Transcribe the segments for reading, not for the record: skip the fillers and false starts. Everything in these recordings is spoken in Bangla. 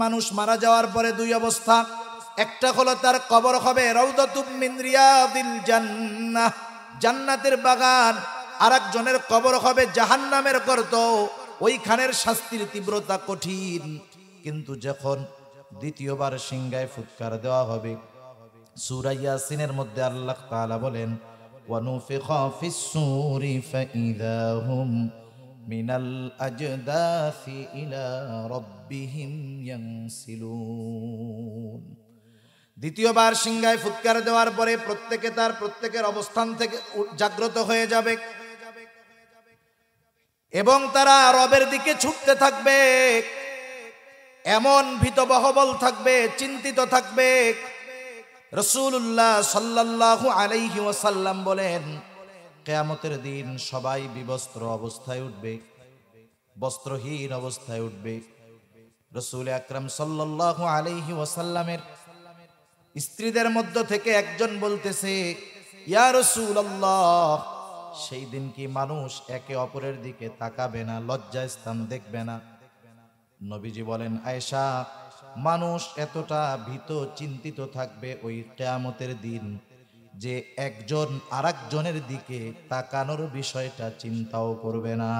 মানুষ মারা যাওয়ার পরে দুই অবস্থা, একটা হলো তার কবর হবে রাউদাতুম মিন রিয়াদিল জান্নাহ, জান্নাতের বাগান, আর একজনের কবর হবে জাহান্নামের গর্ত, ওইখানের শাস্তির তীব্রতা কঠিন। কিন্তু যখন দ্বিতীয়বার সিংহায় ফুৎকার দেওয়া হবে, সূরা ইয়াসিনের মধ্যে আল্লাহ তাআলা বলেন ওয়ানুফিখা ফিস-সূরি ফাইযা হুম মিনাল আজদাসি ইলা রাব্বিহিম ইয়ানসিলুন। দ্বিতীয়বার সিংহায় ফুৎকার দেওয়ার পরে প্রত্যেকে তার প্রত্যেকের অবস্থান থেকে জাগ্রত হয়ে যাবে এবং তারা রবের দিকে ছুটতে থাকবে। এমন ভীতবহবল থাকবে, চিন্তিত থাকবে। রাসূলুল্লাহ সাল্লাল্লাহু আলাইহি ওয়াসাল্লাম বলেন, কিয়ামতের দিন সবাই বিবস্ত্র অবস্থায় উঠবে, বস্ত্রহীন অবস্থায় উঠবে। রাসূল আকরাম সাল্লাল্লাহু আলাইহি ওয়াসাল্লামের স্ত্রীদের মধ্য থেকে একজন বলতেছে, ইয়া রাসূলুল্লাহ, সেই দিন কি মানুষ একে অপরের দিকে তাকাবে না, লজ্জা স্থান দেখবে না? নবীজি বলেন, আয়েশা, মানুষ এতটা ভীত চিন্তিত থাকবে ওই কিয়ামতের দিন যে একজন আরেকজনের দিকে তাকানোর বিষয়টা চিন্তাও করবে না।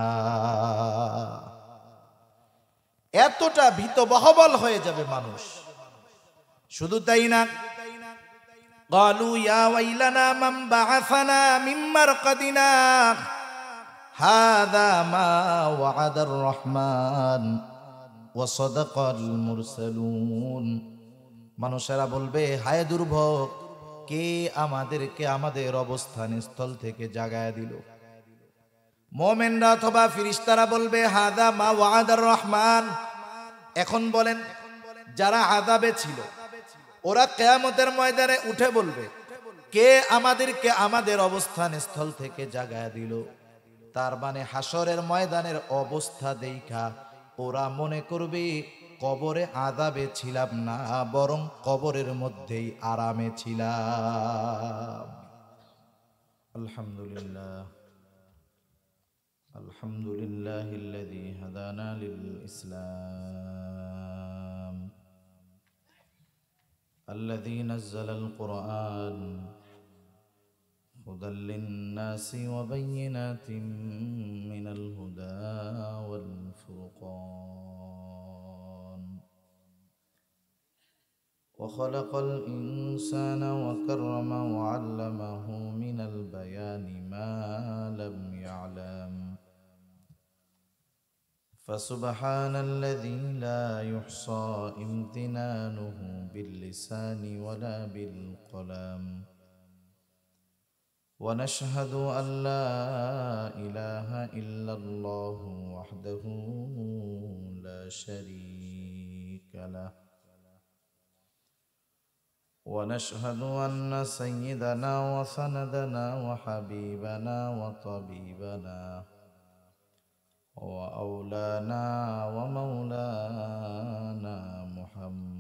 এতটা ভীত বহবল হয়ে যাবে মানুষ। শুধু তাই না, ক্বালু ইয়া ওয়াইলানা মান বা'আসানা মিন মারকাদিনা হাযা মা ওয়া'আদার রহমান ওয়া সাদাকাল মুরসালুন। মানুষেরা বলবে, হায় দুর্ভোগ, কে আমাদেরকে আমাদের অবস্থান স্থল থেকে জাগায় দিল? মুমিনরা অথবা ফেরেশতারা বলবে, হাযা মা ওয়া'আদার রহমান। এখন বলেন, যারা আযাবে ছিল ওরা কিয়ামতের ময়দানে উঠে বলবে, কে আমাদেরকে আমাদের অবস্থান স্থল থেকে জাগায় দিল? তার মানে হাসরের ময়দানের অবস্থা দেখা ওরা মনে করবে কবরে আযাবে ছিলাম না, বরং কবরের মধ্যেই আরামে ছিলাম। আলহামদুলিল্লাহ, আলহামদুলিল্লাহিল্লাযী হাদানা লিল ইসলাম الذي نزل القرآن هدى للناس وبينات من الهدى والفرقان وخلق الإنسان وكرم وعلمه من البيان ما لم يعلم فسبحان الذي لا يحصى امتنانه باللسان ولا بالقلم ونشهد أن لا إله إلا الله وحده لا شريك له ونشهد أن سيدنا وسندنا وحبيبنا وطبيبنا وأولانا ومولانا محمد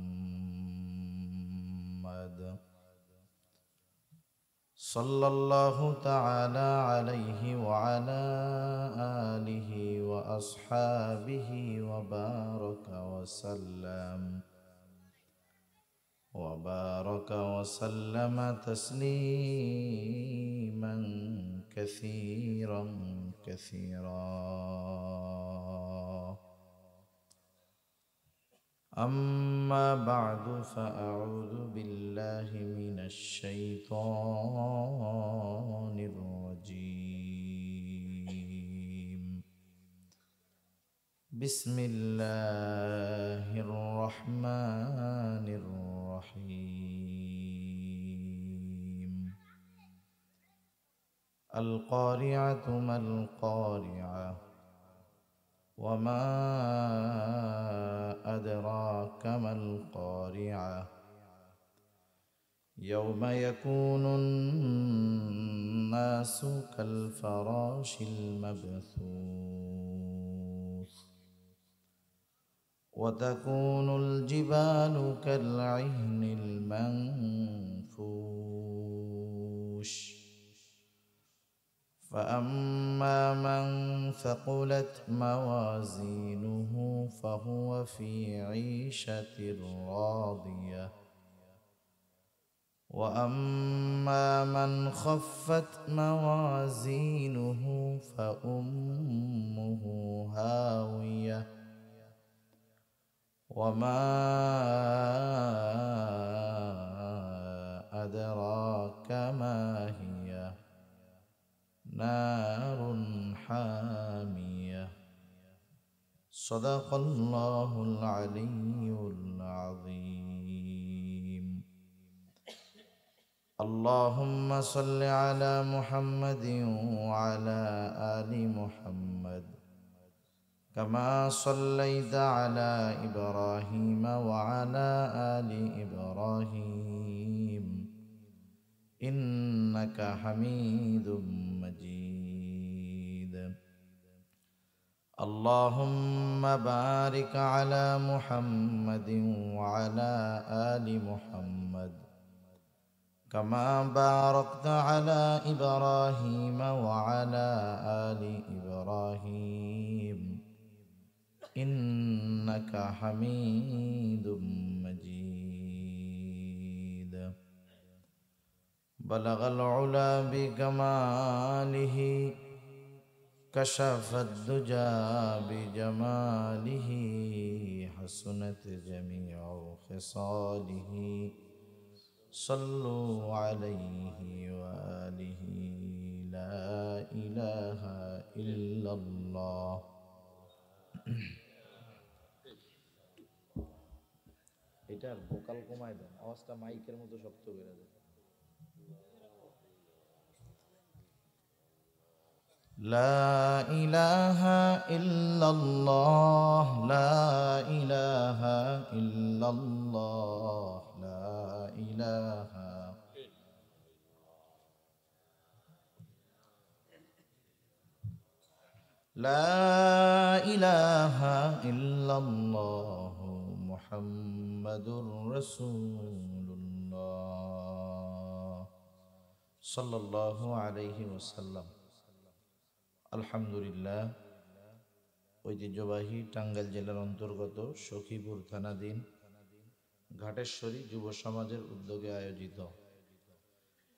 صلى الله تعالى عليه وعلى آله وأصحابه وبارك وسلم تسليما كثيرا كثيرا. أما بعد فأعوذ بالله من الشيطان الرجيم. بسم الله الرحمن الرحيم. القارعة ما القارعة وما أدراك ما القارعة يوم يكون الناس كالفراش المبثوث وتكون الجبال كالعهن المنفوش فأما من ثقلت موازينه فهو في عيشة راضية وأما من خفت موازينه فأمه هاوية وما أدراك ما هي نار حامية صدق الله العلي العظيم. اللهم صل على محمد وعلى آل محمد كما صليت على إبراهيم وعلى آل إبراهيم إنك حميد مجيد. اللهم بارك على محمد وعلى آل محمد كما باركت على إبراهيم وعلى آل إبراهيم إنك حميد مجيد. بلغ العلا بكماله كشف الدجى بجماله حسنت جميع خصاله صلوا عليه وآله لا إله إلا الله. এটার ভোকাল কমায় দেন, আওয়াজটা মাইকের মতো শক্ত করে দেন। لا إله إلا الله لا إله إلا الله لا إله لا إله إلا الله محمد رسول الله صلى الله عليه وسلم. আলহামদুলিল্লাহ, ঐতিহ্যবাহী টাঙ্গাইল জেলার অন্তর্গত সখীপুর থানাধীন ঘাটেশ্বরী যুব সমাজের উদ্যোগে আয়োজিত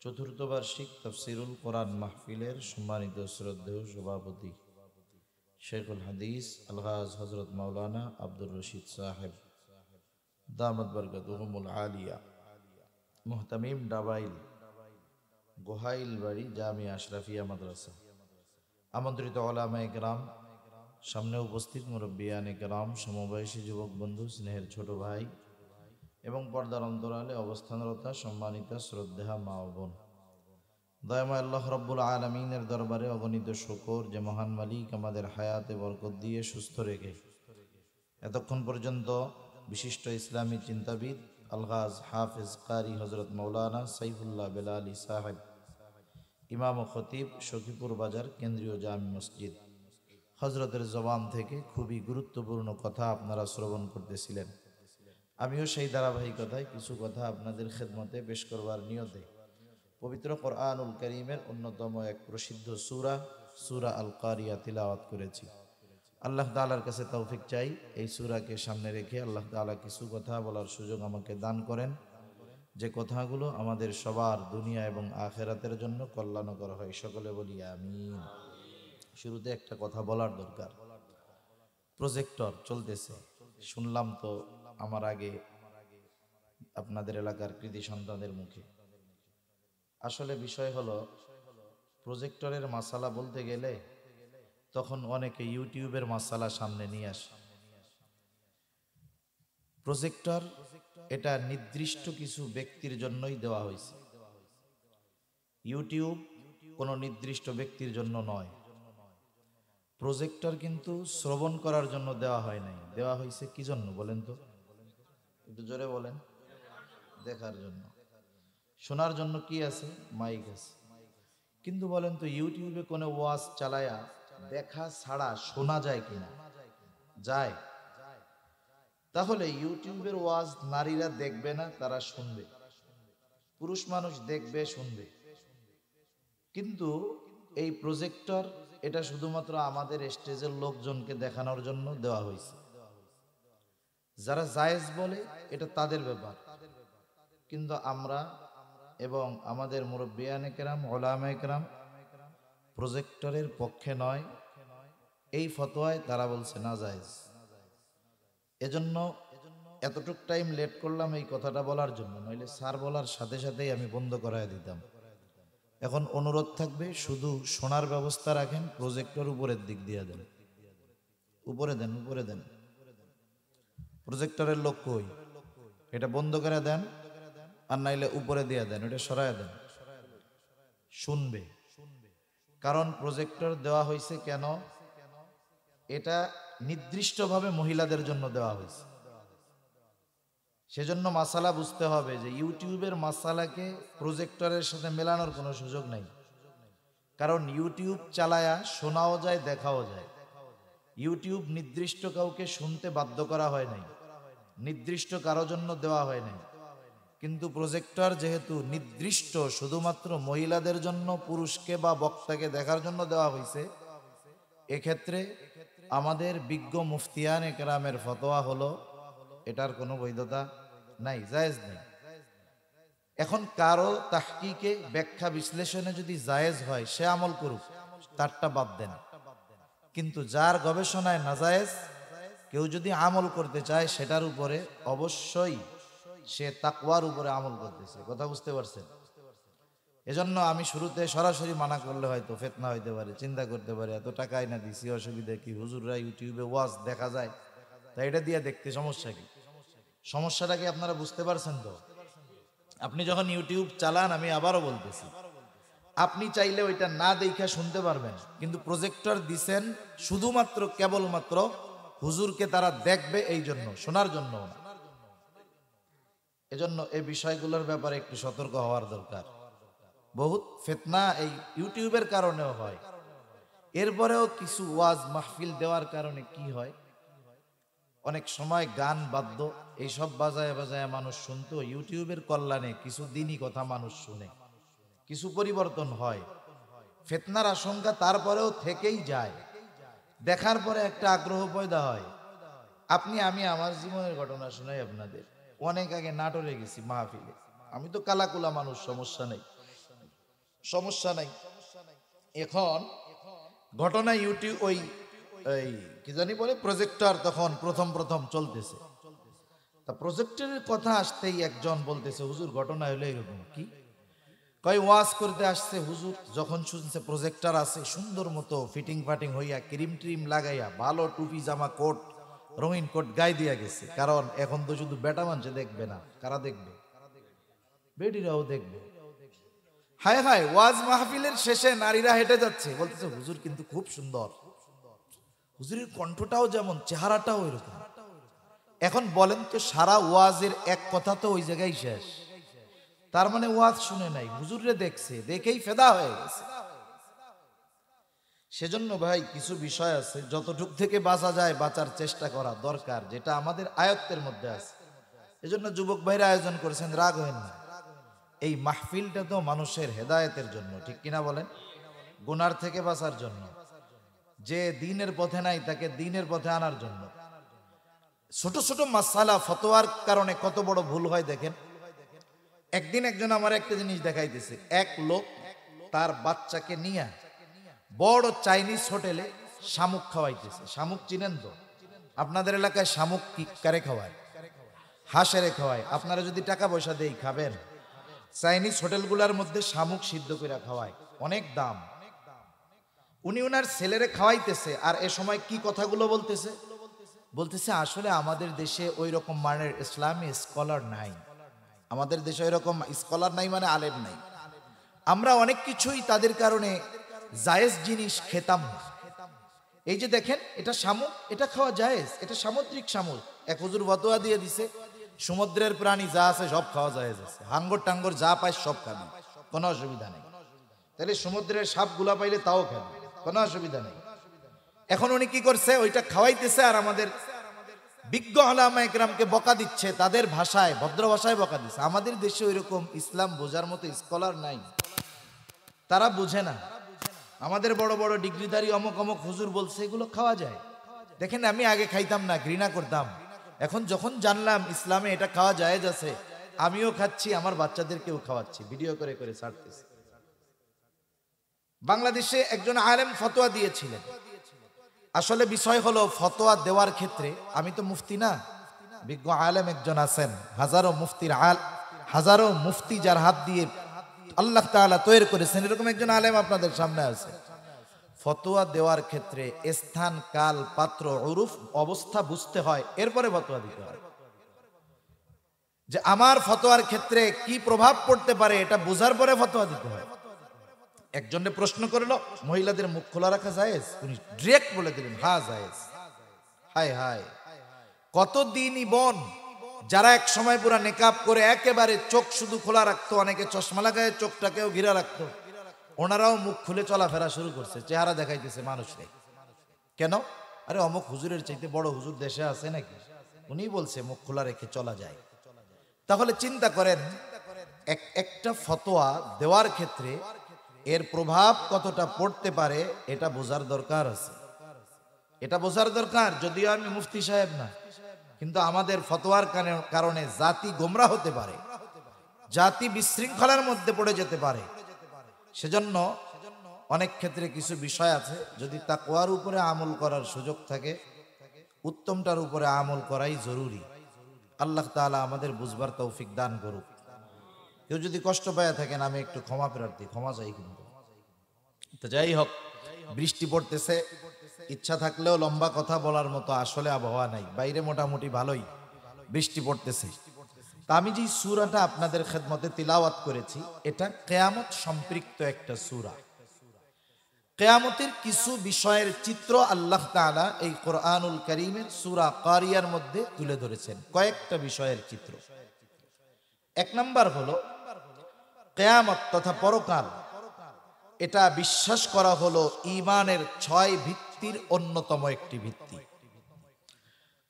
চতুর্থ বার্ষিক তাফসিরুল কোরআন মাহফিলের সম্মানিত শ্রদ্ধেয় সভাপতি শেখুল হাদিস আলহাজ হজরত মাওলানা আব্দুর রশিদ সাহেব দামাত বরকাতুহুমুল আলিয়া মুহতামিম ডাবাইল গোহাইল বাড়ি জামিয়া আশরাফিয়া মাদ্রাসা, আমন্ত্রিত ওলামায়ে কেরাম, সামনে উপস্থিত মুরব্বিয়ানে কেরাম, সমবয়সী যুবক বন্ধু, স্নেহের ছোট ভাই এবং পর্দার অন্তরালে অবস্থানরতা সম্মানিত শ্রদ্ধা মা ও বোন, দয়াময় আল্লাহ রব্বুল আলামিনের দরবারে অগণিত শুকর যে মহান মালিক আমাদের হায়াতে বরকত দিয়ে সুস্থ রেখে এতক্ষণ পর্যন্ত বিশিষ্ট ইসলামী চিন্তাবিদ আলহাজ হাফেজ কারি হজরত মৌলানা সাইফুল্লাহ বেলালী সাহেব ইমাম ও খতিব সখীপুর বাজার কেন্দ্রীয় জামি মসজিদ হজরতের জবান থেকে খুবই গুরুত্বপূর্ণ কথা আপনারা শ্রবণ করতেছিলেন। আমিও সেই ধারাবাহিকতায় কিছু কথা আপনাদের খেদমতে পেশ করবার নিয়তে পবিত্র কোরআনুল কারীমের অন্যতম এক প্রসিদ্ধ সূরা সূরা আল কারিয়া তিলাওয়াত করেছি। আল্লাহ তাআলার কাছে তৌফিক চাই এই সূরাকে সামনে রেখে আল্লাহ তাআলা কিছু কথা বলার সুযোগ আমাকে দান করেন, যে কথাগুলো আমাদের সবার দুনিয়া এবং আখেরাতের জন্য কল্যাণকর হয়। সকলে বলি আমিন। শুরুতে একটা কথা বলার দরকার। প্রজেক্টর চলতেছে, শুনলাম তো আমার আগে আপনাদের এলাকার কৃতি সন্তানদের মুখে। আসলে বিষয় হলো, প্রজেক্টরের মাসালা বলতে গেলে তখন অনেকে ইউটিউবের মাসালা সামনে নিয়ে আসে। প্রজেক্টর এটা নির্দিষ্ট কিছু ব্যক্তির জন্যই দেওয়া হয়েছে। ইউটিউব কোনো নির্দিষ্ট ব্যক্তির জন্য নয়। প্রজেক্টর কিন্তু শ্রবণ করার জন্য দেওয়া হয় নাই, দেওয়া হয়েছে কি জন্য বলেন তো? একটু জোরে বলেন। দেখার জন্য। শোনার জন্য কি আছে? মাইক আছে। কিন্তু বলেন তো, ইউটিউবে কোনো ওয়াজ চালায়া দেখা ছাড়া শোনা যায় কিনা? যায়। তাহলে ইউটিউবের ওয়াজ নারীরা দেখবে না, তারা শুনবে। পুরুষ মানুষ দেখবে, শুনবে। কিন্তু এই প্রজেক্টর এটা শুধুমাত্র আমাদের স্টেজের লোকজনকে দেখানোর জন্য দেওয়া হয়েছে। যারা জায়েজ বলে এটা তাদের ব্যাপার, কিন্তু আমরা এবং আমাদের মুরব্বিয়ানে কেরাম, উলামায়ে কেরাম প্রজেক্টরের পক্ষে নয়, এই ফতোয়ায় তারা বলছে না জায়েজ। এজন্য এতটুক টাইম লেট করলাম এই কথাটা বলার জন্য, নইলে স্যার বলার সাথে সাথেই আমি বন্ধ করায় দিতাম। এখন অনুরোধ থাকবে, শুধু শোনার ব্যবস্থা রাখেন, প্রজেক্টর উপরের দিক দিয়ে দেন, উপরে দেন, উপরে দেন। প্রজেক্টরের লোক কই? এটা বন্ধ করে দেন, আর নাইলে উপরে দিয়ে দেন, এটা সরায় দেন, শুনবে। কারণ প্রজেক্টর দেওয়া হয়েছে কেন? এটা নির্দিষ্টভাবে মহিলাদের জন্য দেওয়া হয়েছে। সেজন্য মাসালা বুঝতে হবে যে ইউটিউবের মাসালাকে প্রজেক্টরের সাথে মেলানোর কোনো সুযোগ নাই। কারণ ইউটিউব চালায়া শোনাও যায়, দেখাও যায়। ইউটিউব নির্দিষ্ট কাউকে শুনতে বাধ্য করা হয় নাই, নির্দিষ্ট কারো জন্য দেওয়া হয় নাই। কিন্তু প্রজেক্টর যেহেতু নির্দিষ্ট শুধুমাত্র মহিলাদের জন্য, পুরুষকে বা বক্তাকে দেখার জন্য দেওয়া হয়েছে, এক্ষেত্রে আমাদের বিজ্ঞ মুফতিয়ানে কেরামের ফতোয়া হলো এটার কোনো বৈধতা নাই, জায়েজ নেই। এখন কারো তাহকিকে, ব্যাখ্যা বিশ্লেষণে যদি জায়েজ হয় সে আমল করুক, তারটা বাদ দেন। কিন্তু যার গবেষণায় নাজায়েজ, কেউ যদি আমল করতে চায় সেটার উপরে অবশ্যই সে তাকওয়ার উপরে আমল করতেছে। কথা বুঝতে পারছেন? এজন্য আমি শুরুতে সরাসরি মানা করলে হয়তো ফিতনা হইতে পারে, চিন্তা করতে পারে এত টাকা না দিছি, অসুবিধা কি? হুজুররা ইউটিউবে ওয়াজ দেখা যায়, তাই এটা দিয়ে দেখতে সমস্যা কি? সমস্যাটা কি আপনারা বুঝতে পারছেন? তো আপনি যখন ইউটিউব চালান, আমি আবারও বলতেছি, আপনি চাইলে ওইটা না দেখা শুনতে পারবেন, কিন্তু প্রজেক্টর দিছেন শুধুমাত্র কেবলমাত্র হুজুরকে তারা দেখবে, এই জন্য, শোনার জন্য না। এজন্য এই বিষয়গুলোর ব্যাপারে একটু সতর্ক হওয়ার দরকার। বহুত ফিতনা এই ইউটিউবের কারণেও হয়। এরপরেও কিছু ওয়াজ মাহফিল দেওয়ার কারণে কি হয়, অনেক সময় গান বাদ্য এইসব বাজায় বাজায় মানুষ শুনতো, ইউটিউবের কল্যাণে কিছু দিনই কথা মানুষ শুনে, কিছু পরিবর্তন হয়। ফিতনার আশঙ্কা তারপরেও থেকেই যায়, দেখার পরে একটা আগ্রহ পয়দা হয়। আমি আমার জীবনের ঘটনা শোনাই আপনাদের। অনেক আগে নাটোরে গেছি মাহফিলে, আমি তো কালাকুলা মানুষ, সমস্যা নেই, সমস্যা নাই। এখন ঘটনা ইউটিউব ওই কি জানি বলে প্রজেক্টর তখন প্রথম প্রথম চলতেছে। তা প্রজেক্টরের কথা আসতেই একজন বলতেছে, হুজুর ঘটনা হলো এরকম। কি কয়? ওয়াজ করতে আসছে হুজুর, যখন শুনছে প্রজেক্টর আছে, সুন্দর মতো ফিটিং ফাটিং হইয়া, ক্রিম ট্রিম লাগাইয়া, ভালো টুপি জামা কোট, রঙিন কোট গায়ে দিয়া গেছে। কারণ এখন তো শুধু বেটা মানুষে দেখবে না, কারা দেখবে? বেডিরাও দেখবে। হায় হায়, ওয়াজ মাহফিলের শেষে নারীরা হেঁটে যাচ্ছে, বলতেছে হুজুর কিন্তু খুব সুন্দর, হুজুরের কণ্ঠটাও যেমন, চেহারাটাও এরকম। এখন বলেন তো, সারা ওয়াজের এক কথা তো ওই জায়গায় শেষ। তার মানে ওয়াজ শুনে নাই, হুজুরে দেখছে, দেখেই ফেদা হয়ে গেছে। সেজন্য ভাই কিছু বিষয় আছে, যতটুক থেকে বাঁচা যায় বাঁচার চেষ্টা করা দরকার, যেটা আমাদের আয়ত্তের মধ্যে আছে। এজন্য যুবক ভাইরা আয়োজন করেছেন, রাগ হয়েন না। এই মাহফিলটা তো মানুষের হেদায়েতের জন্য, ঠিক কিনা বলেন? গুনার থেকে বাঁচার জন্য, যে দিনের পথে নাই তাকে দিনের পথে আনার জন্য। ছোট ছোট মাসালা ফতোয়ার কারণে কত বড় ভুল হয় দেখেন। একদিন একজন আমার একটা জিনিস দেখাইতেছে, এক লোক তার বাচ্চাকে নিয়ে বড় চাইনিজ হোটেলে শামুক খাওয়াইতেছে। শামুক চিনেন তো? আপনাদের এলাকায় শামুক কি কারে খাওয়ায়? হাঁসেরে খাওয়ায়। আপনারা যদি টাকা পয়সা দেই খাবেন? চাইনিজ হোটেলগুলোর মধ্যে শামুক সিদ্ধ করে খাওয়ায়, অনেক দাম। উনি ওনার ছেলেরে খাওয়াইতেছে, আর এ সময় কি কথাগুলো বলতেছে? বলতেছে আসলে আমাদের দেশে ওই রকম মানের ইসলামী স্কলার নাই, আমাদের দেশে ওই রকম স্কলার নাই, মানে আলেম নাই। আমরা অনেক কিছুই তাদের কারণে জায়েজ জিনিস খেতাম না। এই যে দেখেন, এটা শামুক, এটা খাওয়া জায়েজ, এটা সামুদ্রিক শামুক। এক হুজুর ফতোয়া দিয়ে দিছে, সমুদ্রের প্রাণী যা আছে সব খাওয়া জায়েজ আছে, হাঙ্গর টাঙ্গর যা পায় সব খাবি, কোনো অসুবিধা নেই। তাহলে সমুদ্রের সাপ গুলা পাইলে তাও খাবি, কোনো অসুবিধা নেই। এখন উনি কি করছে? ওইটা খাওয়াইতেছে, আর আমাদের বিজ্ঞ উলামা ইকরামকে বকা দিচ্ছে, তাদের ভাষায়, ভদ্র ভাষায় বকা দিচ্ছে। আমাদের দেশে ওইরকম ইসলাম বোঝার মতো স্কলার নাই, তারা বুঝে না। আমাদের বড় বড় ডিগ্রিধারী অমুক অমুক হুজুর বলছে এগুলো খাওয়া যায়। দেখেন আমি আগে খাইতাম না, ঘৃণা করতাম, এখন যখন জানলাম ইসলামে এটা খাওয়া জায়েজ আছে, আমিও খাচ্ছি, আমার বাচ্চাদেরকেও খাওয়াচ্ছি, ভিডিও করে করে ছাড়তেছি। বাংলাদেশে একজন আলেম ফতোয়া দিয়েছিলেন। আসলে বিষয় হলো ফতোয়া দেওয়ার ক্ষেত্রে, আমি তো মুফতি না, বিজ্ঞ আলেম একজন আছেন, হাজারো মুফতি যার হাত দিয়ে আল্লাহ তাআলা তৈরি করেছেন, এরকম একজন আলেম আপনাদের সামনে আছে। ফতোয়া দেওয়ার ক্ষেত্রে স্থান, কাল, পাত্র, উরুফ, অবস্থা বুঝতে হয়, এরপরে ফতোয়া দিতে হয়। যে আমার ফতোয়ার ক্ষেত্রে কি প্রভাব পড়তে পারে এটা বোঝার পরে ফতোয়া দিতে হয়। একজনে প্রশ্ন করলো মহিলাদের মুখ খোলা রাখা জায়েজ? উনি ডিরেক্ট বলে দিলেন হ্যাঁ জায়েজ। হায় হায়, কতদিনই বোন যারা এক সময় পুরা নেকাব করে একেবারে চোখ শুধু খোলা রাখতো, অনেকে চশমা লাগায় চোখটাকেও ঘিরা রাখতো, ওনারাও মুখ খুলে চলাফেরা শুরু করছে, চেহারা দেখাইতেছে মানুষকে। কেন? আরে অমুক হুজুরের চাইতে বড় হুজুর দেশে আছে নাকি, উনি বলছে মুখ খোলা রেখে চলা যায়। তাহলে চিন্তা করেন একটা ফতোয়া দেওয়ার ক্ষেত্রে এর প্রভাব কতটা পড়তে পারে, এটা বোঝার দরকার আছে, এটা বোঝার দরকার। যদিও আমি মুফতি সাহেব না, কিন্তু আমাদের ফতোয়ার কারণে জাতি গোমরাহ হতে পারে, জাতি বিশৃঙ্খলার মধ্যে পড়ে যেতে পারে। সেজন্য অনেক ক্ষেত্রে কিছু বিষয় আছে, যদি তাকওয়ার উপরে আমল করার সুযোগ থাকে, উত্তমটার উপরে আমল করাই জরুরি। আল্লাহ তাআলা আমাদের বুঝবার তৌফিক দান করুক। কেউ যদি কষ্ট পায় থাকেন, আমি একটু ক্ষমা প্রার্থী, ক্ষমা চাই কিন্তু। তো যাই হোক, বৃষ্টি পড়তেছে, ইচ্ছা থাকলেও লম্বা কথা বলার মতো আসলে আবহাওয়া নাই, বাইরে মোটামুটি ভালোই বৃষ্টি পড়তেছে। তা আমি যে সূরাটা আপনাদের খেদমতে তিলাওয়াত করেছি, এটা কিয়ামত সম্পৃক্ত একটা সূরা। কিয়ামতের কিছু বিষয়ের চিত্র আল্লাহ তাআলা এই কোরআনুল কারীমের সূরা কারিয়ার মধ্যে তুলে ধরেছেন, কয়েকটা বিষয়ের চিত্র। এক নাম্বার হলো কিয়ামত তথা পরকাল, এটা বিশ্বাস করা হলো ঈমানের 6 ভিত্তির অন্যতম একটি ভিত্তি।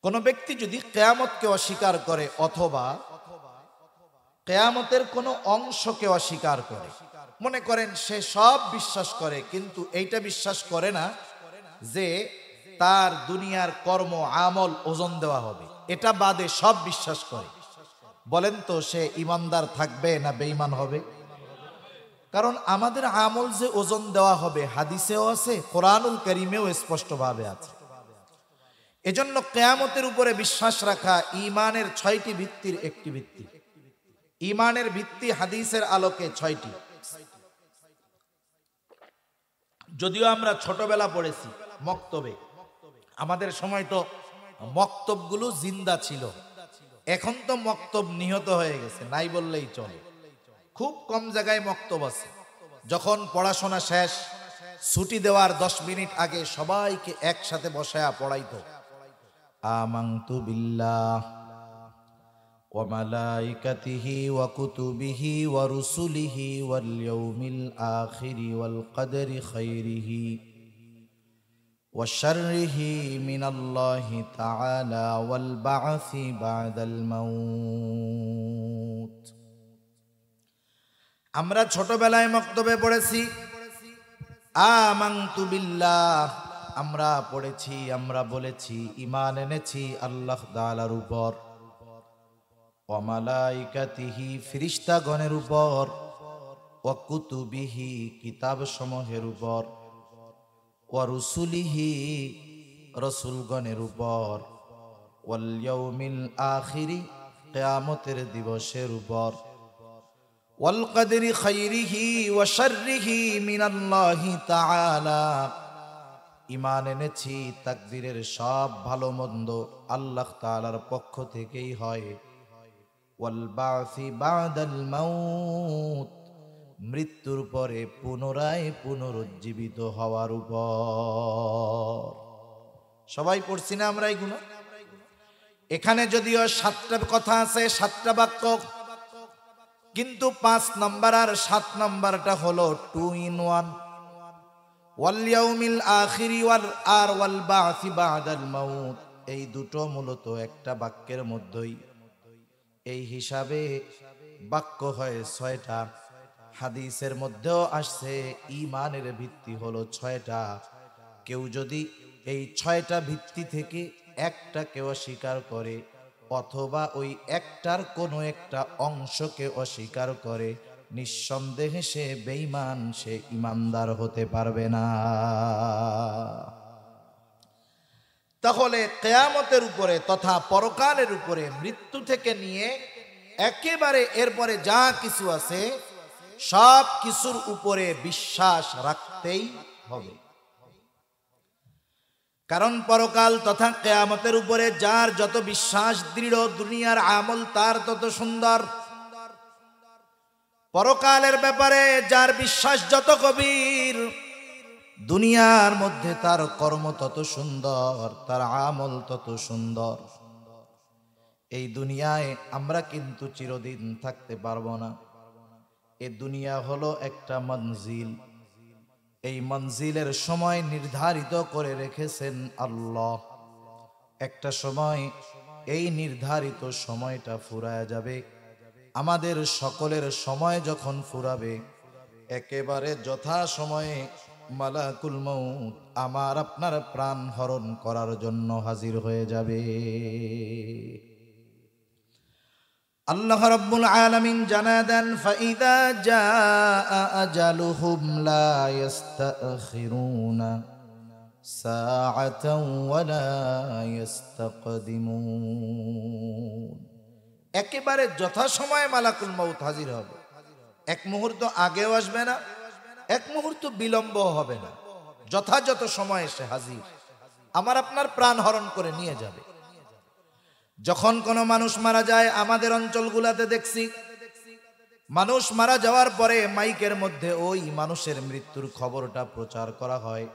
কোন ব্যক্তি যদি কিয়ামতকে অস্বীকার করে অথবা কিয়ামতের কোনো অংশকে অস্বীকার করে, মনে করেন সে সব বিশ্বাস করে কিন্তু এইটা বিশ্বাস করে না যে তার দুনিয়ার কর্ম আমল ওজন দেওয়া হবে, এটা বাদে সব বিশ্বাস করে, বলেন তো সে ইমানদার থাকবে না বেঈমান হবে? কারণ আমাদের আমল যে ওজন দেওয়া হবে হাদিসেও আছে, কোরআনুল কারীমেও স্পষ্টভাবে আছে। এজন্য কিয়ামতের উপরে বিশ্বাস রাখা ঈমানের 6টি ভিত্তির একটি ভিত্তি। ঈমানের ভিত্তি হাদিসের আলোকে 6টি। যদিও আমরা ছোটবেলা পড়েছি মক্তবে, আমাদের সময় তো মক্তবগুলো জিন্দা ছিল, এখন তো মক্তব নিহত হয়ে গেছে, নাই বললেই চলে। খুব কম জায়গায় মক্তব আছে। যখন পড়াশোনা শেষ, ছুটি দেওয়ার 10 মিনিট আগে সবাইকে একসাথে বসায়া পড়াইতো, আমানতু বিল্লাহ ওয়া মালাইকাতিহি ওয়া কুতুবিহি ওয়া রুসুলিহি ওয়াল ইয়াউমিল আখিরি ওয়াল কদরি খাইরিহি ওয়া শাররিহি মিনাল্লাহি তাআলা ওয়াল বা'সি বা'দাল মাউত। আমরা ছোটবেলায় মক্তবে পড়েছি আমানতু বিল্লাহ, আমরা পড়েছি, আমরা বলেছি ঈমান এনেছি আল্লাহ তাআলার উপর, ওয়া মালাইকাতিহি ফেরেশতাগণের উপর, ওয়া কুতুবিহি কিতাব সমূহের উপর, ওয়া রুসুলিহি রাসূলগণের উপর, ওয়াল ইয়াউমিল আখিরি কিয়ামতের দিবসের উপর, ওয়াল কদরি খাইরিহি ওয়া শাররিহি মিনাল্লাহি তাআলা, ঈমান এনেছি তাকদীরের সব ভালো মন্দ আল্লাহ তাআলার পক্ষ থেকেই হয়, ওয়াল বা'সি বা'দাল মাউত, মৃত্যুর পরে পুনরায় পুনরুজ্জীবিত হওয়ার উপর। সবাই পড়ছি না আমরা এগুলো? এখানে যদিও 7টা কথা আছে, 7টা বাক্য, কিন্তু 5 নম্বর আর 7 নম্বরটা হলো 2 in 1। ওয়াল ইয়াউমিল আখিরি ওয়াল বা'সি বা'দাল মাউত, এই দুটো মূলত একটা বাক্যের মধ্যেই। এই হিসাবে বাক্য হয় 6টা, হাদিসের মধ্যেও আসছে ঈমানের ভিত্তি হলো 6টা। কেউ যদি এই 6টা ভিত্তি থেকে একটাকে অস্বীকার করে অথবা ওই একটার কোনো একটা অংশকে অস্বীকার করে, নিঃসন্দেহে সে বেঈমান, সে ঈমানদার হতে পারবে না। তাহলে কিয়ামতের উপরে তথা পরকালের উপরে, মৃত্যু থেকে নিয়ে একেবারে এরপরে যা কিছু আছে সব কিছুর উপরে বিশ্বাস রাখতেই হবে। কারণ পরকাল তথা কিয়ামতের উপরে যার যত বিশ্বাস দৃঢ়, দুনিয়ার আমল তার তত সুন্দর। পরকালের ব্যাপারে যার বিশ্বাস যত গভীর, দুনিয়ার মধ্যে তার কর্ম তত সুন্দর, তার আমল তত সুন্দর। এই দুনিয়ায় আমরা কিন্তু চিরদিন থাকতে পারবো না। এই দুনিয়া হলো একটা মঞ্জিল। এই মঞ্জিলের সময় নির্ধারিত করে রেখেছেন আল্লাহ। একটা সময় এই নির্ধারিত সময়টা ফুরায় যাবে। আমাদের সকলের সময় যখন ফুরাবে, একেবারে যথা সময়ে মালাকুল মউত আমার আপনার প্রাণ হরণ করার জন্য হাজির হয়ে যাবে। আল্লাহ রাব্বুল আলামিন জানা দেন, ফাইদা জাআ আজালুহুম লা ইস্তাখিরুনা সাআতাও ওয়ালা ইস্তাকদিমুন। একেবারে যথাসময়ে মালাকুল মউত হাজির হবে। এক মুহূর্ত আগেও আসবে না, এক মুহূর্ত বিলম্ব হবে না, যথাযথ সময়ে সে হাজির, আমার আপনার প্রাণ হরণ করে নিয়ে যাবে। যখন কোনো মানুষ মারা যায়, আমাদের অঞ্চলগুলাতে দেখছি মানুষ মারা যাওয়ার পরে মাইকের মধ্যে ওই মানুষের মৃত্যুর খবরটা প্রচার করা হয়।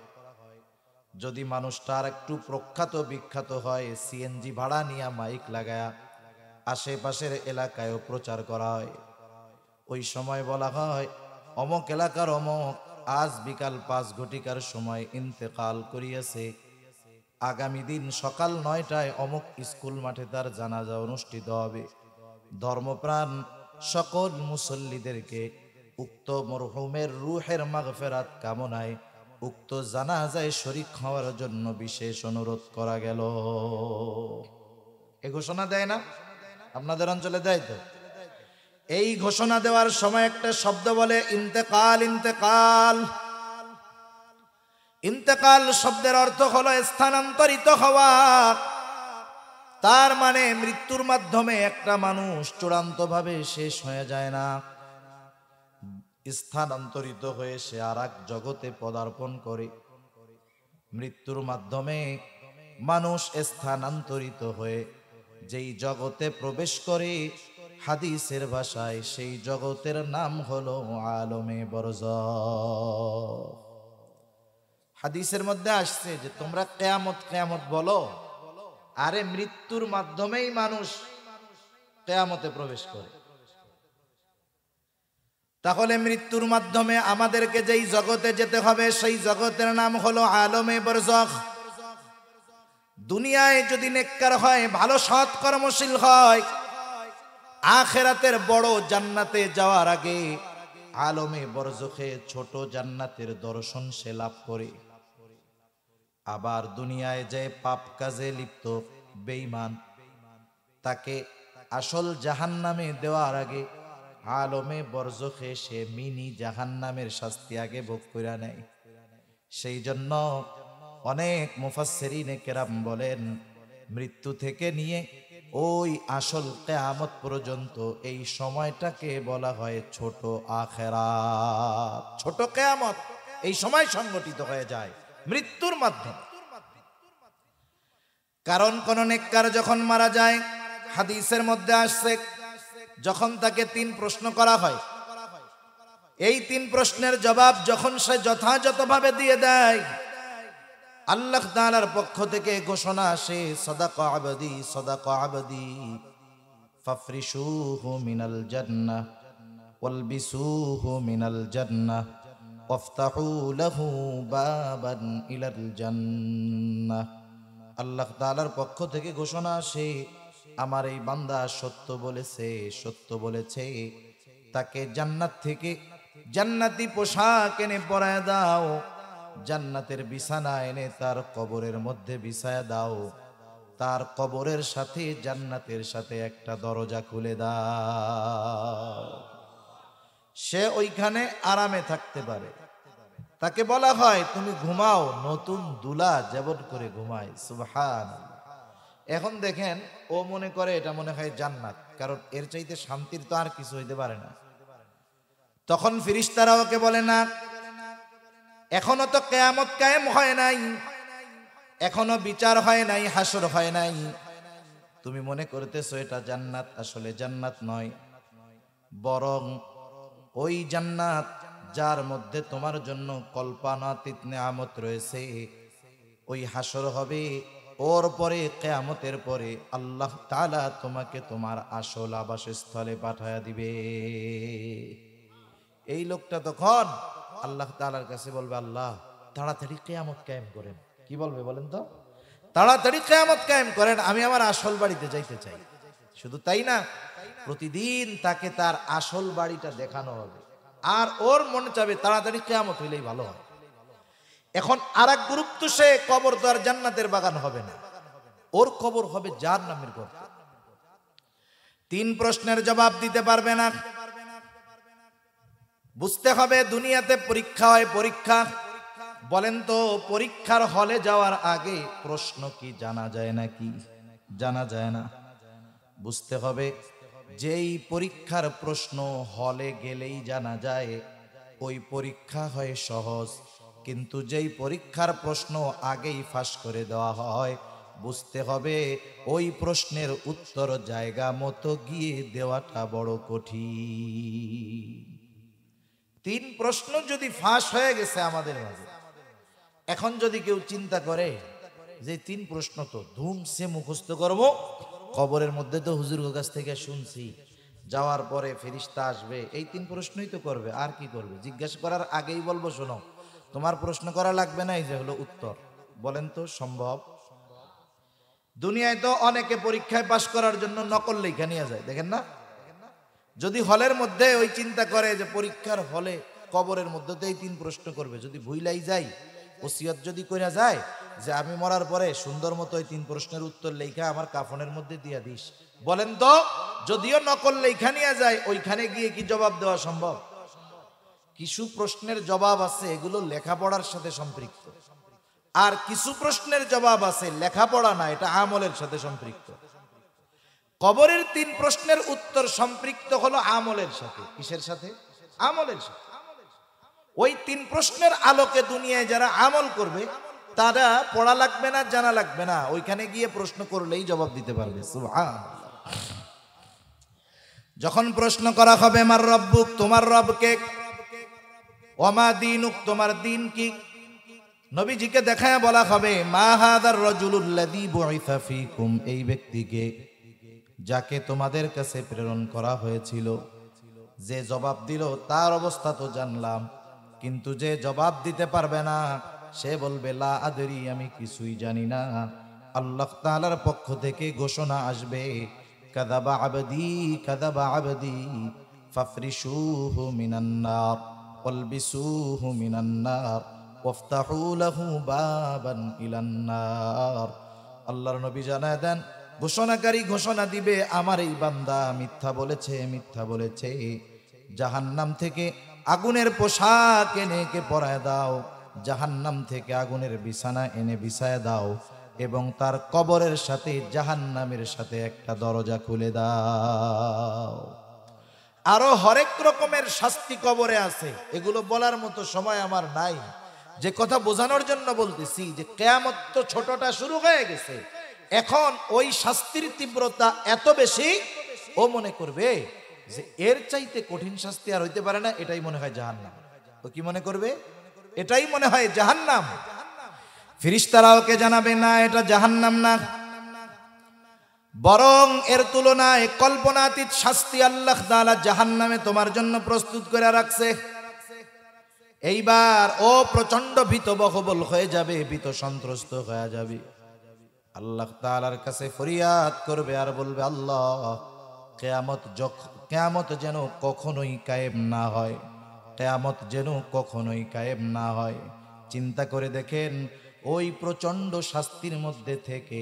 যদি মানুষটার একটু প্রখ্যাত বিখ্যাত হয়, সিএনজি ভাড়া নিয়ে মাইক লাগায়া আশেপাশের এলাকায়ও প্রচার করা হয়। ওই সময় বলা হয়, অমক এলাকার অমক আজ বিকাল 5 ঘটিকার সময় ইন্তেকাল করিয়াছে। আগামী দিন সকাল 9টায় অমক স্কুল মাঠে তার জানাজা অনুষ্ঠিত হবে। ধর্মপ্রাণ সকল মুসল্লিদেরকে উক্ত মরহুমের রূহের মাগফিরাত কামনায় উক্ত জানাজায় শরীক হওয়ার জন্য বিশেষ অনুরোধ করা গেল। এই ঘোষণা দেয় না? আপনাদের অঞ্চলে দেয় তো? এই ঘোষণা দেওয়ার সময় একটা শব্দ বলে ইন্তেকাল। ইন্তেকাল ইন্তেকাল শব্দের অর্থ হলো স্থানান্তরিত হওয়া। তার মানে মৃত্যুর মাধ্যমে একটা মানুষ চূড়ান্তভাবে শেষ হয়ে যায় না, স্থানান্তরিত হয়ে সে আর এক জগতে পদার্পণ করে। মৃত্যুর মাধ্যমে মানুষ স্থানান্তরিত হয়ে যেই জগতে প্রবেশ করে, হাদিসের ভাষায় সেই জগতের নাম হলো আলমে বরজখ। হাদিসের মধ্যে আসছে যে তোমরা কিয়ামত কিয়ামত বলো, আরে মৃত্যুর মাধ্যমেই মানুষ কিয়ামতে প্রবেশ করে। তাহলে মৃত্যুর মাধ্যমে আমাদেরকে যেই জগতে যেতে হবে সেই জগতের নাম হলো আলমে বরজখ। দুনিয়ায় যদি নেককার হয়, ভালো সৎ কর্মশীল হয়, আখিরাতের বড় জান্নাতে যাওয়ার আগে আলমে বরজখে ছোট জান্নাতের দর্শন সে লাভ করে। আবার দুনিয়ায় যে পাপ কাজে লিপ্ত বেঈমান, তাকে আসল জাহান্নামে দেওয়ার আগে আলমে বরজখে সে মিনি জাহান্নামের শাস্তি আগে ভোগ করে নেয়। সেই জন্য অনেক মুফাসসিরিনে কেরাম বলেন, মৃত্যু থেকে নিয়ে ওই আসল কিয়ামত পর্যন্ত এই সময়টাকে বলা হয় ছোট আখিরাত। ছোট কিয়ামত এই সময় সংগঠিত হয়ে যায় মৃত্যুর মাধ্যমে। কারণ কোন নেককার যখন মারা যায়, হাদিসের মধ্যে আসছে, যখন তাকে 3 প্রশ্ন করা হয়, এই 3 প্রশ্নের জবাব যখন সে যথাযথভাবে দিয়ে দেয়, আল্লাহ তাআলার পক্ষ থেকে ঘোষণা আসে, সাদাকা আবদি সাদাকা আবদি ফাফরিশুহু মিনাল জান্নাহ ওয়ালবিসুহু মিনাল জান্নাহ ওয়াফতাহু লাহু বাবান ইলাল জান্নাহ। আল্লাহ তাআলার পক্ষ থেকে ঘোষণা আসে, আমার এই বান্দা সত্য বলেছে, সত্য বলেছে, তাকে জান্নাত থেকে জান্নাতি পোশাক এনে পরায় দাও, জান্নাতের বিছানা এনে তার কবরের মধ্যে বিছায়া দাও, তার কবরের সাথে জান্নাতের সাথে একটা দরজা খুলে দাও, সে ওইখানে আরামে থাকতে পারে। তাকে বলা হয় তুমি ঘুমাও নতুন দুলা যেমন করে ঘুমায়। সুবহানাল্লাহ। এখন দেখেন, ও মনে করে এটা মনে হয় জান্নাত, কারণ এর চাইতে শান্তির তো আর কিছু হইতে পারে না। তখন ফেরেশতারা ওকে বলে না, এখনো তো কিয়ামত কায়েম হয় নাই, এখনো বিচার হয় নাই, হাসর হয় নাই, তুমি মনে করতেছো এটা জান্নাত। আসলে জান্নাত নয়, বরং ওই জান্নাত যার মধ্যে তোমার জন্য কল্পনাতীত নিয়ামত রয়েছে, ওই হাসর হবে, ওর পরে কিয়ামতের পরে আল্লাহ তাআলা তোমাকে তোমার আসল আবাসস্থলে পাঠায়া দিবে। এই লোকটা তখন আল্লাহ তাআলার কাছে বলবে, আল্লাহ তাড়াতাড়ি কিয়ামত কায়েম করেন। কি বলবে বলেন তো? তাড়াতাড়ি কিয়ামত কায়েম করেন, আমি আমার আসল বাড়িতে যাইতে চাই। শুধু তাই না, প্রতিদিন তাকে তার আসল বাড়িটা দেখানো হবে, আর ওর মনে চাবে তাড়াতাড়ি কিয়ামত হইলেই ভালো হয়। এখন আরেক গ্রুপ তো, সে কবর তো আর জান্নাতের বাগান হবে না, ওর কবর হবে জাহান্নামের গর্ত। 3 প্রশ্নের জবাব দিতে পারবে না। বুঝতে হবে দুনিয়াতে পরীক্ষা হয়, পরীক্ষা। বলেন তো, পরীক্ষার হলে যাওয়ার আগে প্রশ্ন কি জানা যায় নাকি? জানা যায় না। বুঝতে হবে যেই পরীক্ষার প্রশ্ন হলে গেলেই জানা যায়, ওই পরীক্ষা হয় সহজ। কিন্তু যেই পরীক্ষার প্রশ্ন আগেই ফাঁস করে দেওয়া হয়, বুঝতে হবে ওই প্রশ্নের উত্তর জায়গা মতো গিয়ে দেওয়াটা বড় কঠিন। 3 প্রশ্ন যদি ফাঁস হয়ে গেছে আমাদের মাঝে, এখন যদি কেউ চিন্তা করে যে 3 প্রশ্ন তো ধুমসে মুখস্থ করব, কবরের মধ্যে তো হুজুরের কাছ থেকে শুনছি, যাওয়ার পরে ফেরেশতা আসবে, এই 3 প্রশ্নই তো করবে, আর কি করবে? জিজ্ঞাসা করার আগেই বলবো, শোনো তোমার প্রশ্ন করা লাগবে না, এই যে হলো উত্তর। বলেন তো সম্ভব? দুনিয়ায় তো অনেকে পরীক্ষায় পাশ করার জন্য নকল লেখা নিয়ে যায়, দেখেন না? যদি হলের মধ্যে ওই চিন্তা করে যে পরীক্ষার হলে কবরের মধ্যে তো এই 3 প্রশ্ন করবে, যদি ভুইলাই যায়, ওসিয়ত যদি কইরা যায় যে আমি মরার পরে সুন্দর মতো ওই 3 প্রশ্নের উত্তর লেখা আমার কাফনের মধ্যে দিয়া দিস, বলেন তো যদিও নকল লেখা নিয়ে যায়, ওইখানে গিয়ে কি জবাব দেওয়া সম্ভব? কিছু প্রশ্নের জবাব আছে এগুলো লেখাপড়ার সাথে সম্পৃক্ত, আর কিছু প্রশ্নের জবাব আছে লেখাপড়া না, এটা আমলের সাথে সম্পৃক্ত। কবরের 3 প্রশ্নের উত্তর সম্পৃক্ত হলো আমলের সাথে। কিসের সাথে? আমলের সাথে। ওই 3 প্রশ্নের আলোকে দুনিয়ায় যারা আমল করবে, তারা পড়া লাগবে না, জানা লাগবে না, ওইখানে গিয়ে প্রশ্ন করলেই জবাব দিতে পারবে। সুবহানাল্লাহ। যখন প্রশ্ন করা হবে মার রব্বুক, তোমার রব কে, ওমা দীনুক, তোমার দিন কি, নবীজিকে দেখায় বলা হবে মা হাদার রাজুলুল্লাযী বুইসা ফীকুম, এই ব্যক্তিকে যাকে তোমাদের কাছে প্রেরণ করা হয়েছিল। যে জবাব দিল তার অবস্থা তো জানলাম, কিন্তু যে জবাব দিতে পারবে না সে বলবে লা আদরি, আমি কিছুই জানি না। আল্লাহ তাআলার পক্ষ থেকে ঘোষণা আসবে কাযাবা আবদি কাযাবা আবদি ফাফরিশুহু মিনান নার ওয়ালবিসুহু মিনান নার ওয়াফতাহু লাহু বাবান ইলান নার। আল্লাহর নবী জানায় দেন, ঘোষণাকারী ঘোষণা দিবে আমার এই বান্দা মিথ্যা বলেছে, মিথ্যা বলেছে, জাহান্নাম থেকে আগুনের পোশাক এনে একে পরায় দাও, জাহান্নাম থেকে আগুনের বিছানা এনে বিছায় দাও, এবং তার কবরের সাথে জাহান্নামের সাথে একটা দরজা খুলে দাও। আরো হরেক রকমের শাস্তি কবরে আছে, এগুলো বলার মতো সময় আমার নাই। যে কথা বোঝানোর জন্য বলতেছি যে কিয়ামত তো ছোটটা শুরু হয়ে গেছে, এখন ওই শাস্তির তীব্রতা এত বেশি, ও মনে করবে যে এর চাইতে কঠিন শাস্তি আর হইতে পারে না, এটাই মনে হয় জাহান্নাম। ও কি মনে করবে? এটাই মনে হয় জাহান্নাম। ফেরেশতারা ওকে জানাবে না, এটা জাহান্নাম না, বরং এর তুলনায় কল্পনাতীত শাস্তি আল্লাহ তাআলা জাহান্নামে তোমার জন্য প্রস্তুত করে রাখছে। এইবার ও প্রচন্ড ভীতবহবল হয়ে যাবে, ভীত সন্ত্রস্ত হয়ে যাবে, আল্লাহ তাআলার কাছে ফরিয়াদ করবে আর বলবে, আল্লাহ কিয়ামত যেন কখনোই কায়েম না হয়, কিয়ামত যেন কখনোই কায়েম না হয়। চিন্তা করে দেখেন, ওই প্রচণ্ড শাস্তির মধ্যে থেকে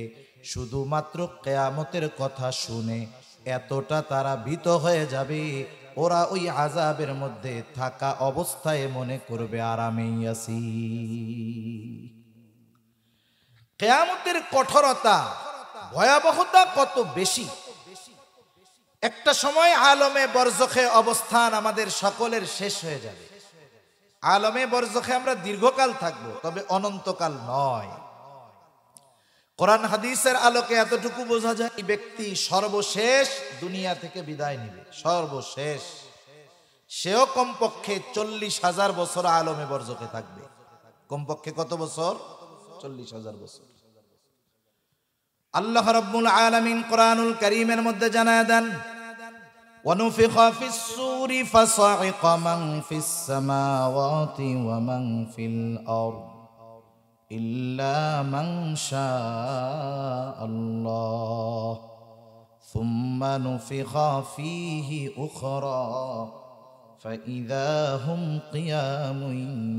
শুধুমাত্র কিয়ামতের কথা শুনে এতটা তারা ভীত হয়ে যাবে, ওরা ওই আযাবের মধ্যে থাকা অবস্থায় মনে করবে আরামেই আছি। কিয়ামতের কঠোরতা, ভয়াবহতা কত বেশি। একটা সময় আলমে বরজখে অবস্থান আমাদের সকলের শেষ হয়ে যাবে। আলমে বরজখে আমরা দীর্ঘকাল থাকব, তবে অনন্তকাল নয়। কোরআন হাদিসের আলোকে এতটুকু বোঝা যায়, এই ব্যক্তি সর্বশেষ দুনিয়া থেকে বিদায় নেবে, সর্বশেষ। সেও কমপক্ষে 40,000 বছর আলমে বরজখে থাকবে। কমপক্ষে কত বছর? 40,000 বছর। আল্লাহ রাব্বুল আলামিন কোরআনুল কারীমের মধ্যে জানায় দেন, ونفخ في الصور فصعق من في السماوات ومن في الأرض إلا من شاء الله ثم نفخ فيه أخرى فإذا هم قيام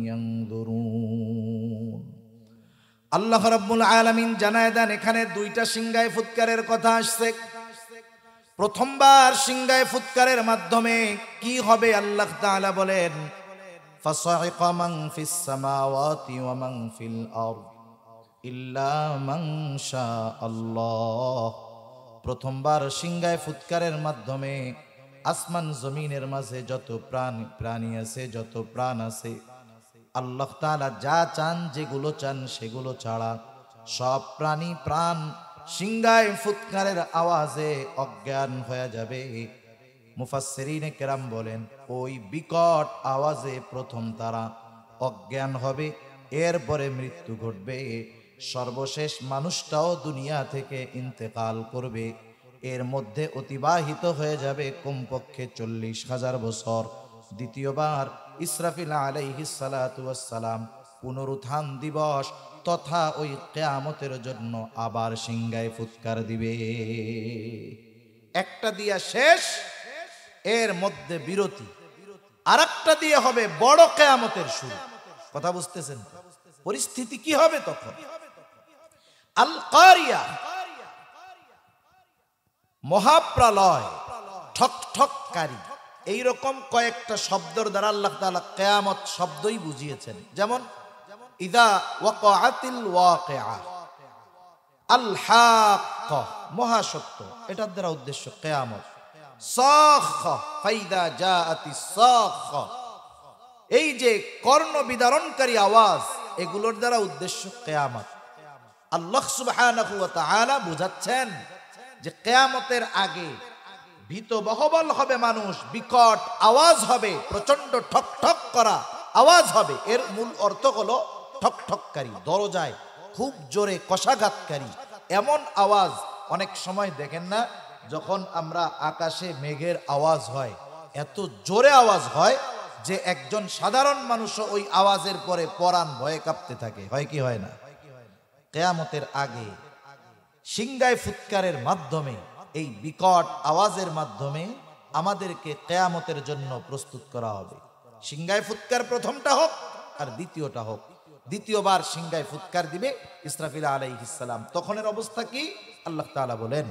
ينظرون। আল্লাহ রাব্বুল আলামিন জানায় দেন, এখানে দুইটা সিংহায় ফুৎকারের কথা আসছে। প্রথমবার সিংহায় ফুৎকারের মাধ্যমে কি হবে আল্লাহ তাআলা বলেন, ফাসাইকা মান ফিস সামাওয়াতি ওয়া মান ফিল আরদ ইল্লা মান শাআল্লাহ। প্রথমবার সিংহায় ফুৎকারের মাধ্যমে আসমান জমিনের মাঝে যত প্রাণী আছে, যত প্রাণ আছে, আল্লাহ তাআলা যা চান, যেগুলো চান সেগুলো ছাড়া সব প্রাণী প্রাণ সিংহায় ফুৎকারের আওয়াজে অজ্ঞান হয়ে যাবে। মুফাসসিরিনে কেরাম বলেন, ওই বিকট আওয়াজে প্রথম তারা অজ্ঞান হবে, এরপরে মৃত্যু ঘটবে। সর্বশেষ মানুষটাও দুনিয়া থেকে ইন্তেকাল করবে। এর মধ্যে অতিবাহিত হয়ে যাবে কমপক্ষে 40,000 বছর। দ্বিতীয়বার ইসরাফিল আলাইহিস সালাতু ওয়াস সালাম পুনরুত্থান দিবস তথা ওই কিয়ামতের জন্য আবার সিংহায় ফুৎকার দিবে। একটা দিয়া শেষ, এর মধ্যে বিরতি, আরেকটা দিয়ে হবে বড় কিয়ামতের শুরু। কথা বুঝতেছেন? পরিস্থিতি কি হবে তখন? আল কারিয়া, মহাপ্রলয়, ঠকঠককারী, এইরকম কয়েকটা শব্দের দ্বারা আল্লাহ তাআলা কিয়ামত শব্দই বুঝিয়েছেন। যেমন ইদা ওয়াকাআতিল ওয়াকিআ, আল হাক্কা, মহাসত্য, এটার দ্বারা উদ্দেশ্য কিয়ামত। সাখা, ফাইদা জাআতিস সাখা, এই যে কর্ণ বিদারণকারী আওয়াজ, এগুলোর দ্বারা উদ্দেশ্য কিয়ামত। আল্লাহ সুবহানাহু ওয়া তাআলা বুঝাচ্ছেন যে কিয়ামতের আগে ভীত বহবল হবে মানুষ, বিকট আওয়াজ হবে, প্রচন্ড ঠক ঠক করা আওয়াজ হবে। এর মূল অর্থ হলো ঠকঠককারী, দরজায় খুব জোরে কষাঘাতকারী এমন আওয়াজ। অনেক সময় দেখেন না, যখন আমরা আকাশে মেঘের আওয়াজ হয়, এত জোরে আওয়াজ হয় যে একজন সাধারণ মানুষও ওই আওয়াজের পরে পরাণ ভয়ে কাঁপতে থাকে। হয় কি হয় না? কিয়ামতের আগে সিংহায় ফুৎকারের মাধ্যমে, এই বিকট আওয়াজের মাধ্যমে আমাদেরকে কিয়ামতের জন্য প্রস্তুত করা হবে। সিংহায় ফুৎকার প্রথমটা হোক আর দ্বিতীয়টা হোক। দ্বিতীয়বার সিংহায় ফুৎকার দিবে ইসরাফিল আলাইহিস সালাম। তখনের অবস্থা কি? আল্লাহ তাআলা বলেন,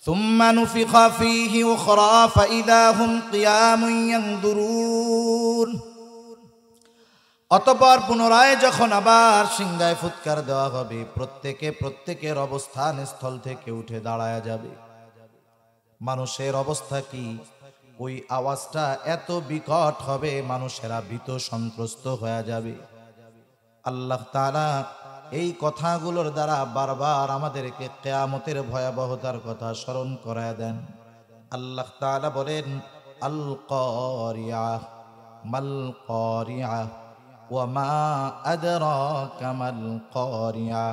সুম্মা নুফিখা ফীহি উখরা ফাইদা হুম কিয়ামুন ইয়ানদুরুন। অতঃপর পুনরায় যখন আবার সিংহায় ফুৎকার দেওয়া হবে, প্রত্যেকের অবস্থান স্থল থেকে উঠে দাঁড়ায়া যাবে। মানুষের অবস্থা কি? ওই আওয়াজটা এত বিকট হবে, মানুষেরা ভীত সন্ত্রস্ত হয়ে যাবে। আল্লাহ তাআলা এই কথাগুলোর দ্বারা বারবার আমাদেরকে কিয়ামতের ভয়াবহতার কথা স্মরণ করায় দেন। আল্লাহ তাআলা বলেন, আল কারিয়া মাল কারিয়া ওয়া মা আদরাকা মাল কারিয়া।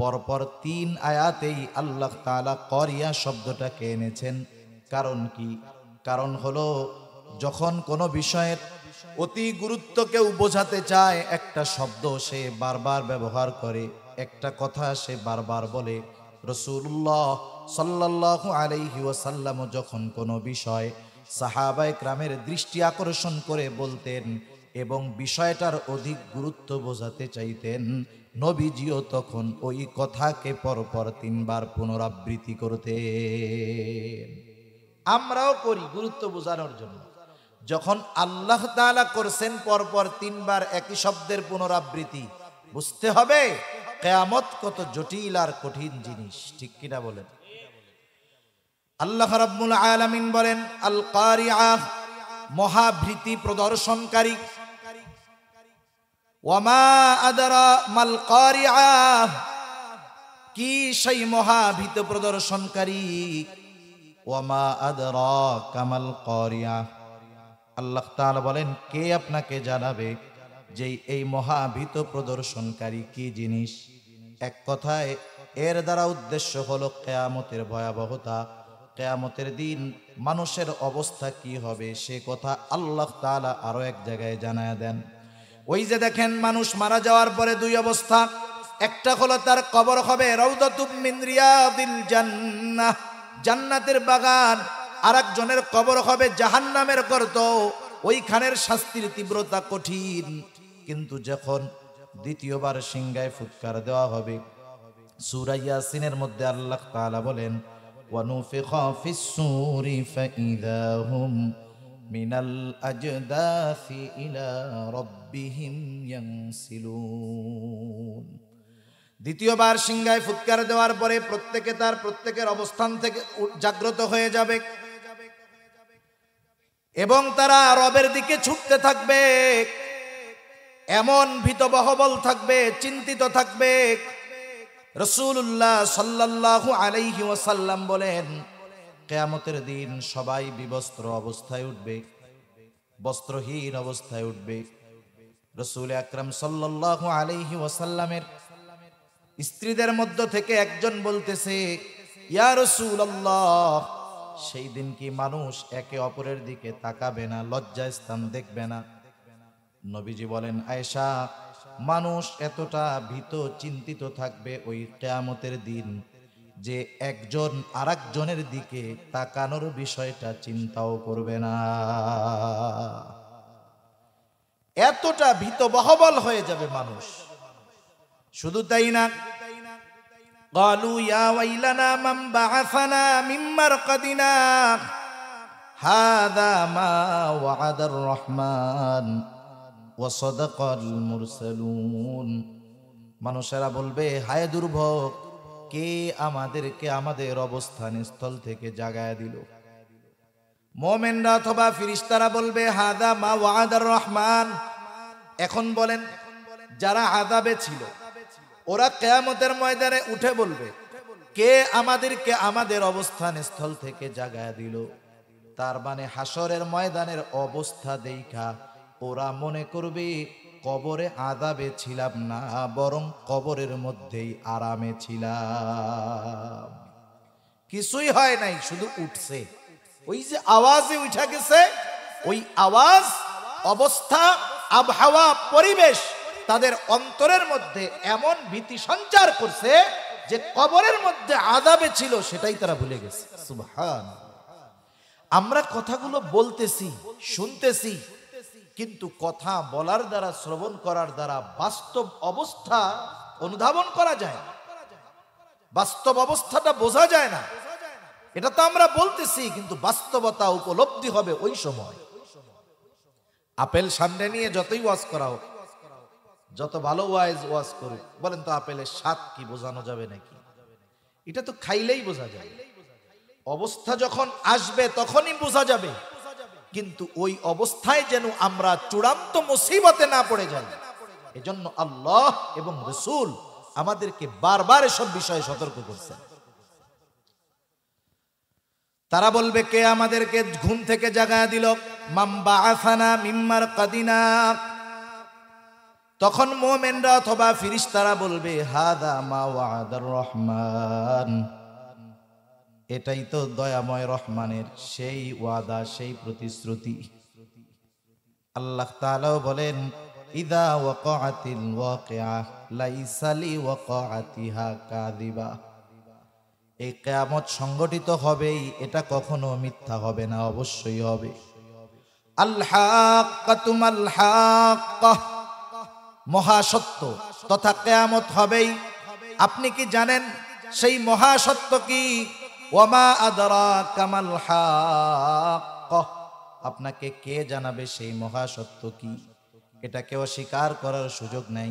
পরপর 3 আয়াতেই আল্লাহ তাআলা কারিয়া শব্দটাকে এনেছেন। কারণ কি? কারণ হলো, যখন কোনো বিষয়ের অতি গুরুত্ব কেউ বোঝাতে চায়, একটা শব্দ সে বারবার ব্যবহার করে, একটা কথা সে বারবার বলে, রাসূলুল্লাহ সাল্লাল্লাহু আলাইহি ওয়াসাল্লাম যখন কোনো বিষয় সাহাবায়ে কেরামের দৃষ্টি আকর্ষণ করে বলতেন এবং বিষয়টার অধিক গুরুত্ব বোঝাতে চাইতেন, নবীজিও তখন ওই কথাকে পরপর 3 বার পুনরাবৃত্তি করতেন। আমরাও করি গুরুত্ব বোঝানোর জন্য। যখন আল্লাহ তাআলা করছেন পরপর 3 বার একই শব্দের পুনরাবৃত্তি, বুঝতে হবে কিয়ামত কত জটিল আর কঠিন জিনিস, ঠিক কিনা বলেন? আল্লাহ রাব্বুল আলামিন বলেন, আল কারিআহ, মহাভীতি প্রদর্শনকারী। ওয়ামা আদরা মাল কারিআহ, কি সেই মহাভীত প্রদর্শনকারী? ওয়ামা আদরা কামাল কারিআহ, আল্লাহ তাআলা বলেন, কে আপনাকে জানাবে যে এই মহাভীত প্রদর্শনকারী কি জিনিস? এক কথায় এর দ্বারা উদ্দেশ্য হলো কিয়ামতের ভয়াবহতা, কিয়ামতের দিন মানুষের অবস্থা কি হবে সে কথা আল্লাহ তাআলা আরো এক জায়গায় জানায় দেন। ওই যে দেখেন, মানুষ মারা যাওয়ার পরে 2 অবস্থা। একটা হলো তার কবর হবে রাউদাতুম মিন রিয়াদিল জান্নাহ, জান্নাতের বাগান। আর একজনের কবর হবে জাহান্নামের গর্ত, ওইখানের শাস্তির তীব্রতা কঠিন। কিন্তু যখন দ্বিতীয়বার সিংহায় ফুৎকার দেওয়া হবে, সূরা ইয়াসিনের মধ্যে আল্লাহ তাআলা বলেন, ওয়ানুফিখা ফিস-সূরি ফাইযা হুম মিনাল আজদাসি ইলা রাব্বিহিম ইয়ানসিলুন। দ্বিতীয়বার সিংহায় ফুৎকার দেওয়ার পরে প্রত্যেকে তার প্রত্যেকের অবস্থান থেকে জাগ্রত হয়ে যাবে এবং তারা রবের দিকে ছুটতে থাকবে। এমন ভীতবহবল থাকবে, চিন্তিত থাকবে। রাসূলুল্লাহ সাল্লাল্লাহু আলাইহি ওয়াসাল্লাম বলেন, কিয়ামতের দিন সবাই বিবস্ত্র অবস্থায় উঠবে, বস্ত্রহীন অবস্থায় উঠবে। রাসূল আকরাম সাল্লাল্লাহু আলাইহি ওয়াসাল্লামের স্ত্রীদের মধ্য থেকে একজন বলতেছে, ইয়া রাসূলুল্লাহ, সেই দিন কি মানুষ একে অপরের দিকে তাকাবে না, লজ্জায় স্থান দেখবে না? নবীজি বলেন, আয়েশা, মানুষ এতটা ভীত চিন্তিত থাকবে ওই কিয়ামতের দিন যে একজন আরেকজনের দিকে তাকানোর বিষয়টা চিন্তাও করবে না। এতটা ভীত বহবল হয়ে যাবে মানুষ। শুধু তাই না, ক্বালু ইয়া ওয়াইলানা মান বা'আসানা মিন মারকাদিনা হাযা মা ওয়া'আদার রহমান ওয়া সাদাকাল মুরসালুন। মানুষেরা বলবে, হায় দুর্ভোগ, কে আমাদেরকে আমাদের অবস্থান স্থল থেকে জাগায় দিল? মুমিনরা অথবা ফেরেশতারা বলবে, হাযা মা ওয়া'আদার রহমান। এখন বলেন, যারা আযাবে ছিল ওরা কিয়ামতের ময়দানে উঠে বলবে, কে আমাদেরকে আমাদের অবস্থান স্থল থেকে জাগায় দিল? তার মানে হাসরের ময়দানের অবস্থা দেখা ওরা মনে করবে কবরে আযাবে ছিলাম না, বরং কবরের মধ্যেই আরামে ছিলাম। কিছুই হয় নাই, শুধু উঠছে। ওই যে আওয়াজে উঠা গেছে, ওই আওয়াজ, অবস্থা, আবহাওয়া, পরিবেশ তাদের অন্তরের মধ্যে এমন ভীতি সঞ্চার করছে যে কবরের মধ্যে আযাবে ছিল সেটাই তারা ভুলে গেছে। সুবহানাল্লাহ। আমরা কথাগুলো বলতেছি, শুনতেছি, কিন্তু কথা বলার দ্বারা, শ্রবণ করার দ্বারা বাস্তব অবস্থা অনুধাবন করা যায় না, বাস্তব অবস্থাটা বোঝা যায় না। এটা তো আমরা বলতেছি, কিন্তু বাস্তবতা উপলব্ধি হবে ওই সময়। আপেল সামনে নিয়ে যতই ওয়াজ করা হোক, যত ভালো ওয়াজ করুক, বলেন তো আপেলের স্বাদ কি বোঝানো যাবে নাকি? এটা তো খাইলেই বোঝা যায়। অবস্থা যখন আসবে তখনই বোঝা যাবে, কিন্তু ওই অবস্থায় যেন আমরা চূড়ান্ত মুসিবতে না পড়ে যাই, এজন্য আল্লাহ এবং রাসূল আমাদেরকে বারবার এসব বিষয়ে সতর্ক করছেন। তারা বলবে, কে আমাদেরকে ঘুম থেকে জাগায়া দিল? মান বা'আসানা মিন মারকাদিনা। তখন মুমিনরা অথবা ফেরেশতারা বলবে, হাযা মা ওয়া'আদার রহমান, এটাই তো দয়াময় রহমানের সেই ওয়াদা, সেই প্রতিশ্রুতি। আল্লাহ তাআলাও বলেন, ইযা ওয়াকাআতিল ওয়াকিআহ লাইসা লিওয়াকাআতিহা কাযিবা। এই কিয়ামত সংগঠিত হবেই, এটা কখনো মিথ্যা হবে না, অবশ্যই হবে। আল হাক্কাতু মাল হাক্কাহ, মহাসত্য তথা কিয়ামত হবেই। আপনি কি জানেন সেই মহাসত্য কি? ওয়ামা আদরাকা মাল হাক্কাহ, আপনাকে কে জানাবে সেই মহাসত্য কি? এটাকে অস্বীকার করার সুযোগ নাই।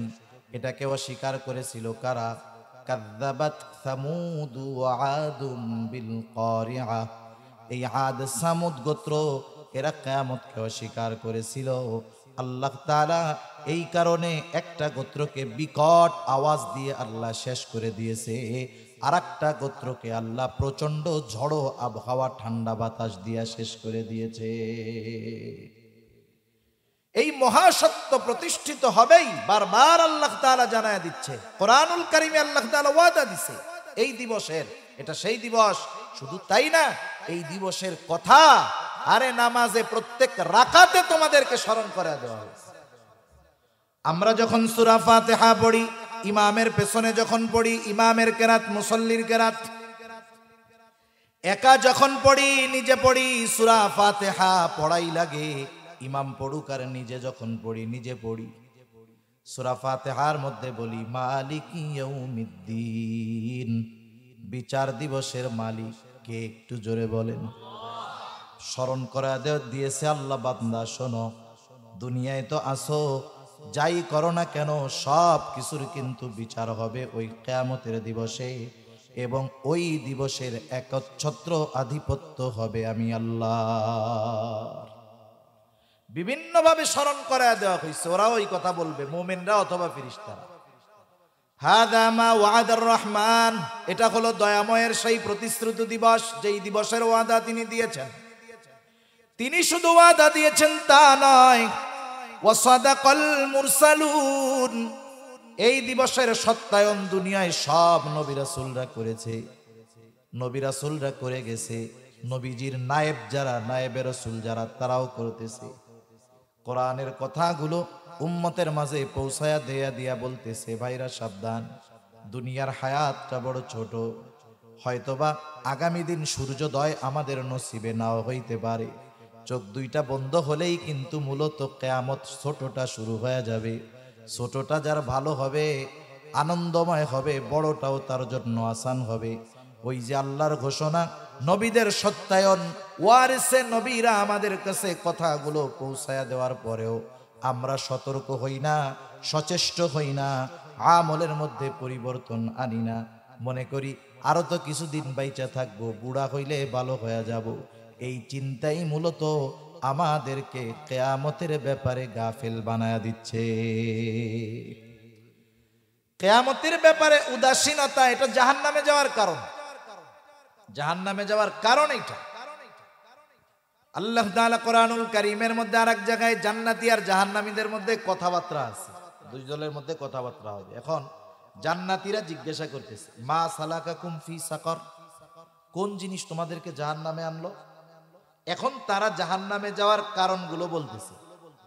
এটাকে অস্বীকার করেছিল কারা? কাযযাবাত সামুদ ওয়া আদুম বিল কারিআ, এই আদ সামুদ গোত্র এরা কিয়ামতকে অস্বীকার করেছিল। আল্লাহ তাআলা এই কারণে একটা গোত্রকে বিকট আওয়াজ দিয়ে আল্লাহ শেষ করে দিয়েছে, আর একটা গোত্রকে আল্লাহ প্রচন্ড ঝড়ো আবহাওয়া ঠান্ডা বাতাস দিয়ে শেষ করে দিয়েছে। এই মহাসত্য প্রতিষ্ঠিত হবেই, বারবার আল্লাহ তাআলা জানায় দিচ্ছে। কোরআনুল কারীমে আল্লাহ তাআলা ওয়াদা দিছে এই দিবসের। এটা সেই দিবস, শুধু তাই না, এই দিবসের কথা আরে নামাজে প্রত্যেক রাকাতে তোমাদেরকে স্মরণ করে দেওয়া হয়েছে। আমরা যখন সূরা ফাতিহা পড়ি, ইমামের পেছনে যখন পড়ি, ইমামের কেরাত মুসল্লির কেরাত, একা যখন পড়ি, নিজে পড়ি, সূরা ফাতিহা পড়াই লাগে। ইমাম পড়ুক আর নিজে যখন পড়ি, নিজে পড়ি। সূরা ফাতিহার মধ্যে বলি মালিকি ইয়াউমিদ্দিন, বিচার দিবসের মালিক কে? একটু জোরে বলেন। স্মরণ করা দিয়েছে আল্লাহ, বান্দা শোনো, দুনিয়ায় তো আসো, যাই করো না কেন সব কিছুর কিন্তু বিচার হবে ওই কিয়ামতের দিবসে, এবং ওই দিবসের একচ্ছত্র আধিপত্য হবে আমি আল্লাহ। বিভিন্নভাবে স্মরণ করায় দেওয়া হয়েছে, ওরাও ওই কথা বলবে, মুমিনরা অথবা ফেরেশতারা। হাদা মা ওয়াদার রহমান, এটা হলো দয়াময়ের সেই প্রতিশ্রুতি দিবস, যেই দিবসের ওয়াদা তিনি দিয়েছেন। তিনি শুধু ওয়াদা দিয়েছেন তা নয়, ওয়াসাদাকাল মুরসালুন, এই দিবসের সত্যায়ন দুনিয়ায় সব নবী রাসূলরা করেছে। নবী রাসূলরা করে গেছে, নবীজির নায়েব যারা, নায়েবে রাসূল যারা, তারাও করতেছে। কোরআনের কথাগুলো উম্মতের মাঝে পৌঁছায়া দিয়া বলতেছে, ভাইরা সাবধান, দুনিয়ার হায়াতটা বড় ছোট, হয়তোবা আগামী দিন সূর্যোদয় আমাদের নসিবে নাও হইতে পারে। চোখ দুইটা বন্ধ হলেই কিন্তু মূলত কিয়ামত ছোটটা শুরু হয়ে যাবে। ছোটটা যার ভালো হবে, আনন্দময় হবে, বড়টাও তার জন্য আসান হবে। ওই যে আল্লাহর ঘোষণা, নবীদের সত্যায়ন, ওয়ারিসে নবীরা আমাদের কাছে কথাগুলো পৌঁছায়া দেওয়ার পরেও আমরা সতর্ক হই না, সচেষ্ট হই না, আমলের মধ্যে পরিবর্তন আনি না। মনে করি আরো তো কিছুদিন বাইচা থাকবো, বুড়া হইলে ভালো হয়ে যাব। এই চিন্তাই মূলত আমাদেরকে কিয়ামতের ব্যাপারে গাফেল বানায়া দিচ্ছে। কিয়ামতের ব্যাপারে উদাসীনতা, এটা জাহান্নামে যাওয়ার কারণ। জাহান্নামে যাওয়ার কারণ এটা। আল্লাহ তাআলা কোরআনুল কারীমের মধ্যে আরেক জায়গায় জান্নাতি আর জাহান্নামীদের মধ্যে কথাবার্তা আছে, দুই দলের মধ্যে কথাবার্তা হবে। এখন জান্নাতীরা জিজ্ঞাসা করতেছে, মা সালাকাকুম ফি সাকর, কোন জিনিস তোমাদেরকে জাহান্নামে আনলো? এখন তারা জাহান্নামে যাওয়ার কারণগুলো বলতেছে।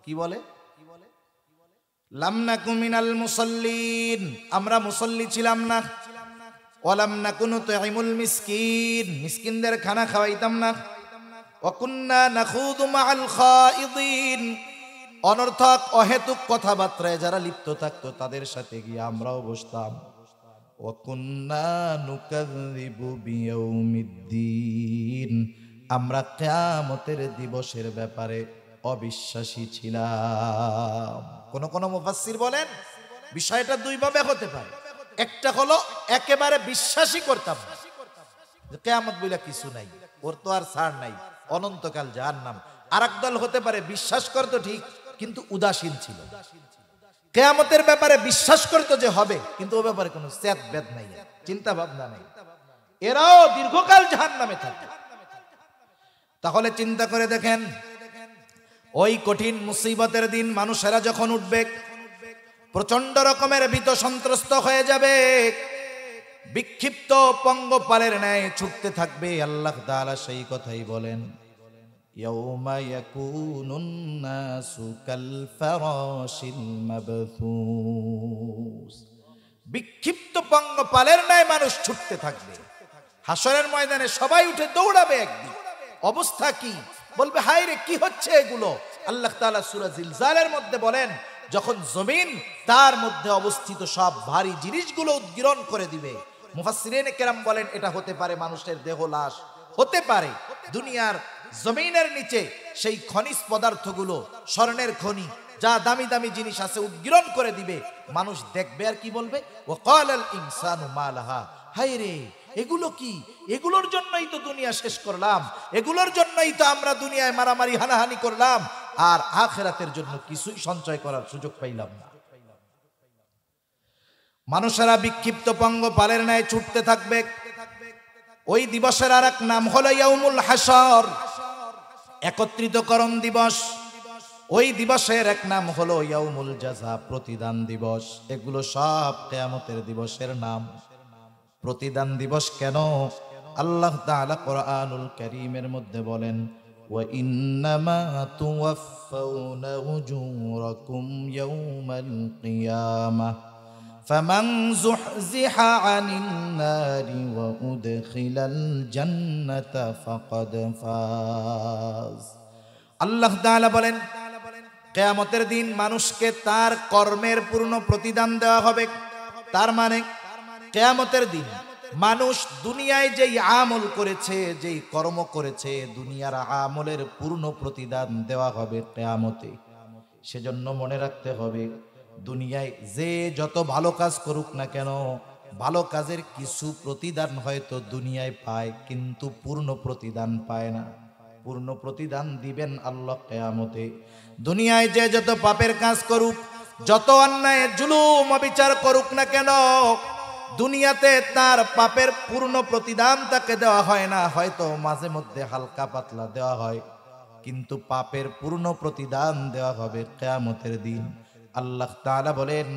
কি বলে? লাম নাকু মিনাল মুসাল্লিন, আমরা মুসল্লি ছিলাম না। ওয়ালাম নাকু নুতঈমুল মিসকিন, মিসকিনদের খানা খাওয়াইতাম না। ওয়া কুন্না নাখুযু মাআল খায়িদিন, অনর্থক অহেতুক কথাবার্তায় যারা লিপ্ত থাকতো তাদের সাথে গিয়ে আমরাও বসতাম। ওয়া কুন্না নুকাযযিবু বিয়াউমিদ্দিন, আমরা কিয়ামতের দিবসের ব্যাপারে অবিশ্বাসী ছিলাম। কোন মুফাসসির বলেন বিষয়টা দুই ভাবে হতে পারে। একটা হলো একেবারে বিশ্বাসই করতাম না যে কিয়ামত বইলা কিছু নাই, ওর তো আর ছাড় নাই, অনন্তকাল জাহান্নাম। আরেক দল হতে পারে বিশ্বাস করতো ঠিক, কিন্তু উদাসীন ছিল। কিয়ামতের ব্যাপারে বিশ্বাস করতো যে হবে, কিন্তু ও ব্যাপারে কোনো চেত বেদ নাই, চিন্তা ভাবনা নাই। এরাও দীর্ঘকাল জাহান্নামে থাকে। তাহলে চিন্তা করে দেখেন, ওই কঠিন মুসিবতের দিন মানুষেরা যখন উঠবে, প্রচন্ড রকমের ভীত সন্ত্রস্ত হয়ে যাবে, বিক্ষিপ্ত পঙ্গপালের ন্যায় ছুটতে থাকবে। আল্লাহ তাআলা সেই কথাই বলেন, ইয়াউমা ইয়াকুনুন নাসু কাল ফারাশিল মাবথুস, বিক্ষিপ্ত পঙ্গপালের ন্যায় মানুষ ছুটতে থাকবে। হাসরের ময়দানে সবাই উঠে দৌড়াবে একদিন। অবস্থা কি? বলবে হায় রে, কি হচ্ছে এগুলো? আল্লাহ তাআলা সূরা জিলজালের মধ্যে বলেন, যখন জমিন তার মধ্যে অবস্থিত সব ভারী জিনিসগুলো উদ্গীরণ করে দিবে। মুফাসসিরিনে কেরাম বলেন এটা হতে পারে মানুষের দেহ, লাশ, হতে পারে দুনিয়ার জমিনের নিচে সেই খনিজ পদার্থগুলো, স্বর্ণের খনি, যা দামি দামি জিনিস আছে, উদ্গীরণ করে দিবে। মানুষ দেখবে আর কি বলবে? ওয়াকালাল ইনসানু মা লাহা, হায় রে, এগুলো কি? এগুলোর জন্যই তো দুনিয়া শেষ করলাম, এগুলোর জন্যই তো আমরা দুনিয়ায় মারামারি হানাহানি করলাম, আর আখিরাতের জন্য কিছুই সঞ্চয় করার সুযোগ পাইলাম না। মানুষেরা বিক্ষিপ্ত পঙ্গপালের ন্যায় ছুটতে থাকবে। ওই দিবসের আর এক নাম হলো ইয়াউমুল হাসর, একত্রিতকরণ দিবস। ওই দিবসের এক নাম হলো ইয়াউমুল জাযা, প্রতিদান দিবস। এগুলো সব কিয়ামতের দিবসের নাম। প্রতিদান দিবস কেন? আল্লাহ তাআলা কোরআনুল কারীমের মধ্যে বলেন, ওয়া ইন্নামা তুওয়াফাউনা উজুরাকুম ইয়াউমাল কিয়ামাহ ফামান যুহজিহা আনিন নারি ওয়া উদখিলাল জান্নাতা ফাকাদ ফাজ। আল্লাহ তাআলা বলেন, কিয়ামতের দিন মানুষকে তার কর্মের পূর্ণ প্রতিদান দেওয়া হবে। তার মানে কিয়ামতের দিন মানুষ দুনিয়ায় যেই আমল করেছে, যেই কর্ম করেছে, দুনিয়ার আমলের পূর্ণ প্রতিদান দেওয়া হবে কিয়ামতে। সেজন্য মনে রাখতে হবে, দুনিয়ায় যে যত ভালো কাজ করুক না কেন, ভালো কাজের কিছু প্রতিদান হয়তো দুনিয়ায় পায়, কিন্তু পূর্ণ প্রতিদান পায় না। পূর্ণ প্রতিদান দিবেন আল্লাহ কিয়ামতে। দুনিয়ায় যে যত পাপের কাজ করুক, যত অন্যায় জুলুম অবিচার করুক না কেন, দুনিয়াতে তার পাপের পূর্ণ প্রতিদান তাকে দেওয়া হয় না, হয়তো মাঝে মধ্যে হালকা পাতলা দেওয়া হয়, কিন্তু পাপের পূর্ণ প্রতিদান দেওয়া হবে কিয়ামতের দিন। আল্লাহ তাআলা বলেন,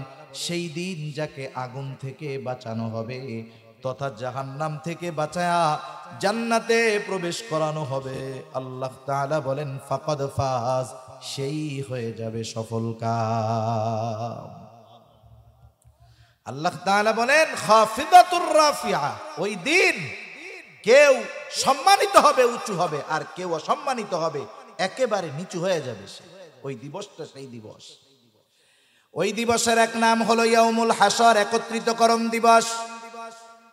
সেই দিন যাকে আগুন থেকে বাঁচানো হবে তথা জাহান্নাম থেকে বাঁচায়া জান্নাতে প্রবেশ করানো হবে, আল্লাহ তাআলা বলেন ফাকাদ ফাজ, সেই হয়ে যাবে সফলকাম। আল্লাহ তাআলা বলেন খাফিদাতুর রাফিয়া, ওই দিন কেউ সম্মানিত হবে, উঁচু হবে, আর কেউ অসম্মানিত হবে, একেবারে নিচু হয়ে যাবে। সে ওই দিবসটা সেই দিবস। ওই দিবসের এক নাম হলো ইয়াউমুল হাসর, একত্রিতকরণ দিবস।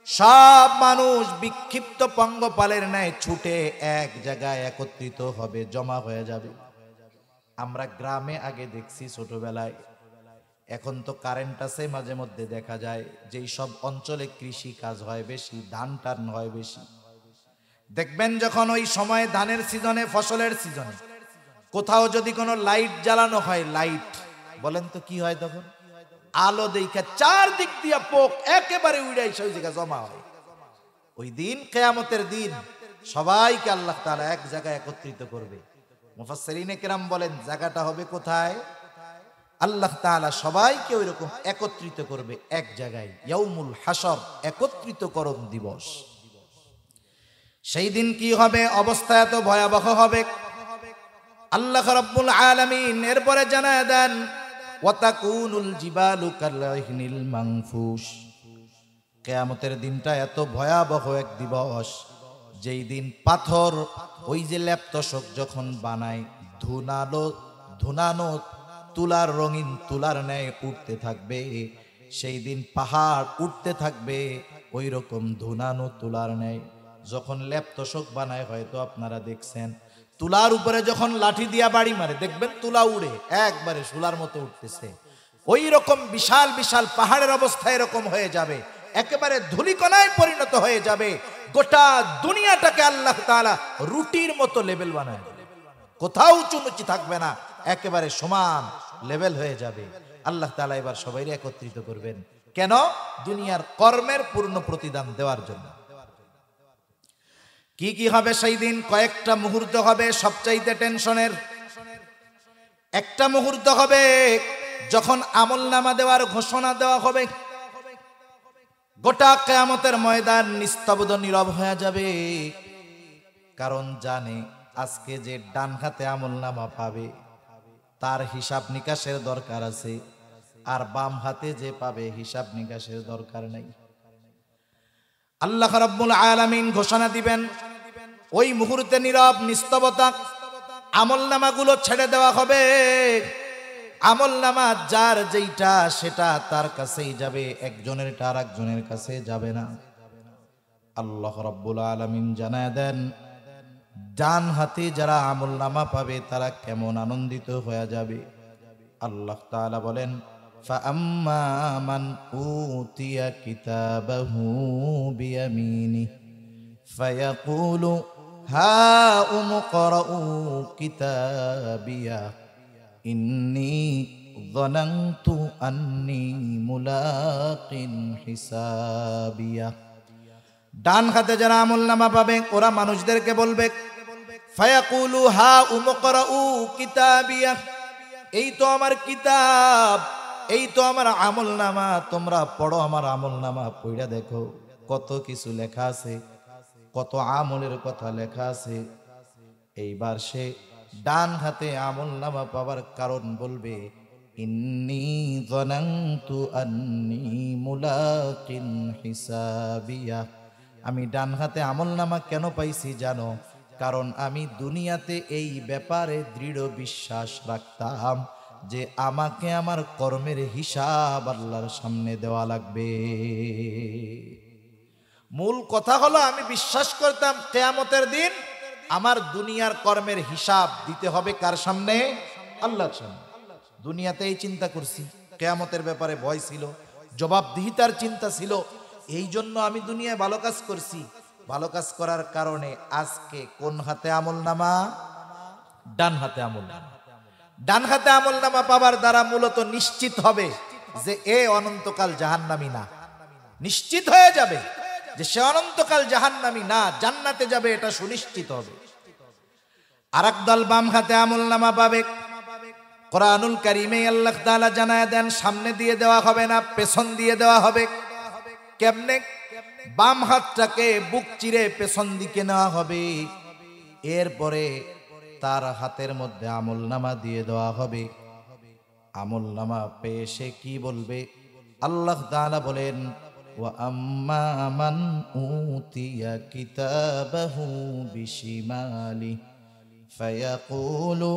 সব মানুষ বিক্ষিপ্ত পঙ্গপালের ন্যায় ছুটে এক জায়গায় একত্রিত হবে, জমা হয়ে যাবে। আমরা গ্রামে আগে দেখছি ছোটবেলায়, এখন তো কারেন্ট আছে, মাঝে মধ্যে দেখা যায় যেই সব অঞ্চলে কৃষি কাজ হয় বেশি, ধান টান হয় বেশি, দেখবেন যখন ওই সময় ধানের সিজনে, ফসলের সিজনে কোথাও যদি কোনো লাইট জ্বালানো হয়, লাইট বলেন তো কি হয় তখন? আলো দেখা চারদিক দিয়া পোক একেবারে উড়াই সেই জায়গায় জমা হয়। ওই দিন কিয়ামতের দিন সবাইকে আল্লাহ তাআলা এক জায়গায় একত্রিত করবে। মুফাসসিরিনে কেরাম বলেন জায়গাটা হবে কোথায়? আল্লাহ তাআলা সবাইকে ওইরকম একত্রিত করবে এক জায়গায়, ইয়াউমুল হাসর, একত্রিতকরণ দিবস। সেই দিন কি হবে? অবস্থা এত ভয়াবহ হবে, আল্লাহ রাব্বুল আলামিন এরপরে জানায় দেন, ওয়াতাকুনুল জিবালু কাল-ইহনিল মানফুশ। কিয়ামতের দিনটা এত ভয়াবহ এক দিবস, যেই দিন পাথর, ওই যে লেপ্তশক যখন বানায়, ধুনানো তুলার, রঙিন তুলার ন্যায় উঠতে থাকবে। সেই দিন পাহাড় উঠতে থাকবে ওই রকম ধুনানো তুলার ন্যায়। যখন লেপ্তশক বানায়, হয়তো আপনারা দেখছেন, তুলার উপরে যখন লাঠি দিয়া বাড়ি মারে, দেখবেন তুলা উড়ে একবারে শোলার মতো উঠতেছে। ওই রকম বিশাল বিশাল পাহাড়ের অবস্থা এরকম হয়ে যাবে, একেবারে ধূলিকণায় পরিণত হয়ে যাবে। গোটা দুনিয়াটাকে আল্লাহ তাআলা রুটির মতো লেভেল বানায় দেবে, কোথাও উঁচু নিচু থাকবে না, একেবারে সমান লেভেল হয়ে যাবে। আল্লাহ তাআলা এবার সবাই একত্রিত করবেন, কেন? দুনিয়ার কর্মের পূর্ণ প্রতিদান দেওয়ার জন্য। কি কি হবে সেই দিন? কয়েকটা মুহূর্ত হবে সবচাইতে টেনশনের। একটা মুহূর্ত হবে যখন আমলনামা দেওয়ার ঘোষণা দেওয়া হবে, গোটা কিয়ামতের ময়দান নিস্তব্ধ নীরব হয়ে যাবে। কারণ জানে আজকে যে ডান হাতে আমলনামা পাবে তার হিসাব নিকাশের দরকার আছে, আর বাম হাতে যে পাবে হিসাব নিকাশের দরকার নাই। আল্লাহ রাব্বুল আলামিন ঘোষণা দিবেন, ওই মুহূর্তে নীরব নিস্তবতা, আমলনামাগুলো ছেড়ে দেওয়া হবে। আমলনামা যার যেইটা সেটা তার কাছেই যাবে, একজনেরটা আর একজনের কাছে যাবে না। আল্লাহ রাব্বুল আলামিন জানায় দেন, ডান হাতে যারা আমলনামা পাবে তারা কেমন আনন্দিত হয়ে যাবে। আল্লাহ তাআলা বলেন, ফাআম্মা মান উতিয়া কিতাবাহু বিয়ামিনি ফায়াকুলু হাউম ইকরাউ কিতাবিয়া ইন্নী যানানতু আন্নী মুলাকিন হিসাবিয়া। ডান হাতে যারা আমলনামা পাবে ওরা মানুষদেরকে বলবে, ফায়াকুলু হাউম ইকরাউ কিতাবিয়া, এই তো আমার কিতাব, এই তো আমার আমলনামা, তোমরা পড়ো আমার আমলনামা, পড়া দেখো কত কিছু লেখা আছে, কত আমলের কথা লেখা আছে। এইবার সে ডান হাতে আমলনামা পাওয়ার কারণ বলবে, ইন্নী যানানতু আন্নী মুলাকিন হিসাবিয়া। আমি ডান হাতে আমলনামা কেন পাইছি জানো? কারণ আমি দুনিয়াতে এই ব্যাপারে দৃঢ় বিশ্বাস রাখতাম যে আমাকে আমার কর্মের হিসাব আল্লাহর সামনে দেওয়া লাগবে। মূল কথা হলো আমি বিশ্বাস করতাম কিয়ামতের দিন আমার দুনিয়ার কর্মের হিসাব দিতে হবে কার সামনে? আল্লাহর সামনে। দুনিয়াতেই চিন্তা করছি, কিয়ামতের ব্যাপারে ভয় ছিল, জবাবদিহিতার চিন্তা ছিল, এই জন্য আমি দুনিয়ায় ভালো কাজ করছি। ভালো কাজ করার কারণে আজকে কোন হাতে আমলনামা? ডান হাতে আমলনামা। ডান হাতে আমলনামা পাবার দ্বারা মূলত নিশ্চিত হবে যে এ অনন্তকাল জাহান্নামী না, নিশ্চিত হয়ে যাবে যে সে অনন্তকাল জাহান্নামী না, জান্নাতে যাবে, এটা সুনিশ্চিত হবে। আরেক দল বাম হাতে আমলনামা পাবে। কোরআনুল কারীমে আল্লাহ তাআলা জানায় দেন, সামনে দিয়ে দেওয়া হবে না, পেছন দিয়ে দেওয়া হবে। কেমনে? বাম হাতটাকে বুক চিরে পেছন দিকে নেওয়া হবে, এরপরে তার হাতের মধ্যে আমলনামা দিয়ে দেওয়া হবে। আমলনামা পেয়ে সে কি বলবে? আল্লাহ তাআলা বলেন, ওয়া আম্মা মান উতিয়া কিতাবাহু বিশিমালি ফায়াকুলু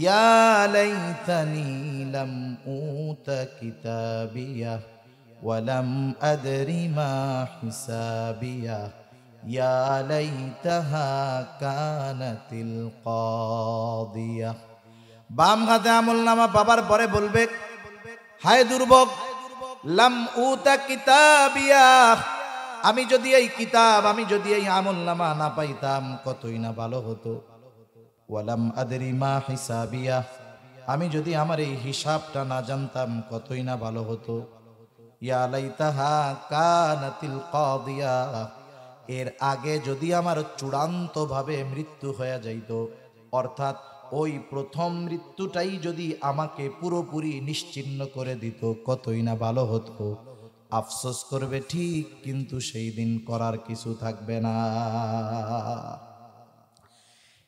ইয়া লাইতানি লাম উতা কিতাবিয়া ওয়ালাম আদরি মা হিসাবিয়া ইয়া লাইতাহা কানাতিল কাদিয়া। বাম হাতে আমলনামা পাবার পরে বলবে, হায় দুর্ভোগ, লাম উতা কিতাবিয়া, আমি যদি এই কিতাব, আমি যদি এই আমলনামা না পাইতাম কতই না ভালো হতো। ওয়ালাম আদরি মা হিসাবিয়া, আমি যদি আমার এই হিসাবটা না জানতাম কতই না ভালো হতো। ইয়া লাইতাহা কানাতিল কাদিয়া, এর আগে যদি আমার চূড়ান্তভাবে মৃত্যু হয়ে যাইত, অর্থাৎ ওই প্রথম মৃত্যুটাই যদি আমাকে পুরোপুরি নিশ্চিহ্ন করে দিত কতই না ভালো হতো। আফসোস করবে ঠিক, কিন্তু সেই দিন করার কিছু থাকবে না।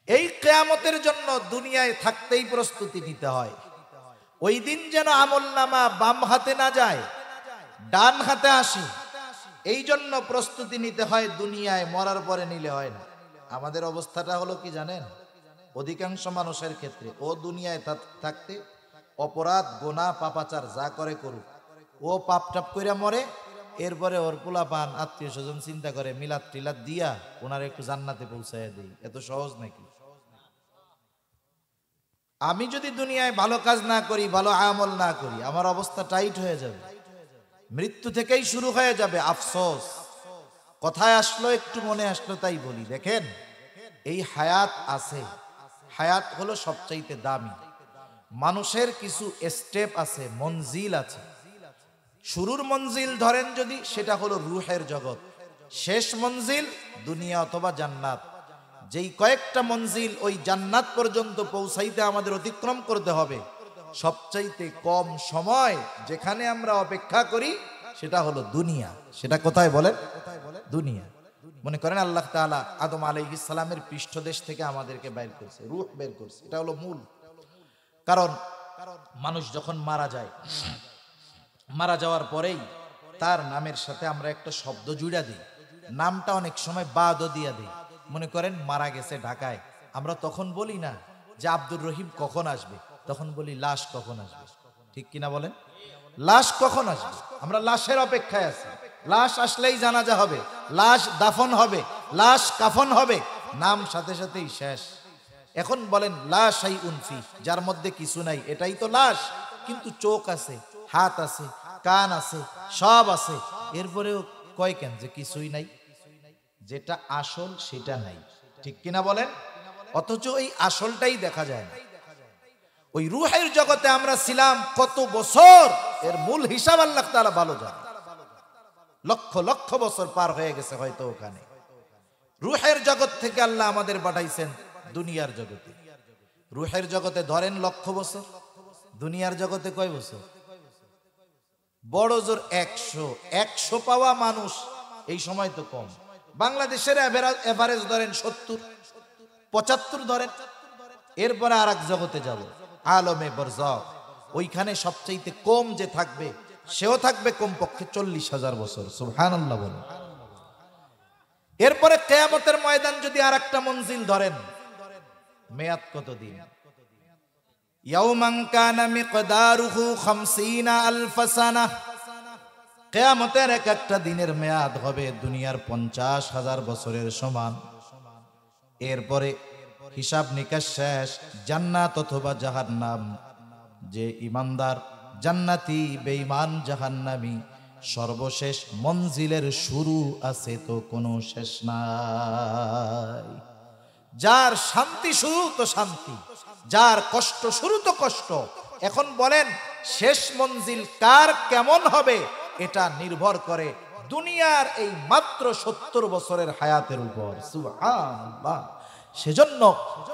এই কিয়ামতের জন্য দুনিয়ায় থাকতেই প্রস্তুতি নিতে হয়। ওই দিন যেন আমলনামা বাম হাতে না যায়, ডান হাতে আসে, এই জন্য প্রস্তুতি নিতে হয়। দুনিয়ায় মরার পরে নিলে হয় না। আমাদের অবস্থাটা হলো কি জানেন? অধিকাংশ মানুষের ক্ষেত্রে ও দুনিয়ায় থাকতে অপরাধ, গোনা, পাপাচার যা করে করুক, ও পাপ টাপ করে মরে, এরপরে ওর পোলা পান আত্মীয় স্বজন চিন্তা করে মিলাদ টিলাদ দিয়া ওনার একটু জান্নাতে পৌঁছায় দেই। এত সহজ নাকি? আমি যদি দুনিয়ায় ভালো কাজ না করি, ভালো আমল না করি, আমার অবস্থা টাইট হয়ে যাবে, মৃত্যু থেকেই শুরু হয়ে যাবে আফসোস। কথায় আসলো, একটু মনে আসলো তাই বলি। দেখেন, এই হায়াত আছে, হায়াত হলো সবচাইতে দামি। মানুষের কিছু স্টেপ আছে, মঞ্জিল আছে। শুরুর মঞ্জিল ধরেন যদি, সেটা হলো রুহের জগৎ। শেষ মঞ্জিল দুনিয়া অথবা জান্নাত। যেই কয়েকটা মঞ্জিল ওই জান্নাত পর্যন্ত পৌঁছাইতে আমাদের অতিক্রম করতে হবে, সবচাইতে কম সময় যেখানে আমরা অপেক্ষা করি সেটা হলো দুনিয়া। সেটা কোথায় বলেন? দুনিয়া। মনে করেন আল্লাহ তাআলা আদম আলাইহিস সালামের পৃষ্ঠদেশ থেকে আমাদেরকে বের করছে, রূহ বের করছে, এটা হলো মূল। কারণ মানুষ যখন মারা যায়, মারা যাওয়ার পরেই তার নামের সাথে আমরা একটা শব্দ জুড়া দিই, নামটা অনেক সময় বাদও দিয়া দেই। মনে করেন মারা গেছে ঢাকায়, আমরা তখন বলি না যে আব্দুর রহিম কখন আসবে, তখন বলি লাশ কখন আসবে। ঠিক কিনা বলেন? লাশ কখন আসবে, আমরা লাশের অপেক্ষায় আছি। লাশ আসলেই জানাজা হবে, লাশ দাফন হবে, লাশ কাফন হবে, নাম সাথে সাথেই শেষ। এখন বলেন লাশ আই উনফি, যার মধ্যে কিছু নাই, এটাই তো লাশ। কিন্তু চোখ আছে, হাত আছে, কান আছে, সব আছে, এরপরেও কয় কেন যে কিছুই নাই? যেটা আসল সেটা নাই। ঠিক কিনা বলেন? অথচ এই আসলটাই দেখা যায় না। ওই রুহের জগতে আমরা ছিলাম কত বছর, এর মূল হিসাব আল্লাহ তাআলা ভালো জানেন। লক্ষ লক্ষ বছর পার হয়ে গেছে হয়তো ওখানে। রুহের জগৎ থেকে আল্লাহ আমাদের পাঠাইছেন দুনিয়ার জগতে। রুহের জগতে ধরেন লক্ষ বছর, দুনিয়ার জগতে কয় বছর? বড় জোর 100 পাওয়া মানুষ এই সময় তো কম। বাংলাদেশের এভারেজ ধরেন 70-75 ধরেন। এরপরে আর এক জগতে যাব, আলমে বরজখ। ওইখানে সবচাইতে কম যে থাকবে, সেও থাকবে কমপক্ষে 40,000 বছর। সুবহানাল্লাহ বলেন। এরপরে কিয়ামতের ময়দান যদি আর একটা মঞ্জিল ধরেন, মেয়াদ কতদিন? ইয়াউমান কানা মিকদারুহু 50,000 সানাহ। কিয়ামতের এক একটা দিনের মেয়াদ হবে দুনিয়ার 50,000 বছরের সমান। এরপরে হিসাব নিকাশ শেষ, জান্নাত অথবা জাহান্নাম। যে ইমানদার জান্নাতি, বেঈমান জাহান্নামী। সর্বশেষ মঞ্জিলের শুরু আছে তো কোনো শেষ নাই। যার শান্তি শুরু তো শান্তি, যার কষ্ট শুরু তো কষ্ট। এখন বলেন শেষ মঞ্জিল কার কেমন হবে, এটা নির্ভর করে দুনিয়ার এই মাত্র 70 বছরের হায়াতের উপর। সুবহানাল্লাহ। সেজন্য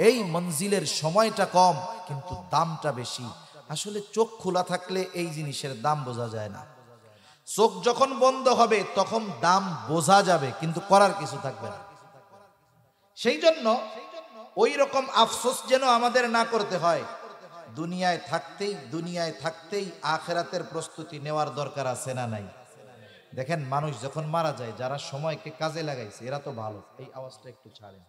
এই মঞ্জিলের সময়টা কম কিন্তু দামটা বেশি। আসলে চোখ খোলা থাকলে এই জিনিসের দাম বোঝা যায় না। চোখ যখন বন্ধ হবে তখন দাম বোঝা যাবে, কিন্তু করার কিছু থাকবে না। সেই জন্য ওই রকম আফসোস যেন আমাদের না করতে হয়। দুনিয়ায় থাকতেই আখিরাতের প্রস্তুতি নেওয়ার দরকার আছে না নাই? দেখেন মানুষ যখন মারা যায়, যারা সময়কে কাজে লাগাইছে এরা তো ভালো। এই আওয়াজটা একটু ছাড়েন,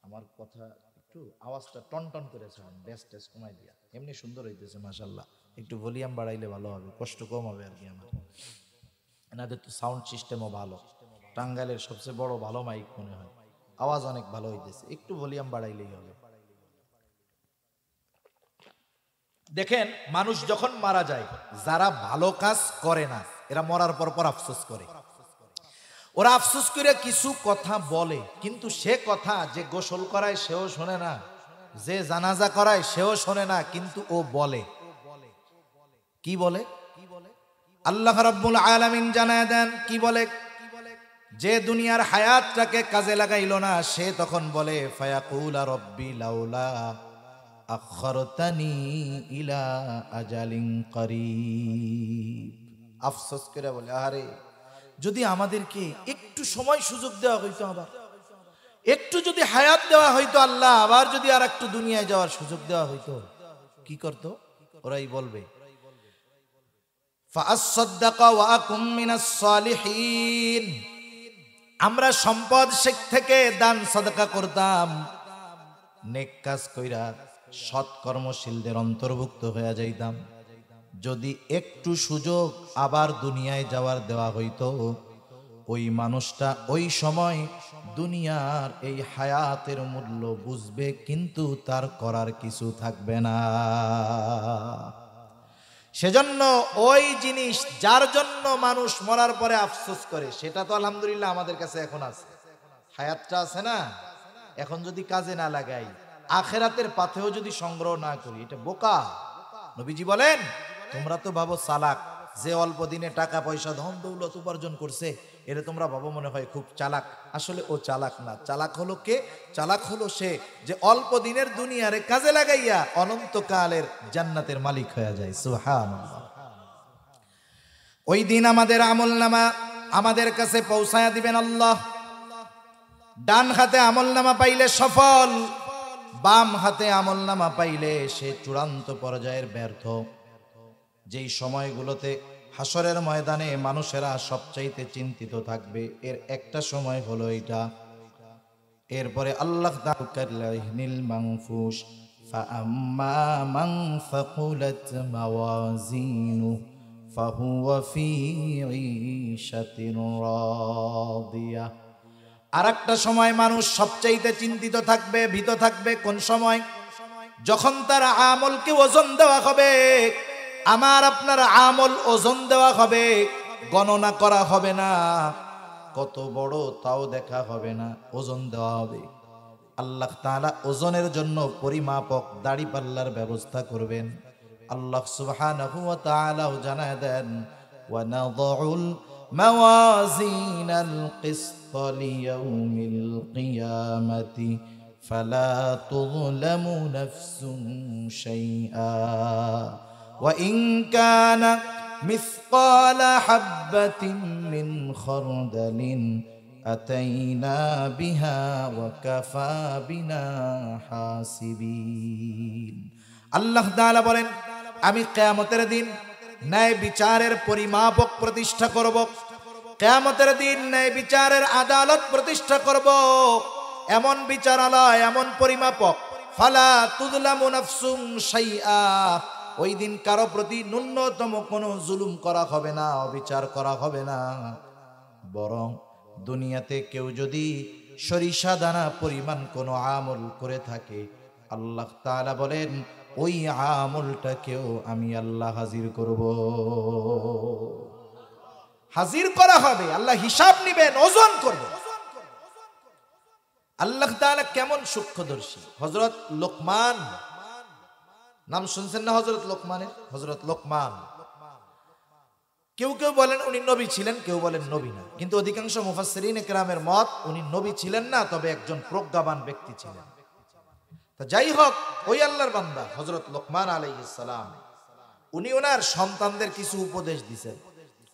আমার কথা একটু আওয়াজটা টনটন করে ছাড়েন, বেস কমাই দিয়া। এমনি সুন্দর হইতেছে মাশাআল্লাহ, একটু ভলিউম বাড়াইলে ভালো হবে, কষ্ট কম হবে আর কি। আমার এনাদের তো সাউন্ড সিস্টেমও ভালো, টাঙ্গাইলের সবচেয়ে বড় ভালো মাইক মনে হয়, আওয়াজ অনেক ভালো হইতেছে, একটু ভলিউম বাড়াইলেই হবে। দেখেন মানুষ যখন মারা যায়, যারা ভালো কাজ করে না এরা মরার পর আফসোস করে। ওরা আফসোস করে কিছু কথা বলে, কিন্তু সে কথা যে গোসল করায় সেও শোনে না, যে জানাজা করায় সেও শোনে না, কিন্তু ও বলে। কি বলে? আল্লাহ রাব্বুল আলামিন জানায় দেন কি বলে? যে দুনিয়ার হায়াতটাকে কাজে লাগাইলো না, সে তখন বলে ফায়াকুল রব্বি লাউলা আখরতানি ইলা আজালিন করিব। আফসোস করে বলে, আরে যদি আমাদেরকে একটু সময় সুযোগ দেওয়া হইতো, আবার একটু যদি হায়াত দেওয়া হইতো, আল্লাহ আবার যদি আর একটু দুনিয়ায় যাওয়ার সুযোগ দেওয়া হইতো, কি করতো? ওরাই বলবে ফাআসসাদদাকা ওয়া আকুম মিনাস সালিহিন। আমরা সম্পদ শেখ থেকে দান সাদকা করতাম, নেক কাজ কইরা সৎ কর্মশীলদের অন্তর্ভুক্ত হয়ে যাইতাম। যদি একটু সুযোগ আবার দুনিয়ায় যাওয়ার দেওয়া হইতো, ওই মানুষটা ওই সময় দুনিয়ার এই হায়াতের মূল্য বুঝবে, কিন্তু তার করার কিছু থাকবে না। সেজন্য ওই জিনিস যার জন্য মানুষ মরার পরে আফসোস করে, সেটা তো আলহামদুলিল্লাহ আমাদের কাছে এখন আছে, হায়াতটা আছে না। এখন যদি কাজে না লাগাই, আখেরাতের পাথেও যদি সংগ্রহ না করি, এটা বোকা। নবীজি বলেন তোমরা তো ভাবো চালাক, যে অল্প দিনে টাকা পয়সা ধন দৌলত উপার্জন করছে, এটা তোমরা ভাবো মনে হয় খুব চালাক। আসলে ও চালাক না। চালাক হলো কে? চালাক হলো সে যে অল্প দিনের দুনিয়ারে কাজে লাগাইয়া অনন্তকালের জান্নাতের মালিক হয়ে যায়। সুবহানাল্লাহ। ওই দিন আমাদের আমলনামা আমাদের কাছে পৌঁছায়া দিবেন আল্লাহ। ডান হাতে আমলনামা পাইলে সফল, বাম হাতে আমলনামা পাইলে সে চূড়ান্ত পর্যায়ের ব্যর্থ। যেই সময়গুলোতে হাসরের ময়দানে মানুষেরা সবচাইতে চিন্তিত থাকবে, এর একটা সময় হলো এটা। এরপরে আল্লাহ নীল মানফুস ফাআম্মা মান ফাকুলাত মাওয়াজিনু ফাহুয়া ফি ঈশাতিন রাদিয়া। আরেকটা সময় মানুষ সবচাইতে চিন্তিত থাকবে, ভীত থাকবে। কোন সময়? যখন তার আমলকে ওজন দেওয়া হবে। আমার আপনার আমল ওজন দেওয়া হবে, গণনা করা হবে না, কত বড় তাও দেখা হবে না, ওজন দেওয়া হবে। আল্লাহ তাআলা ওজনের জন্য পরিমাপক দাড়িপাল্লার ব্যবস্থা করবেন। আল্লাহ সুবহানাহু ওয়া তাআলাও জানায় দেন, ওয়া নাযাউল মাওয়াজিনাল কিসত লিয়াউমিল কিয়ামাতি ফালা তুযলামু নাফসুন শাইআ ওয়া ইন কানা মিসকালা হাববাতিন মিন খারদালিন আতাইনা বিহা ওয়া কাফা বিনা হাসিবিন। আল্লাহ তাআলা বলেন, আমি কিয়ামতের দিন ন্যায় বিচারের পরিমাপক প্রতিষ্ঠা করব। কিয়ামতের দিন ন্যায় বিচারের আদালত প্রতিষ্ঠা করব, এমন বিচারালয়, এমন পরিমাপক। ফালা তুযলামু নাফসুন শাইআ, ওই দিন কারো প্রতি ন্যূনতম কোনো জুলুম করা হবে না, অবিচার করা হবে না। বরং দুনিয়াতে কেউ যদি সরিষা দানা পরিমাণ কোনো আমল করে থাকে, আল্লাহ তাআলা বলেন ওই আমলটাকেও আমি আল্লাহ হাজির করব। হাজির করা হবে, আল্লাহ হিসাব নিবেন, ওজন করবেন। আল্লাহ তাআলা কেমন সূক্ষ্মদর্শী। হযরত লোকমান, নাম শুনছেন না হযরত লোকমানের? হযরত লোকমান, কেউ কেউ বলেন উনি নবী ছিলেন, কেউ বলেন নবী না, কিন্তু অধিকাংশ মুফাসসিরিন ইকরামের মত উনি নবী ছিলেন না, তবে একজন প্রজ্ঞাবান ব্যক্তি ছিলেন। তা যাই হোক, ওই আল্লাহর বান্দা হযরত লোকমান আলাইহিস সালাম, উনি ওনার সন্তানদের কিছু উপদেশ দিয়েছেন,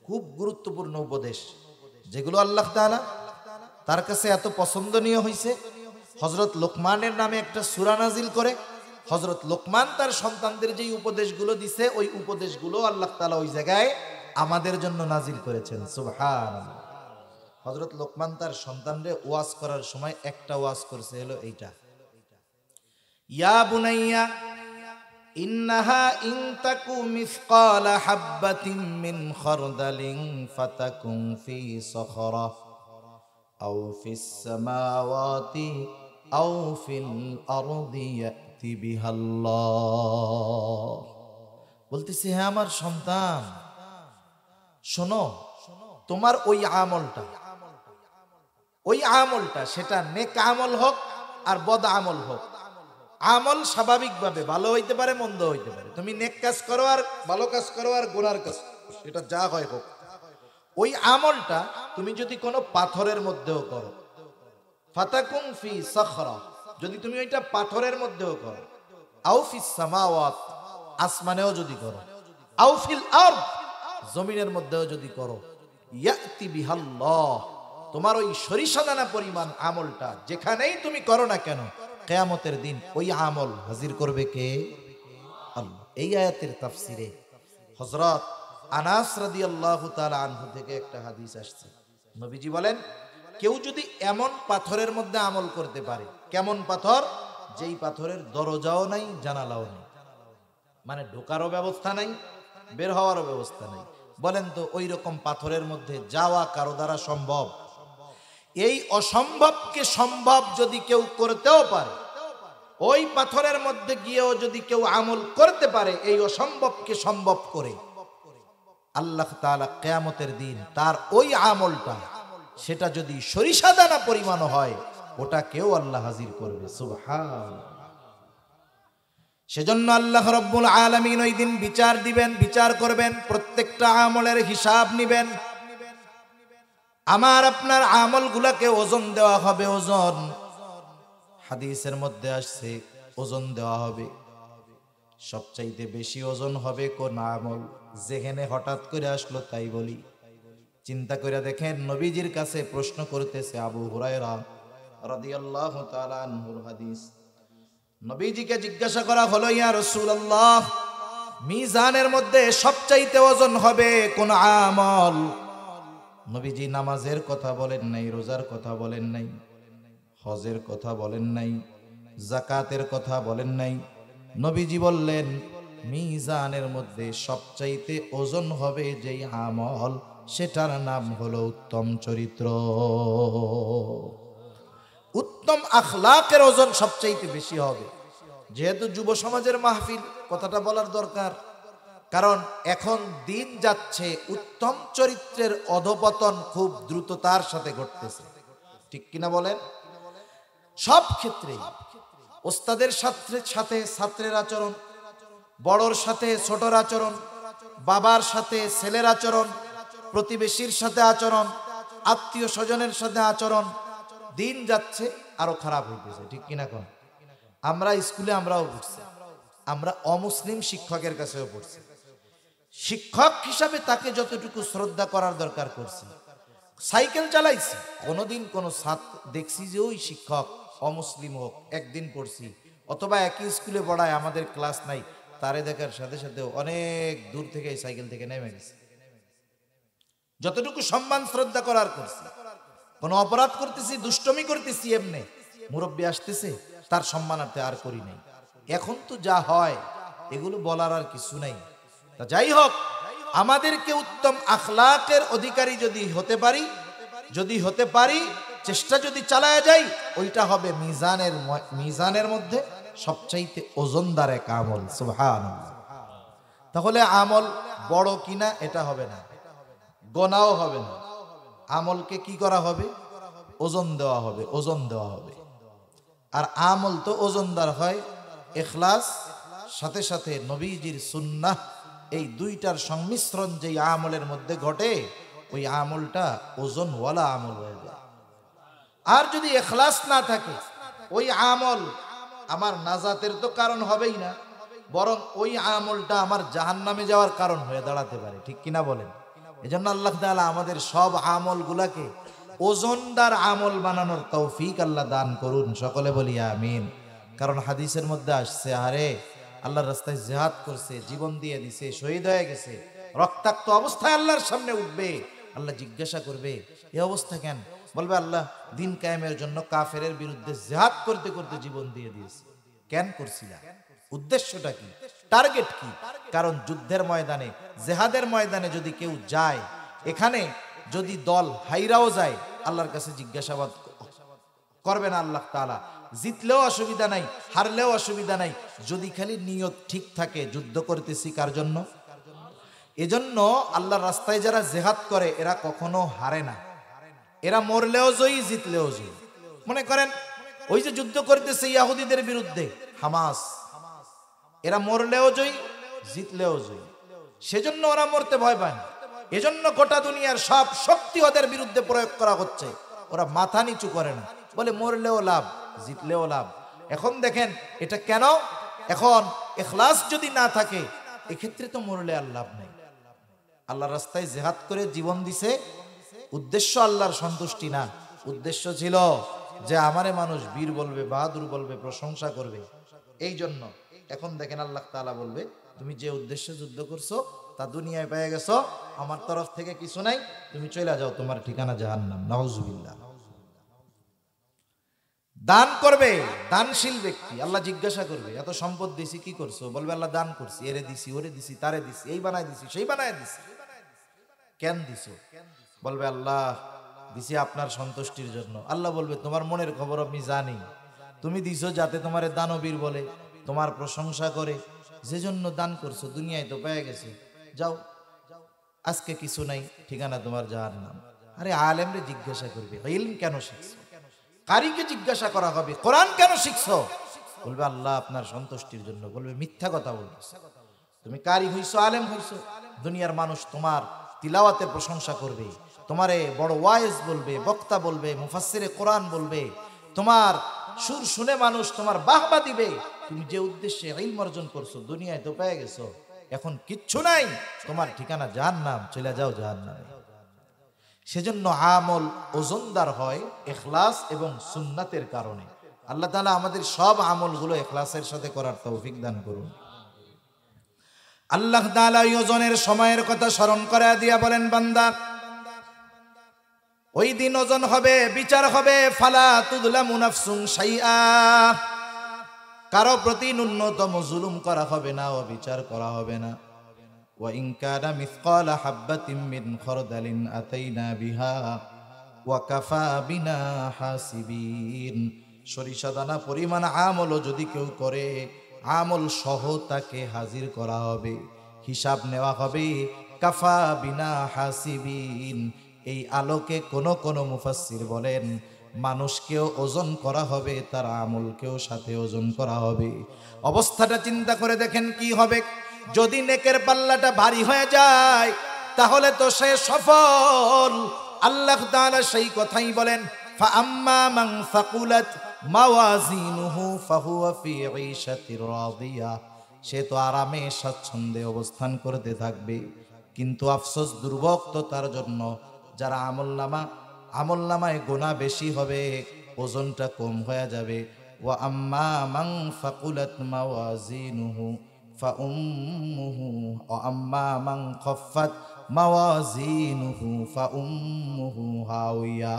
খুব গুরুত্বপূর্ণ উপদেশ, যেগুলো আল্লাহ তাআলা তার কাছে এত পছন্দনীয় হয়েছে। হযরত লোকমানের নামে একটা সূরা নাজিল করে হযরত লোকমান তার সন্তানদের যেই উপদেশগুলো দিছে, ওই উপদেশগুলো আল্লাহ তাআলা ওই জায়গায় আমাদের জন্য নাজিল করেছেন। সুবহানাল্লাহ। হযরত লোকমান তার সন্তানদের ওয়াজ করার সময় একটা ওয়াজ করছে, হলো এইটা, ইয়া বুনাইয়া ইন্নাহা ইন তাকু মিসকালা হাববাতিন মিন খারদালিন ফাতাকুন ফি সখরা আও ফিস সামাওয়াতি আও ফিল আরদি ইয়াতি বিহাল্লাহ। বলতেছে, হ্যাঁ আমার সন্তান, শোনো, তোমার ওই আমলটা সেটা নেক আমল হোক আর বদ আমল হোক। আমল স্বাভাবিকভাবে ভালো হইতে পারে, মন্দ হইতে পারে। তুমি নেক কাজ করো আর ভালো কাজ করো আর গুনার কাজ, সেটা যা হয় হোক, ওই আমলটা তুমি যদি কোনো পাথরের মধ্যেও করো, ফাতাকুন ফি সখরা, যদি তুমি ওইটা পাথরের মধ্যেও করো, আও ফিস সামাওয়াত, আসমানেও যদি করো, আও ফিল আরদ, জমিনের মধ্যেও যদি করো, ইয়াতি বিহাল্লাহ, তোমার ওই সরিষা দানা পরিমাণ আমলটা যেখানেই তুমি করো না কেন, কিয়ামতের দিন ওই আমল হাজির করবে কে? আল্লাহ। এই আয়াতের তাফসিরে হযরত আনাস রাদিয়াল্লাহু তাআলা আনহু থেকে একটা হাদিস আসছে। নবীজি বলেন, কেউ যদি এমন পাথরের মধ্যে আমল করতে পারে, কেমন পাথর? যেই পাথরের দরজাও নাই, জানালাও নাই, মানে ঢোকারও ব্যবস্থা নাই, বের হওয়ারও ব্যবস্থা নাই। বলেন তো ওই রকম পাথরের মধ্যে যাওয়া কারো দ্বারা সম্ভব? এই অসম্ভবকে সম্ভব যদি কেউ করতেও পারে, ওই পাথরের মধ্যে গিয়েও যদি কেউ আমল করতে পারে, এই অসম্ভবকে সম্ভব করে, আল্লাহ তাআলা কিয়ামতের দিন তার ওই আমলটা, সেটা যদি সরিষা দানা পরিমাণ হয়, ওটা কেউ আল্লাহ হাজির করবে। সুবহানাল্লাহ। সেজন্য আল্লাহ রাব্বুল আলামিন ওই দিন বিচার দিবেন, বিচার করবেন, প্রত্যেকটা আমলের হিসাব নিবেন। আমার আপনার আমলগুলোকে ওজন দেওয়া হবে, ওজন। হাদিসের মধ্যে আসছে ওজন দেওয়া হবে। সবচাইতে বেশি ওজন হবে কোন আমল? যেখানে হঠাৎ করে আসলো তাই বলি। চিন্তা করে দেখেন, নবীজির কাছে প্রশ্ন করতেছে আবু হুরায়রা রাদিয়াল্লাহু তাআলা আনহুর হাদিস। নবীজিকে জিজ্ঞাসা করা হলো, ইয়া রাসূলুল্লাহ, মিজানের মধ্যে সবচাইতে ওজন হবে কোন আমল? নবীজি নামাজের কথা বলেন নাই, রোজার কথা বলেন নাই, হজের কথা বলেন নাই, যাকাতের কথা বলেন নাই। নবীজি বললেন মিজানের মধ্যে সবচাইতে ওজন হবে যেই আমল, সেটার নাম হলো উত্তম চরিত্র। উত্তম আখলাকের ওজন সবচাইতে বেশি হবে। যেহেতু যুব সমাজের মাহফিল, কথাটা বলার দরকার, কারণ এখন দিন যাচ্ছে উত্তম চরিত্রের অধপতন খুব দ্রুততার সাথে ঘটতেছে, ঠিক কিনা বলেন? সব ক্ষেত্রে ওস্তাদের সাথে ছাত্রের আচরণ, বড়র সাথে ছোটর আচরণ, বাবার সাথে ছেলের আচরণ, প্রতিবেশীর সাথে আচরণ, আত্মীয় স্বজনের সাথে আচরণ, দিন যাচ্ছে আরো খারাপ হইতেছে, ঠিক কিনা? কোন আমরা স্কুলে আমরাও পড়ছি, আমরা অমুসলিম শিক্ষকের কাছেও পড়ছি, শিক্ষক হিসাবে তাকে যতটুকু শ্রদ্ধা করার দরকার করছি। সাইকেল চালাইছি, কোনোদিন কোনো ছাত্র দেখছি যে ওই শিক্ষক অমুসলিম হোক, একদিন পড়ছি, অথবা একই স্কুলে পড়ায়, আমাদের ক্লাস নাই, তারে দেখার সাথে সাথে অনেক দূর থেকে এই সাইকেল থেকে নেমে গেছে। যতটুকু সম্মান শ্রদ্ধা করার করছি, কোনো অপরাধ করতেছি, দুষ্টমি করতেছি, এমনি মুরব্বী আসতেছে তার সম্মানার্থে আর করি নাই। এখন তো যা হয় এগুলো বলার আর কিছু নাই। তা যাই হোক, আমাদেরকে উত্তম আখলাকের অধিকারী যদি হতে পারি, চেষ্টা যদি চালায় যাই, ওইটা হবে মিজানের মধ্যে সবচাইতে ওজনদার এক আমল। সুবহানাল্লাহ। তাহলে আমল বড় কিনা এটা হবে না, গোনাও হবে না, আমলকে কি করা হবে? ওজন দেওয়া হবে, ওজন দেওয়া হবে। আর আমল তো ওজনদার হয় ইখলাস, সাথে সাথে নবীজির সুন্নাহ, এই দুইটার সংমিশ্রণ যেই আমলের মধ্যে ঘটে, ওই আমলটা ওজনওয়ালা আমল হয়ে যায়। আর যদি ইখলাস না থাকে, ওই আমল আমার নাজাতের তো কারণ হবেই না, বরং ওই আমলটা আমার জাহান্নামে যাওয়ার কারণ হয়ে দাঁড়াতে পারে, ঠিক কিনা বলেন? এজন্য আল্লাহ তাআলা আমাদের সব আমলগুলাকে ওজনদার আমল বানানোর তৌফিক আল্লাহ দান করুন, সকলে বলি আমিন। কারণ হাদিসের মধ্যে আসছে, আরে আল্লাহর রাস্তায় জিহাদ করছে, জীবন দিয়ে দিছে, শহীদ হয়ে গেছে, রক্তাক্ত অবস্থায় আল্লাহর সামনে উঠবে, আল্লাহ জিজ্ঞাসা করবে এই অবস্থা কেন? বলবে আল্লাহ দিন কায়েমের জন্য কাফেরের বিরুদ্ধে জিহাদ করতে করতে জীবন দিয়ে দিয়েছে। কেন করছিলা? উদ্দেশ্যটা কি? টার্গেট কি? কারণ যুদ্ধের ময়দানে, জিহাদের ময়দানে যদি কেউ যায়, এখানে যদি দল হাইরাও যায়, আল্লাহর কাছে জিজ্ঞাসাবাদ করবেন আল্লাহ তাআলা। জিতলেও অসুবিধা নাই, হারলেও অসুবিধা নাই, যদি খালি নিয়ত ঠিক থাকে, যুদ্ধ করতেছি কার জন্য? এজন্য আল্লাহর রাস্তায় যারা জিহাদ করে এরা কখনো হারে না, এরা মরলেও জয়ী, জিতলেও জয়ী। মনে করেন ওই যে যুদ্ধ করতেছে ইহুদিদের বিরুদ্ধে হামাস, এরা মরলেও জয়ী, জিতলেও জয়ী, সেজন্য ওরা মরতে ভয় পায় না। এজন্য গোটা দুনিয়ার সব শক্তি ওদের বিরুদ্ধে প্রয়োগ করা হচ্ছে, ওরা মাথা নিচু করে না, বলে মরলেও লাভ, জিতলেও লাভ। এখন দেখেন এটা কেন? এখন ইখলাস যদি না থাকে, এক্ষেত্রে তো মরলে আর লাভ নেই। আল্লাহর রাস্তায় জিহাদ করে জীবন দিছে, উদ্দেশ্য আল্লাহর সন্তুষ্টি না, উদ্দেশ্য ছিল যে আমারে মানুষ বীর বলবে, বাহাদুর বলবে, প্রশংসা করবে। এই জন্য এখন দেখেন আল্লাহ তাআলা বলবে, তুমি যে উদ্দেশ্যে যুদ্ধ করছো তা দুনিয়ায় পেয়ে গেছো, আমার তরফ থেকে কিছু নাই, তুমি চলে যাও, তোমার ঠিকানা জাহান্নাম। নাউজুবিল্লাহ। দান করবে দানশীল ব্যক্তি, আল্লাহ জিজ্ঞাসা করবে এত সম্পদ দিছি কি করছো? বলবে আল্লাহ দান করছি, এরে দিছি, ওরে দিছি, তারে দিছি, এই বানায় দিছি, সেই বানায় দিছি। কেন দিছো? বলবে আল্লাহ দিছি আপনার সন্তুষ্টির জন্য। আল্লাহ বলবে তোমার মনের খবর আমি জানি, তুমি দিছো যাতে তোমারে দানবীর বলে, তোমার প্রশংসা করে, যে জন্য দান করছো, দুনিয়ায় তো পেয়ে গেছে, যাও, আজকে কিছু নাই, ঠিকানা তোমার জাহান্নাম। আরে আলেমরে জিজ্ঞাসা করবে ইলম কেন শিখছো? কারিকে জিজ্ঞাসা করা হবে কোরআন কেন শিখছো? বলবে আল্লাহ আপনার সন্তুষ্টির জন্য। বলবে মিথ্যা কথা বলছো, তুমি কারি হইছো, আলেম হইছো, দুনিয়ার মানুষ তোমার তিলাওয়াতের প্রশংসা করবে, তোমারে বড় ওয়াইজ বলবে, বক্তা বলবে, মুফাসসিরে কোরআন বলবে, তোমার সুর শুনে মানুষ তোমার বাহবা দিবে। তুমি যে উদ্দেশ্যে ইলম অর্জন করছো, দুনিয়ায় তো পেয়ে গেছো, এখন কিচ্ছু নাই, তোমার ঠিকানা জাহান্নাম, চলে যাও জাহান্নামে। সেজন্য আমল ওজনদার হয় ইখলাস এবং সুন্নাতের কারণে। আল্লাহ তাআলা আমাদের সব আমলগুলো ইখলাসের সাথে করার তৌফিক দান করুন। আল্লাহ তাআলা ওজনের সময়ের কথা স্মরণ করে দিয়া বলেন, বান্দা ওই দিন ওজন হবে, বিচার হবে, ফালা তুযলামু নাফসুন শাইআ, কারো প্রতি ন্যূনতম জুলুম করা হবে না, অবিচার করা হবে না। ওয়া ইন কানা মিসকালা হাববাতিন মিন খারদালিন আতাইনা বিহা ওয়া কাফা বিনা হাসিবিন। সরিষা দানা পরিমাণ আমল যদি কেউ করে, আমল সহ তাকে হাজির করা হবে, হিসাব নেওয়া হবে। কাফা বিনা হাসিবিন, এই আলোকে কোন মুফাসসির বলেন মানুষকেও ওজন করা হবে, তার আমলকেও সাথে ওজন করা হবে। অবস্থাটা চিন্তা করে দেখেন কি হবে। যদি নেকের পাল্লাটা ভারী হয়ে যায় তাহলে তো সে সফল। আল্লাহ তাআলা সেই কথাই বলেন, ফাআম্মা মান সাকুলাত মাওয়াজিনুহু ফাহুয়া ফি ঈশাতির রাদিয়া, সে তো আরামে স্বাচ্ছন্দ্যে অবস্থান করতে থাকবে। কিন্তু আফসোস, দুর্ভোগ তো তার জন্য যারা আমলনামায় গুনাহ বেশি হবে, ওজনটা কম হয়ে যাবে। ওয়া আম্মা মান ফাকুলাত মাওয়াজিনুহু ফাউম্মুহু ওয়া আম্মা মান খাফফাত মাওয়াজিনুহু ফাউম্মুহু হাওিয়া,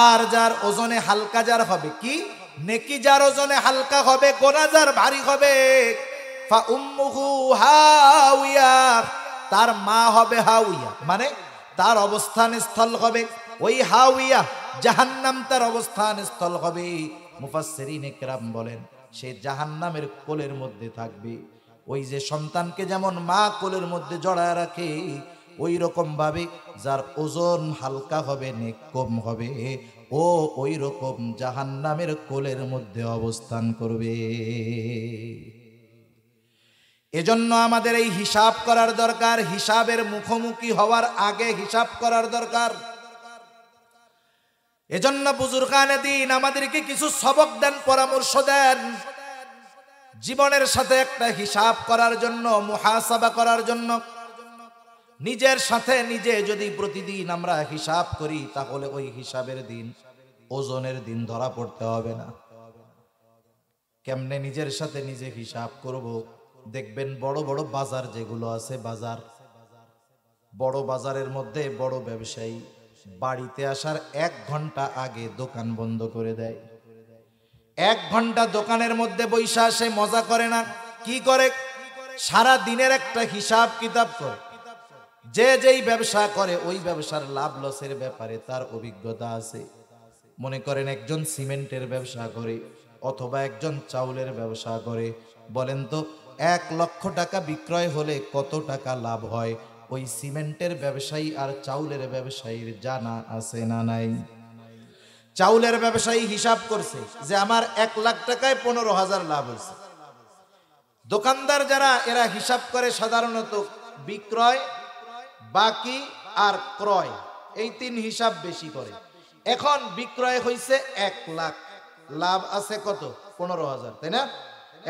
আর যার ওজনে হালকা যার হবে, কি নেকি যার ওজনে হালকা হবে, গুনাহ যার ভারী হবে, ফাউম্মুহু হাওিয়া, তার মা হবে হাওিয়া, মানে তার অবস্থান স্থল হবে ওই হাওিয়া, জাহান্নাম তার অবস্থান স্থল হবে। মুফাসসিরিনে কেরাম বলেন সে জাহান্নামের কোলের মধ্যে থাকবে। ওই যে সন্তানকে যেমন মা কোলের মধ্যে জড়ায় রাখে, ওই রকম ভাবে যার ওজন হালকা হবে, নেক কম হবে, ও ওই রকম জাহান্নামের কোলের মধ্যে অবস্থান করবে। এজন্য আমাদের এই হিসাব করার দরকার, হিসাবের মুখোমুখি হওয়ার আগে হিসাব করার দরকার। এজন্য বুজুর্গানে দ্বীন আমাদেরকে কিছু সবক দেন, পরামর্শ দেন জীবনের সাথে একটা হিসাব করার জন্য, মুহাসাবা করার জন্য। নিজের সাথে নিজে যদি প্রতিদিন আমরা হিসাব করি তাহলে ওই হিসাবের দিন, ওজনের দিন ধরা পড়তে হবে না। কেমনে নিজের সাথে নিজে হিসাব করব? দেখবেন বড় বড় বাজার যেগুলো আছে, বাজার, বড় বাজারের মধ্যে বড় ব্যবসায়ী বাড়িতে আসার 1 ঘন্টা আগে দোকান বন্ধ করে দেয়। 1 ঘন্টা দোকানের মধ্যে বৈশা সে মজা করে না, কি করে? সারা দিনের একটা হিসাব কিতাব করে। যে যেই ব্যবসা করে ওই ব্যবসার লাভ লসের ব্যাপারে তার অভিজ্ঞতা আছে। মনে করেন একজন সিমেন্টের ব্যবসা করে অথবা একজন চাউলের ব্যবসা করে, বলেন তো 1 লক্ষ টাকা বিক্রয় হলে কত টাকা লাভ হয়? ওই সিমেন্টের ব্যবসায়ী আর চাউলের ব্যবসায়ীর জানা আছে না নাই? চাউলের ব্যবসায়ী হিসাব করছে যে আমার 1 লাখ টাকায় 15,000 লাভ হয়েছে। দোকানদার যারা, এরা হিসাব করে সাধারণত বিক্রয়, বাকি আর ক্রয়, এই 3 হিসাব বেশি করে। এখন বিক্রয় হয়েছে 1 লাখ, লাভ আছে কত? 15,000, তাই না?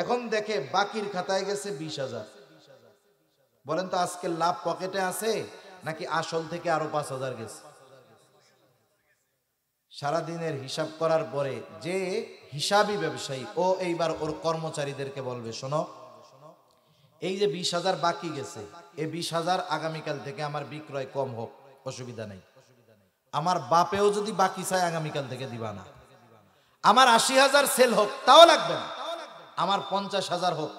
এখন দেখে বাকির খাতায় গেছে 20,000। বলেন তো আজকে লাভ পকেটে আছে নাকি আসল থেকে আরো 5,000 গেছে? সারাদিনের হিসাব করার পরে যে হিসাবী ব্যবসায়ী, ও এইবার ওর কর্মচারীদেরকে বলবে, শোনো, এই যে 20,000 বাকি গেছে, এই 20,000 আগামীকাল থেকে আমার বিক্রয় কম হোক, অসুবিধা নেই। আমার বাপেও যদি বাকি চায় আগামীকাল থেকে দিবা না। আমার 80,000 সেল হোক, তাও লাগবে না। আমার 50,000 হোক,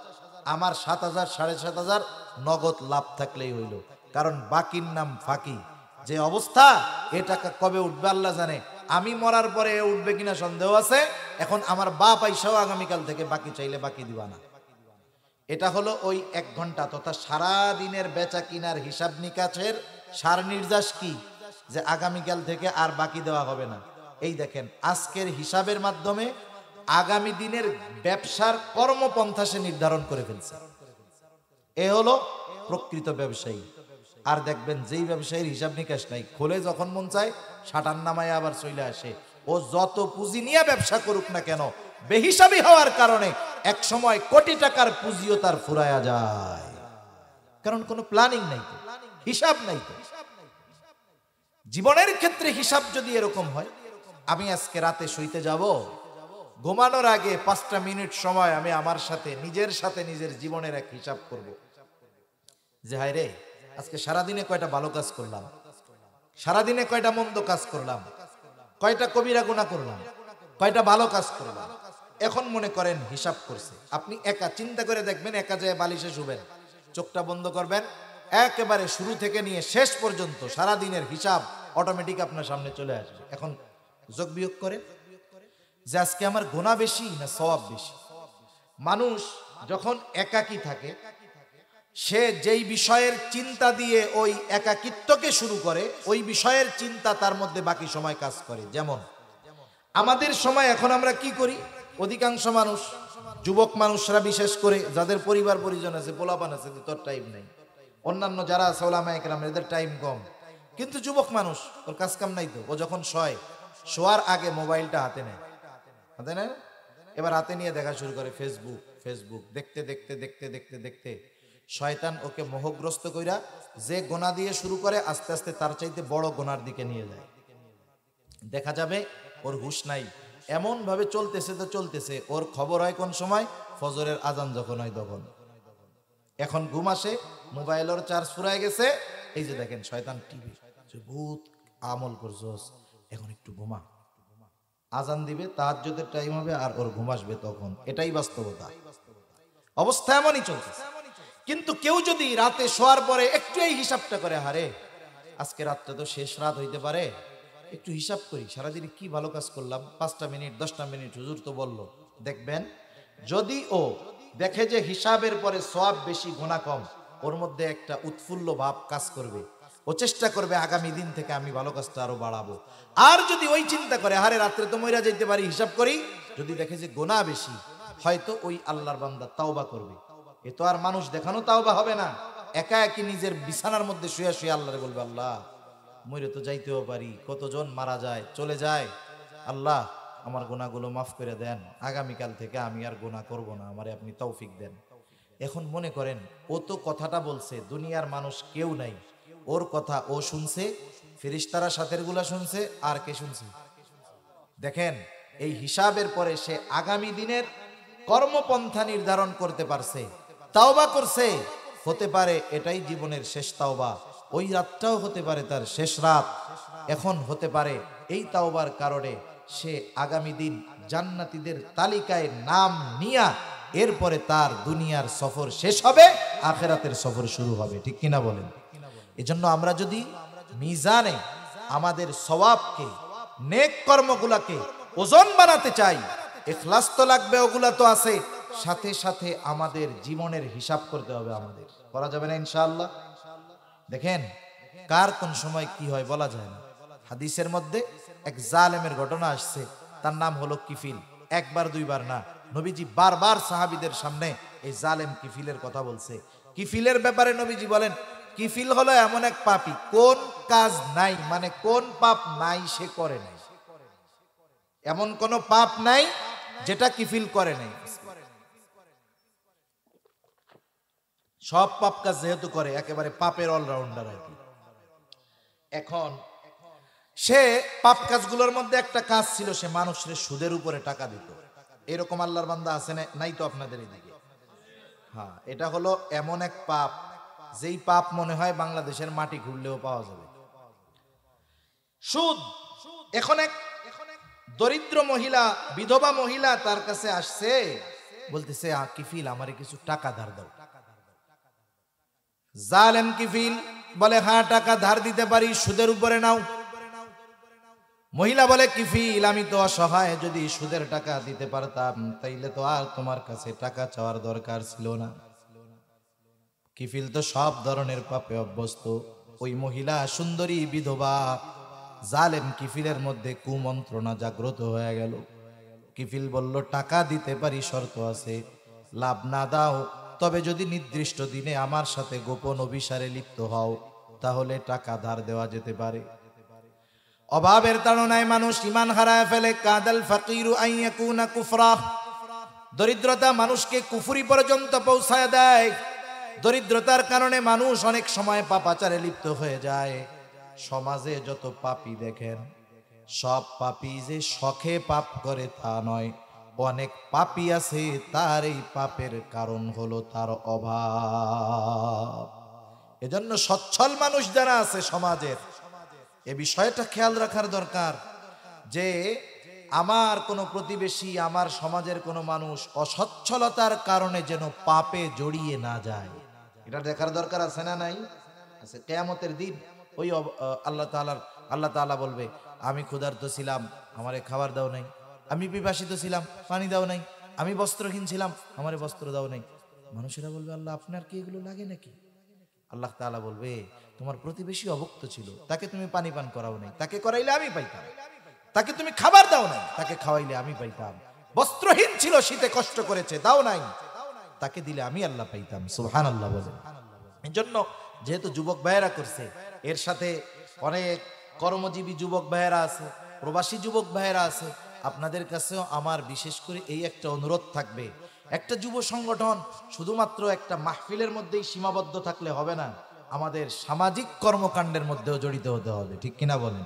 আমার 7,000 7,500 নগদ লাভ থাকলেই হইল। কারণ বাকির নাম ফাঁকি। যে অবস্থা, এ টাকা কবে উঠবে আল্লাহ জানে। আমি মরার পরে উঠবে কিনা সন্দেহ আছে। এখন আমার বাপ আইসাও আগামীকাল থেকে বাকি চাইলে বাকি দিবা না। এটা হলো ওই 1 ঘন্টা তথা সারা দিনের বেচা কিনার হিসাব নিকাশের সার নির্যাস কি, যে আগামীকাল থেকে আর বাকি দেওয়া হবে না। এই দেখেন আজকের হিসাবের মাধ্যমে আগামী দিনের ব্যবসার কর্মপন্থা সে নির্ধারণ করে ফেলছে। এ হলো প্রকৃত ব্যবসায়ী। আর দেখবেন যেই ব্যবসায়ীর হিসাব নিকাশ নাই, খোলে যখন মন চায় শাটার নামায় আবার চলে আসে। ও যত পুঁজি নিয়ে ব্যবসা করুক না কেন, বেহিসাবি হওয়ার কারণে এক সময় কোটি টাকার পুঁজিও তার ফুরায়া যায়। কারণ কোনো প্ল্যানিং নাই তো, হিসাব নাই তো। জীবনের ক্ষেত্রে হিসাব যদি এরকম হয়, আমি আজকে রাতে শুইতে যাব, ঘুমানোর আগে 5টা মিনিট সময় আমি আমার সাথে নিজের জীবনের এক হিসাব করব। যে হায় রে, আজকে সারাদিনে কয়টা ভালো কাজ করলাম, সারাদিনে কয়টা মন্দ কাজ করলাম, কয়টা কবিরা গুনাহ করলাম, কয়টা ভালো কাজ করলাম। এখন মনে করেন হিসাব করছে। আপনি একা চিন্তা করে দেখবেন, একা যায় বালিশে শুবেন, চোখটা বন্ধ করবেন, একেবারে শুরু থেকে নিয়ে শেষ পর্যন্ত সারাদিনের হিসাব অটোমেটিক আপনার সামনে চলে আসবে। এখন যোগ বিয়োগ করে যে আজকে আমার গুনাহ বেশি না সওয়াব বেশি। মানুষ যখন একাকী থাকে, সে যেই বিষয়ের চিন্তা দিয়ে ওই একাকিত্বকে শুরু করে, ওই বিষয়ের চিন্তা তার মধ্যে বাকি সময় কাজ করে। যেমন আমাদের সময় এখন আমরা কি করি, অধিকাংশ মানুষ, যুবক মানুষরা বিশেষ করে, যাদের পরিবার পরিজন আছে, পোলাপান আছে, তোর টাইম নেই। অন্যান্য যারা আছে ওলামায়ে কেরাম, এদের টাইম কম, কিন্তু যুবক মানুষ, ওর কাজ কাম নাই তো। ও যখন শোয়ার আগে মোবাইলটা হাতে নেয়, এবার হাতে নিয়ে দেখা শুরু করে ফেসবুক। ফেসবুক দেখতে দেখতে দেখতে দেখতে দেখতে শয়তান ওকে মোহগ্রস্ত কইরা যে গোনা দিয়ে শুরু করে, আস্তে আস্তে তার চাইতে বড় গোনার দিকে নিয়ে যায়। দেখা যাবে ওর হুঁশ নাই, এমন ভাবে চলতেছে তো চলতেছে, ওর খবর হয় কোন সময়, ফজরের আজান যখন হয় তখন। এখন ঘুম আসে, মোবাইলের চার্জ ফুরায় গেছে, এই যে দেখেন শয়তান টিভি, ভূত আমল করছস, এখন একটু ঘুমা, আজান দিবে, তাহাজ্জুদের টাইম হবে, আর ওর ঘুম আসবে তখন। এটাই বাস্তবতা, অবস্থা এমনই চলতেছে। কিন্তু কেউ যদি রাতে শোয়ার পরে একটু এই হিসাবটা করে, হারে আজকে রাতটা তো শেষ রাত হইতে পারে, একটু হিসাব করি সারাদিনে কি ভালো কাজ করলাম, 5টা মিনিট 10টা মিনিট হুজুর তো বললো, দেখবেন যদি ও দেখে যে হিসাবের পরে সওয়াব বেশি গুনাহ কম, ওর মধ্যে একটা উৎফুল্ল ভাব কাজ করবে। ও চেষ্টা করবে আগামী দিন থেকে আমি ভালো কাজটা আরো বাড়াবো। আর যদি ওই চিন্তা করে, হারে রাত্রে তো মইরা যাইতে পারি, হিসাব করি, যদি দেখে যে গুনাহ বেশি, হয়তো ওই আল্লাহর বান্দা তাওবা করবে। এ তো আর মানুষ দেখানো তাওবা হবে না, একা একই নিজের বিছানার মধ্যে শুয়ে শুয়ে আল্লাহরে বলবে, আল্লাহ মরে তো যাইতেও পারি, কতজন মারা যায়, চলে যায়, আল্লাহ আমার গুনাহগুলো মাফ করে দেন, আগামীকাল থেকে আমি আর গুনাহ করব না, আমারে আপনি তৌফিক দেন। এখন মনে করেন ও তো কথাটা বলছে, দুনিয়ার মানুষ কেউ নাই, ওর কথা ও শুনছে, ফেরেশতারা সাথের গুলা শুনছে, আর কে শুনছে? দেখেন এই হিসাবের পরে সে আগামী দিনের কর্মপন্থা নির্ধারণ করতে পারছে, তাওবা করছে। হতে পারে এটাই জীবনের শেষ তাওবা, ওই রাতটাও হতে পারে তার শেষ রাত। এখন হতে পারে এই তাওবার কারণে সে আগামী দিন জান্নাতীদের তালিকায় নাম নিয়া এরপরে তার দুনিয়ার সফর শেষ হবে, আখিরাতের সফর শুরু হবে। ঠিক কিনা বলেন? এজন্য আমরা যদি মিজানে আমাদের সওয়াবকে, নেক কর্মগুলাকে ওজন বানাতে চাই, ইখলাস তো লাগবে, ওগুলা তো আছে, সাথে সাথে আমাদের জীবনের হিসাব করতে হবে। আমাদের করা যাবে না ইনশাআল্লাহ। দেখেন কার কোন সময় কি হয় বলা যায় না। হাদিসের মধ্যে এক জালেমের ঘটনা আসছে, তার নাম হলো কিফিল। একবার দুইবার না, নবীজি বারবার সাহাবীদের সামনে এই জালেম কিফিলের কথা বলছে। কিফিলের ব্যাপারে নবীজি বলেন, কিফিল হলো এমন এক পাপী, কোন কাজ নাই, মানে কোন পাপ নাই সে করে নাই, এমন কোন পাপ নাই যেটা কিফিল করে নাই। সব পাপ কাজ যেহেতু করে, একেবারে পাপের অলরাউন্ডার আর কি। এখন সে পাপ কাজগুলোর মধ্যে একটা কাজ ছিল, সে মানুষের সুদের উপরে টাকা দিত। এরকম আল্লাহর বান্দা আছে না? নাই তো আপনাদের এদিকে? হ্যাঁ, এটা হলো এমন এক পাপ, যেই পাপ মনে হয় বাংলাদেশের মাটি ঘুরলেও পাওয়া যাবে, সুদ। এখন এক দরিদ্র মহিলা, বিধবা মহিলা তার কাছে আসছে, বলতেছে, কিফিল আমারে কিছু টাকা ধার দাও। জালেম কিফিল বলে, হ্যাঁ টাকা ধার দিতে পারি, সুদের উপরে নাও। মহিলা বলে, কিফিল আমি তো অসহায়, যদি সুদের টাকা দিতে পারতাম তাইলে তো আর তোমার কাছে টাকা চাওয়ার দরকার ছিল না। কিফিল তো সব ধরনের পাপে অভ্যস্ত। ওই মহিলা সুন্দরী বিধবা, জালেম কিফিলের মধ্যে কুমন্ত্রণা জাগ্রত হয়ে গেল। কিফিল বলল, টাকা দিতে পারি, শর্ত আছে, লাভ না দাও, তবে যদি নির্দিষ্ট দিনে আমার সাথে গোপন অভিসারে লিপ্ত হও তাহলে টাকা ধার দেওয়া যেতে পারে। অভাবের তাড়নায় মানুষ ঈমান হারায় ফেলে। কাদাল ফাকিরু আন ইয়াকুনা কুফরা, দরিদ্রতা মানুষকে কুফরি পর্যন্ত পৌঁছায় দেয়। দরিদ্রতার কারণে মানুষ অনেক সময় পাপাচারে লিপ্ত হয়ে যায়। সমাজে যত পাপী দেখেন, সব পাপী যে শখে পাপ করে তা নয়। অনেক পাপী আছে, তার এই পাপের কারণ হলো তার অভাব। এজন্য সচ্ছল মানুষ যারা আছে সমাজের, এ বিষয়টা খেয়াল রাখার দরকার যে আমার কোনো প্রতিবেশী, আমার সমাজের কোনো মানুষ অসচ্ছলতার কারণে যেন পাপে জড়িয়ে না যায়, এটা দেখার দরকার আছে না নাই? আছে। কিয়ামতের দিন ওই আল্লাহ তাআলা বলবে, আমি ক্ষুধার্ত ছিলাম, আমারে খাবার দাও নাই, আমি পিপাসিত ছিলাম, পানি দাও নাই, আমি বস্ত্রহীন ছিলাম, আমারে বস্ত্র দাও নাই। মানুষেরা বলবে, আল্লাহ আপনার কি এগুলো লাগে নাকি? আল্লাহ তাআলা বলবে, তোমার প্রতিবেশী অভুক্ত ছিল, তাকে তুমি পানি পান করাও নাই, তাকে করাইলে আমি পাইতাম। তাকে তুমি খাবার দাও নাই, তাকে খাওয়াইলে আমি পাইতাম। বস্ত্রহীন ছিল, শীতে কষ্ট করেছে, দাও নাই, তাকে দিলে আমি আল্লাহ পাইতাম। সুবহানাল্লাহ বলেন। এই জন্য যেহেতু যুবক ভাইয়েরা করছে, এর সাথে অনেক কর্মজীবী যুবক ভাইয়েরা আছে, প্রবাসী যুবক ভাইয়েরা আছে, আপনাদের কাছেও আমার বিশেষ করে এই একটা অনুরোধ থাকবে, একটা যুব সংগঠন শুধুমাত্র একটা মাহফিলের মধ্যেই সীমাবদ্ধ থাকলে হবে না, আমাদের সামাজিক কর্মকাণ্ডের মধ্যেও জড়িত হতে হবে, ঠিক কিনা বলেন?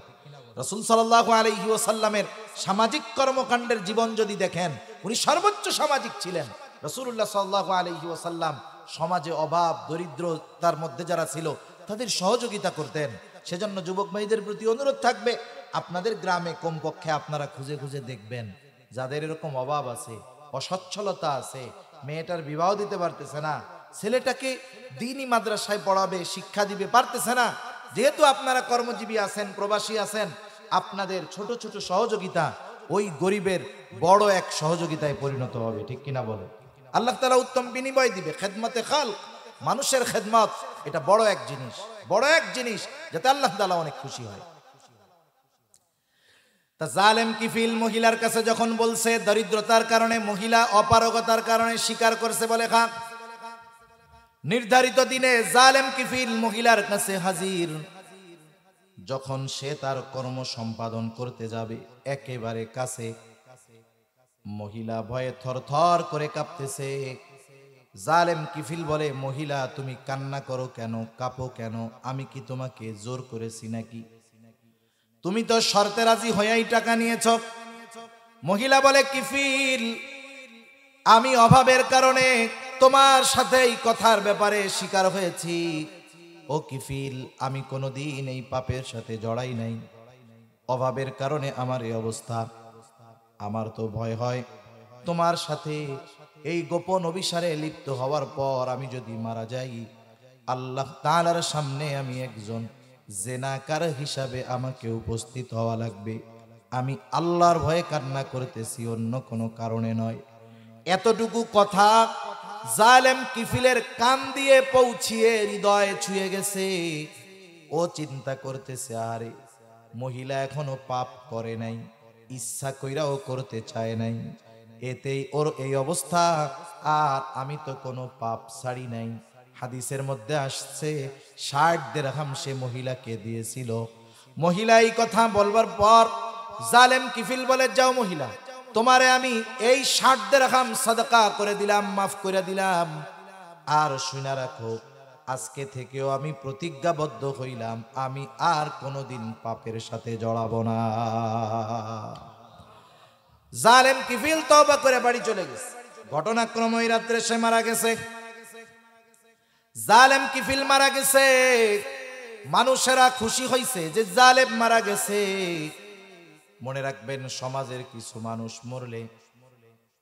রাসূল সাল্লাল্লাহু আলাইহি ওয়াসাল্লামের সামাজিক কর্মকাণ্ডের জীবন যদি দেখেন, উনি সর্বোচ্চ সামাজিক ছিলেন। রাসূলুল্লাহ সাল্লাল্লাহু আলাইহি ওয়াসাল্লাম সমাজে অভাব দরিদ্রতার মধ্যে যারা ছিল তাদের সহযোগিতা করতেন। সেজন্য যুবক ভাইদের প্রতি অনুরোধ থাকবে, আপনাদের গ্রামে কমপক্ষে আপনারা খুঁজে খুঁজে দেখবেন যাদের এরকম অভাব আছে, অসচ্ছলতা আছে, মেয়েটার বিবাহ দিতে পারতেছে না, ছেলেটাকে দ্বীনি মাদ্রাসায় পড়াবে, শিক্ষা দিবে, পারতেছে না। যেহেতু আপনারা কর্মজীবী আছেন, প্রবাসী আছেন, আপনাদের ছোট ছোট সহযোগিতা ওই গরিবের বড় এক সহযোগিতায় পরিণত হবে, ঠিক কিনা বলে? আল্লাহ তাআলা উত্তম বিনিময় দিবে। খেদমতে খালক, মানুষের খেদমত, এটা বড় এক জিনিস, বড় এক জিনিস, যাতে আল্লাহ তাআলা অনেক খুশি হয়। তা জালেম কিফিল মহিলার কাছে যখন বলছে, দরিদ্রতার কারণে মহিলা অপারগতার কারণে স্বীকার করছে, বলে খা। নির্ধারিত দিনে জালেম কিফিল মহিলার কাছে হাজির। যখন সে তার কর্ম সম্পাদন করতে যাবে, একেবারে কাছে, মহিলা ভয়ে থরথর করে কাঁপতেছে। জালেম কিফিল বলে, মহিলা তুমি কান্না করো কেন, কাঁপো কেন? আমি কি তোমাকে জোর করেছি নাকি? তুমি তো শর্তে রাজি হয়েই টাকা নিয়েছ। মহিলা বলে, কিফিল, আমি অভাবের কারণে তোমার সাথে এই কথার ব্যাপারে শিকার হয়েছি। ও কিফিল, আমি কোনোদিন এই পাপের সাথে জড়াই নাই, অভাবের কারণে আমার এই অবস্থা। আমার তো ভয় হয় তোমার সাথে এই গোপন অভিসারে লিপ্ত হওয়ার পর আমি যদি মারা যাই, আল্লাহ তাআলার সামনে আমি একজন জেনাকার হিসাবে আমাকে উপস্থিত হওয়া লাগবে। আমি আল্লাহর ভয়ে কান্না করতেছি, অন্য কোনো কারণে নয়। এতটুকু কথা জালেম কিফিলের কান দিয়ে পৌঁছিয়ে হৃদয়ে ছুঁয়ে গেছে। ও চিন্তা করতেছে, আরে মহিলা এখনো পাপ করে নাই, ইচ্ছা কইরাও করতে চায় নাই, এতেই ওর এই অবস্থা। আর আমি তো কোনো পাপ ছাড়ি নাই। হাদিসের মধ্যে আসছে 60 দিরহাম সে মহিলাকে দিয়েছিল। মহিলা এই কথা বলবার পর জালেম কিফিল বলে, যাও মহিলা, তোমারে আমি এই 60 দিরহাম সাদাকা করে দিলাম, মাফ করে দিলাম। আর শুনে রাখো, আজকে থেকেও আমি প্রতিজ্ঞাবদ্ধ হইলাম, আমি আর কোনোদিন পাপের সাথে জড়াবো না। জালেম কিফিল তওবা করে বাড়ি চলে গেছে। ঘটনাক্রমে ওই রাত্রে সে মারা গেছে। জালেম কিফিল মারা গেছে। মানুষেরা খুশি হয়েছে যে জালেম মারা গেছে। মনে রাখবেন, সমাজের কিছু মানুষ মরলে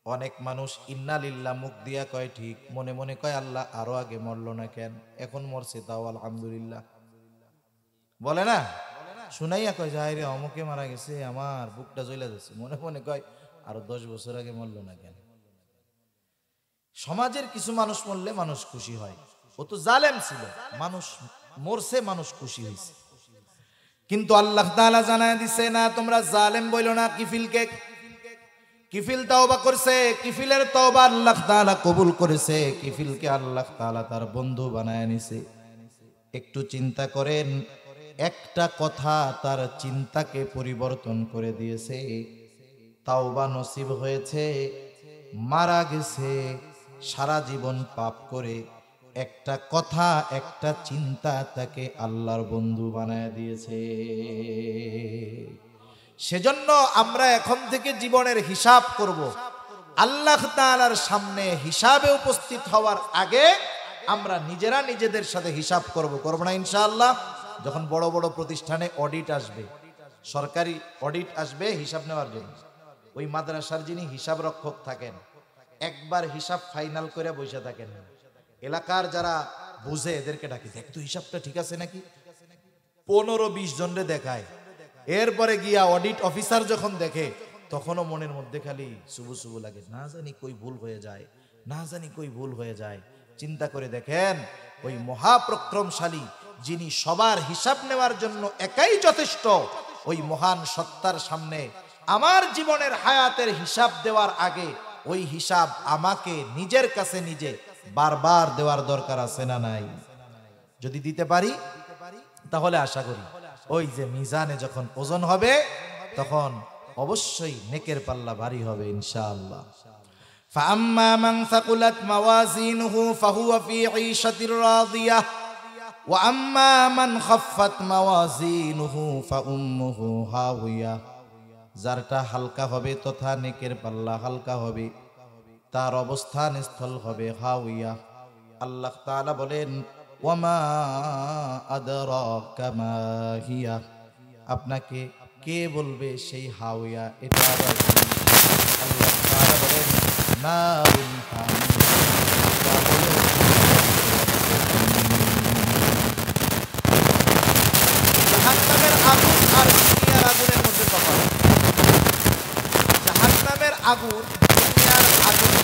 অনেক মানুষ ইন্না লিল্লাহ মুখ দিয়া কয় ঠিক, মনে মনে কয় আল্লাহ আরো আগে মরলো না কেন, এখন মরছে তাও আলহামদুলিল্লাহ বলে না। শুনাইয়া কয় যায় রে অমুকে মারা গেছে, আমার বুকটা জ্বলে যাচ্ছে, মনে মনে কয় আরো 10 বছর আগে মরলো না কেন। সমাজের কিছু মানুষ মরলে মানুষ খুশি হয়, ও তো জালেম ছিল, মানুষ মরছে, মানুষ খুশি হয়েছে। কিন্তু আল্লাহ তাআলা জানায় দিছে, না, তোমরা জালেম বইলো না কিফিলকে। কিফিল তওবা করছে, কিফিলের তওবা আল্লাহ তাআলা কবুল করেছে, কিফিলকে আল্লাহ তাআলা তার বন্ধু বানায় নিছে। একটু চিন্তা করেন, একটা কথা তার চিন্তাকে পরিবর্তন করে দিয়েছে। তাওবা নসিব হয়েছে, মারা গেছে সারা জীবন পাপ করে, একটা কথা, একটা চিন্তা তাকে আল্লাহর বন্ধু বানায় দিয়েছে। সেজন্য আমরা এখন থেকে জীবনের হিসাব করব। আল্লাহ তাআলার সামনে হিসাবে উপস্থিত হওয়ার আগে আমরা নিজেরা নিজেদের সাথে হিসাব করব না ইনশাআল্লাহ? যখন বড় বড় প্রতিষ্ঠানে অডিট আসবে, সরকারি অডিট আসবে হিসাব নেওয়ার জন্য, ওই মাদ্রাসার যিনি হিসাব রক্ষক থাকেন একবার হিসাব ফাইনাল করে বসে থাকেন, এলাকার যারা বুঝে এদেরকে ডাকি, দেখ তো হিসাবটা ঠিক আছে নাকি, 15-20 জনরে দেখায়। এরপরে গিয়া অডিট অফিসার যখন দেখে তখনও মনের মধ্যে খালি শুভু শুভু লাগে, না জানি কই ভুল হয়ে যায়, না জানি কই ভুল হয়ে যায়। চিন্তা করে দেখেন, ওই মহাপ্রক্রমশালী যিনি সবার হিসাব নেওয়ার জন্য একাই যথেষ্ট, ওই মহান সত্তার সামনে আমার জীবনের হায়াতের হিসাব দেওয়ার আগে ওই হিসাব আমাকে নিজের কাছে নিজে বারবার দেওয়ার দরকার আছে না নাই? যদি দিতে পারি তাহলে আশা করি ওই যে মিজানে যখন ওজন হবে তখন অবশ্যই নেকের পাল্লা ভারী হবে ইনশাআল্লাহ। فأما من ثقلت موازينه فهو في عيشة راضية وأما من خفت موازينه فأمه هاوية। যারটা হালকা হবে তথা নেকের পাল্লা হালকা হবে, তার অবস্থান স্থল হবে হাওয়া। আল্লাহ তাআলা বলেন, ওয়ামা আদরাকা মা হিয়া, আপনাকে কে বলবে সেই হাওয়া এটা আবার কি? আল্লাহ তাআলা বলেন, নারুন হামিয়া, জাহান্নামের আগুন আর দুনিয়ার আগুনের মধ্যে তফাৎ। জাহান্নামের আগুন দুনিয়ার আগুন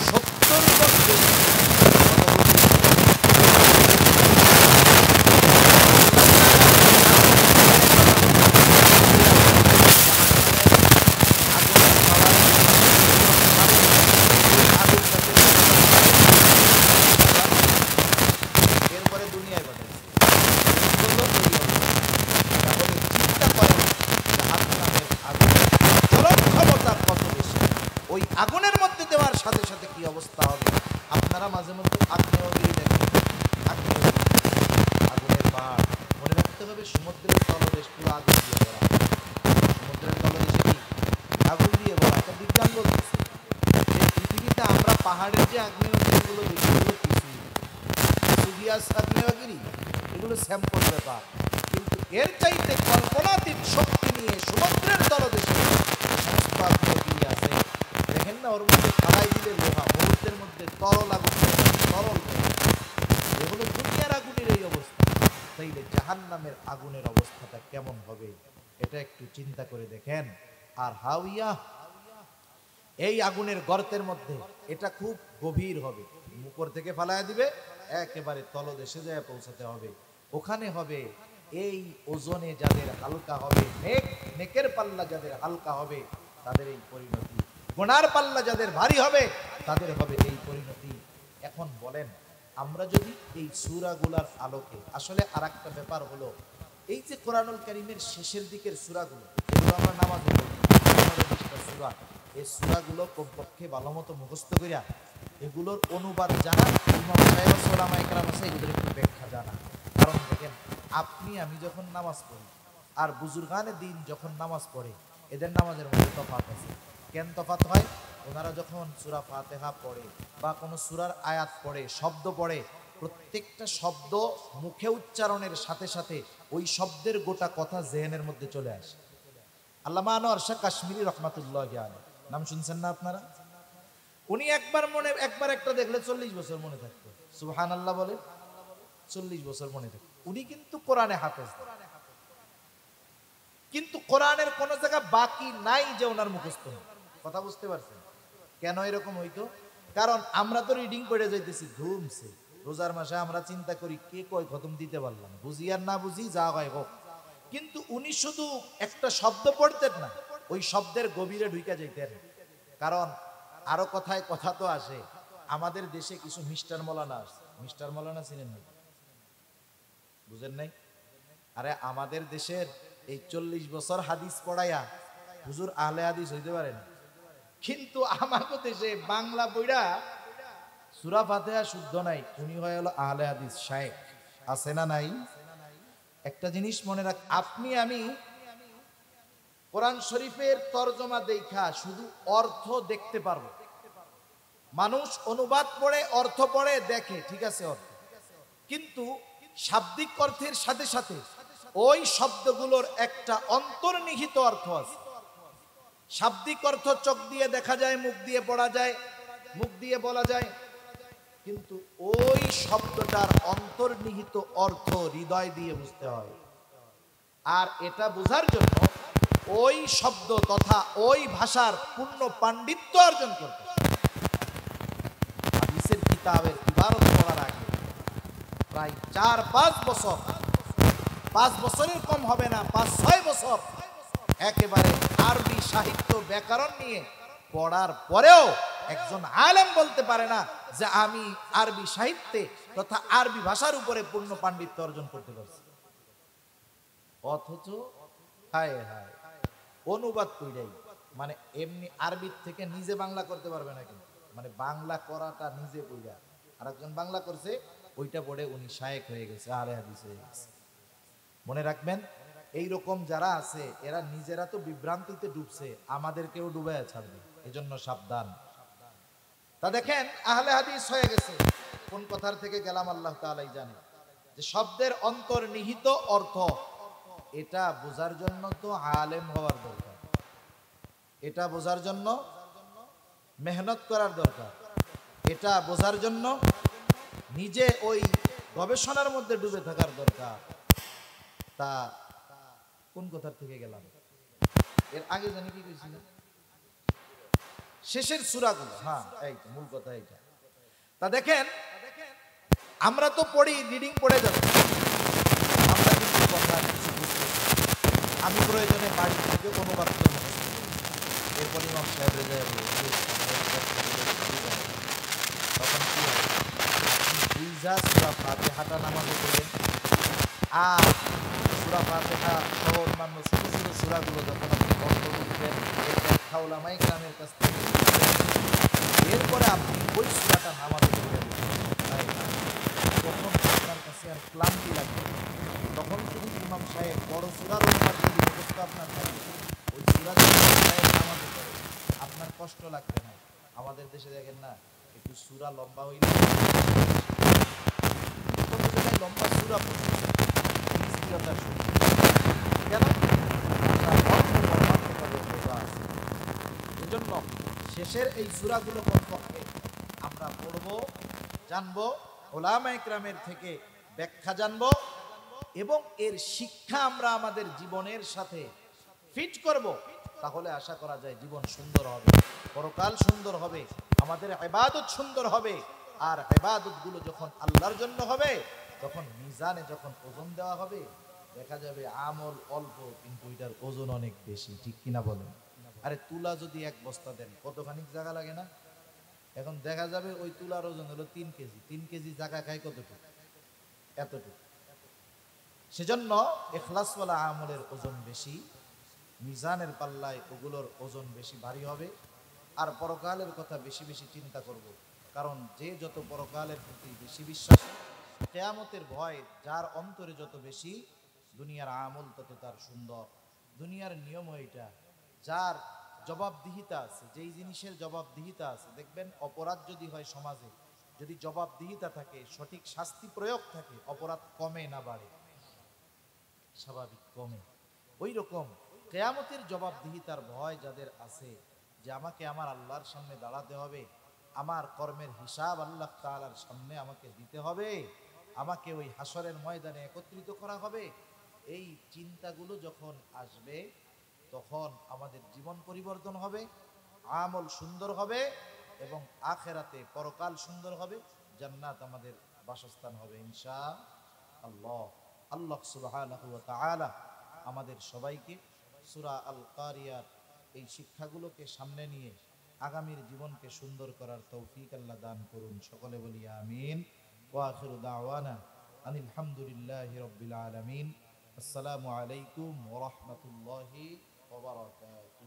70 গুণ বেশি। আগুনের মধ্যে দেওয়ার সাথে সাথে কি অবস্থা হবে? আপনারা মাঝে মধ্যে আগ্নেয়গিরি দেখেন, আগুনের পাহাড়। মনে রাখতে হবে সমুদ্রের তলদেশ পুরো আগুন দিয়ে ভরা। সমুদ্রের তলদেশে কি আগুন দিয়ে ভরা? একটা বিজ্ঞান বলতেছে এই পৃথিবীতে আমরা পাহাড়ের যে আগ্নেয়গিরিগুলো দেখি এগুলো কিছুই আগ্নেয়গিরি, এগুলো স্যাম্পল ব্যাপার। কিন্তু এর চাইতে কল্পনাতীত শক্তি নিয়ে সমুদ্রের তলদেশে সমস্ত আগ্নেয়গিরি আছে। দেখেন না, ওর মধ্যে ফালাই দিলে লোহা মুহূর্তের মধ্যে তরল আগুন, তরল। এগুলো দুনিয়ার আগুনের এই অবস্থা, তাইলে জাহান্নামের আগুনের অবস্থাটা কেমন হবে এটা একটু চিন্তা করে দেখেন। আর হাওয়া, এই আগুনের গর্তের মধ্যে এটা খুব গভীর হবে, উপর থেকে ফালাইয়া দিবে একেবারে তলদেশে যায় পৌঁছাতে হবে। ওখানে হবে এই ওজনে যাদের হালকা হবে, নেকের পাল্লা যাদের হালকা হবে তাদের এই পরিণতি, গুনার পাল্লা যাদের ভারী হবে তাদের হবে এই পরিণতি। এখন বলেন, আমরা যদি এই সূরাগুলার আলোকে, আসলে আরেকটা ব্যাপার হলো, এই যে কোরআনুল কারীমের শেষের দিকের সূরাগুলো, এগুলো আমরা নামাজে পড়ি, 15-20টা সূরা, এই সূরাগুলো কমপক্ষে ভালোমতো মুখস্থ করিয়া এগুলোর অনুবাদ জানা, ইমাম সাহেব ওলামা ইকরাম আছে এগুলোর একটু ব্যাখ্যা জানা। কারণ দেখেন, আপনি আমি যখন নামাজ পড়ি আর বুজুর্গানে দিন যখন নামাজ পড়ে, এদের নামাজের মধ্যে তফাৎ আছে। কেন তফাৎ হয়? ওনারা যখন সূরা ফাতিহা পড়ে বা কোনো সূরার আয়াত পড়ে, শব্দ পড়ে, প্রত্যেকটা শব্দ মুখে উচ্চারণের সাথে সাথে ওই শব্দের গোটা কথা জেহেনের মধ্যে চলে আসে। আল্লামা আনোয়ার শাহ কাশ্মীরি রহমাতুল্লাহি আলাইহি, নাম শুনছেন না আপনারা? উনি একবার একটা দেখলে 40 বছর মনে থাকতো। সুবহানাল্লাহ বলে, 40 বছর মনে থাকতো। উনি কিন্তু কোরআনে হাফেজ, কিন্তু কোরআনের কোন জায়গা বাকি নাই যে ওনার মুখস্থ। কথা বুঝতে পারছেন কেন এরকম হইতো? কারণ আমরা তো রিডিং পড়ে যাইতেছি ধুমছে। রোজার মাসে আমরা চিন্তা করি কে কয় খতম দিতে পারলাম, বুঝি আর না বুঝি যা হয় হোক। কিন্তু উনি শুধু একটা শব্দ পড়তেন না, ওই শব্দের গভীরে ঢুকে যাইতেন। কারণ আরো কথায় কথা তো আসে, আমাদের দেশে কিছু মিস্টার মৌলানা আসছে। মিস্টার মৌলানা চিনেন না? বুঝেন নাই? আরে আমাদের দেশের এই 40 বছর হাদিস পড়াইয়া হুজুর আহলে হাদিস হইতে পারেন, কিন্তু আমাদের দেশে বাংলা বইরা সূরা ফাতিহা শুদ্ধ নাই, উনি হয়ে হলো আহলে হাদিস শায়েখ। আছে না নাই? একটা জিনিস মনে রাখ, আপনি আমি কোরআন শরীফের তরজমা দেখা শুধু অর্থ দেখতে পারবো, মানুষ অনুবাদ পড়ে, অর্থ পড়ে, দেখে, ঠিক আছে অর্থ, কিন্তু শাব্দিক অর্থের সাথে সাথে ওই শব্দগুলোর একটা অন্তর্নিহিত অর্থ আছে। শাব্দিক অর্থ চোখ দিয়ে দেখা যায়, মুখ দিয়ে পড়া যায়, মুখ দিয়ে বলা যায়, কিন্তু ওই শব্দটার অন্তর্নিহিত অর্থ হৃদয় দিয়ে বুঝতে হয়। আর এটা বোঝার জন্য ওই শব্দ তথা ওই ভাষার পূর্ণ পাণ্ডিত্য অর্জন করতে হয়। হাদিসের কিতাবের ইবারত পড়ার আগে প্রায় 4-5 বছর, 5 বছরের কম হবে না, 5-6 বছর একেবারে আরবি সাহিত্য ব্যাকরণ নিয়ে পড়ার পরেও একজন আলেম বলতে পারে না যে আমি আরবি সাহিত্যে তথা আরবি ভাষার উপরে পূর্ণ পাণ্ডিত্য অর্জন করতে পারছি। অথচ হায় হায় অনুবাদ কইরাই, মানে এমনি আরবির থেকে নিজে বাংলা করতে পারবে না, কিন্তু মানে বাংলা করাটা নিজে কইরা আরেকজন বাংলা করছে, ওইটা পড়ে উনি শায়েখ হয়ে গেছে, আলে হাদিস হয়ে গেছে। মনে রাখবেন, এইরকম যারা আছে এরা নিজেরা তো বিভ্রান্তিতে ডুবছে, আমাদেরকেও ডুবাইয়া ছাড়বে, এজন্য সাবধান। তা দেখেন আহলে হাদিস হয়ে গেছে, কোন কথার থেকে গেলাম আল্লাহ তাআলাই জানে। যে শব্দের অন্তর্নিহিত অর্থ, এটা বোঝার জন্য তো আলেম হওয়ার দরকার, এটা বোঝার জন্য মেহনত করার দরকার, এটা বোঝার জন্য নিজে ওই গবেষণার মধ্যে ডুবে থাকার দরকার। তা কোন কথার থেকে গেলাম, এর আগে জানি কি কইছিলাম, শেষের সূরাগুলো, হ্যাঁ এই তো মূল কথা এইটা। তা দেখেন আমরা তো পড়ি, রিডিং পড়ে যাচ্ছি, আমরা কিন্তু কথা কিছু বুঝতেছি। আমি প্রয়োজনে বাড়ি থেকে অনুবাদ করে এরপর ইমাম সাহেব যায়, তখন কি হয়, আপনি বুঝা সূরা ফাতিহাটা নামাজে পড়েন, আর সূরা ফাতিহা সহ অন্যান্য ছোট ছোট সূরাগুলো যখন আপনি অর্থ বুঝবেন, এর ব্যাখ্যা উলামায়ে কেরামের কাছ থেকে, এরপরে আপনি ওই সূরাটা নামাজে পড়বেন, তখন আপনার কাছে আর ক্লান্তি লাগবে। তখন শুধু ইমাম সাহেব বড় সূরার অনুবাদ যদি মুখস্থ আপনার থাকে, ওই সূরা সাহেব নামাজে পড়ে আপনার কষ্ট লাগবে না। আমাদের দেশে দেখেন না, একটু সূরা লম্বা হইলে কোনো জায়গায় লম্বা সূরা কেন, এজন্য শেষের এই সূরাগুলো কমপক্ষে আমরা পড়বো, জানবো, উলামায়ে কেরামের থেকে ব্যাখ্যা জানবো, এবং এর শিক্ষা আমরা আমাদের জীবনের সাথে ফিট করব। তাহলে আশা করা যায় জীবন সুন্দর হবে, পরকাল সুন্দর হবে, আমাদের ইবাদত সুন্দর হবে। আর ইবাদতগুলো যখন আল্লাহর জন্য হবে, তখন মিজানে যখন ওজন দেওয়া হবে, দেখা যাবে আমল অল্প কিন্তু এটার ওজন অনেক বেশি, ঠিক কিনা বলেন? আরে তুলা যদি 1 বস্তা দেন, কতখানি জায়গা লাগে না? এখন দেখা যাবে ওই তুলার ওজন হলো 3 কেজি, 3 কেজি জায়গা খায় কতটুকু? এতটুকু। সেজন্য ইখলাসওয়ালা আমলের ওজন বেশি, মিজানের পাল্লায় ওগুলোর ওজন বেশি ভারী হবে। আর পরকালের কথা বেশি বেশি চিন্তা করব, কারণ যে যত পরকালের প্রতি বেশি বিশ্বাস, কিয়ামতের ভয় যার অন্তরে যত বেশি, দুনিয়ার আমল তত তার সুন্দর। দুনিয়ার নিয়ম এটা, যার জবাবদিহিতা আছে, যেই জিনিসের জবাবদিহিতা আছে, দেখবেন অপরাধ যদি হয় সমাজে, যদি জবাবদিহিতা থাকে, সঠিক শাস্তি প্রয়োগ থাকে, অপরাধ কমে না বাড়ে? স্বাভাবিক কমে। ওই রকম কিয়ামতের জবাবদিহিতার ভয় যাদের আছে, যে আমাকে আমার আল্লাহর সামনে দাঁড়াতে হবে, আমার কর্মের হিসাব আল্লাহ তাআলার সামনে আমাকে দিতে হবে, আমাকে ওই হাসরের ময়দানে একত্রিত করা হবে, এই চিন্তাগুলো যখন আসবে, তখন আমাদের জীবন পরিবর্তন হবে, আমল সুন্দর হবে, এবং আখেরাতে পরকাল সুন্দর হবে, জান্নাত আমাদের বাসস্থান হবে ইনশাআল্লাহ। আল্লাহ সুবহানাহু ওয়া তাআলা আমাদের সবাইকে সূরা আল কারিয়ার এই শিক্ষাগুলোকে সামনে নিয়ে আগামীর জীবনকে সুন্দর করার তৌফিক আল্লাহ দান করুন। সকলে বলি আমিন। ওয়া আখিরু দাওয়ানা আনিল হামদুলিল্লাহি রাব্বিল আলামিন। আসসালামু আলাইকুম ওয়া রাহমাতুল্লাহি ওয়া বারাকাতুহু।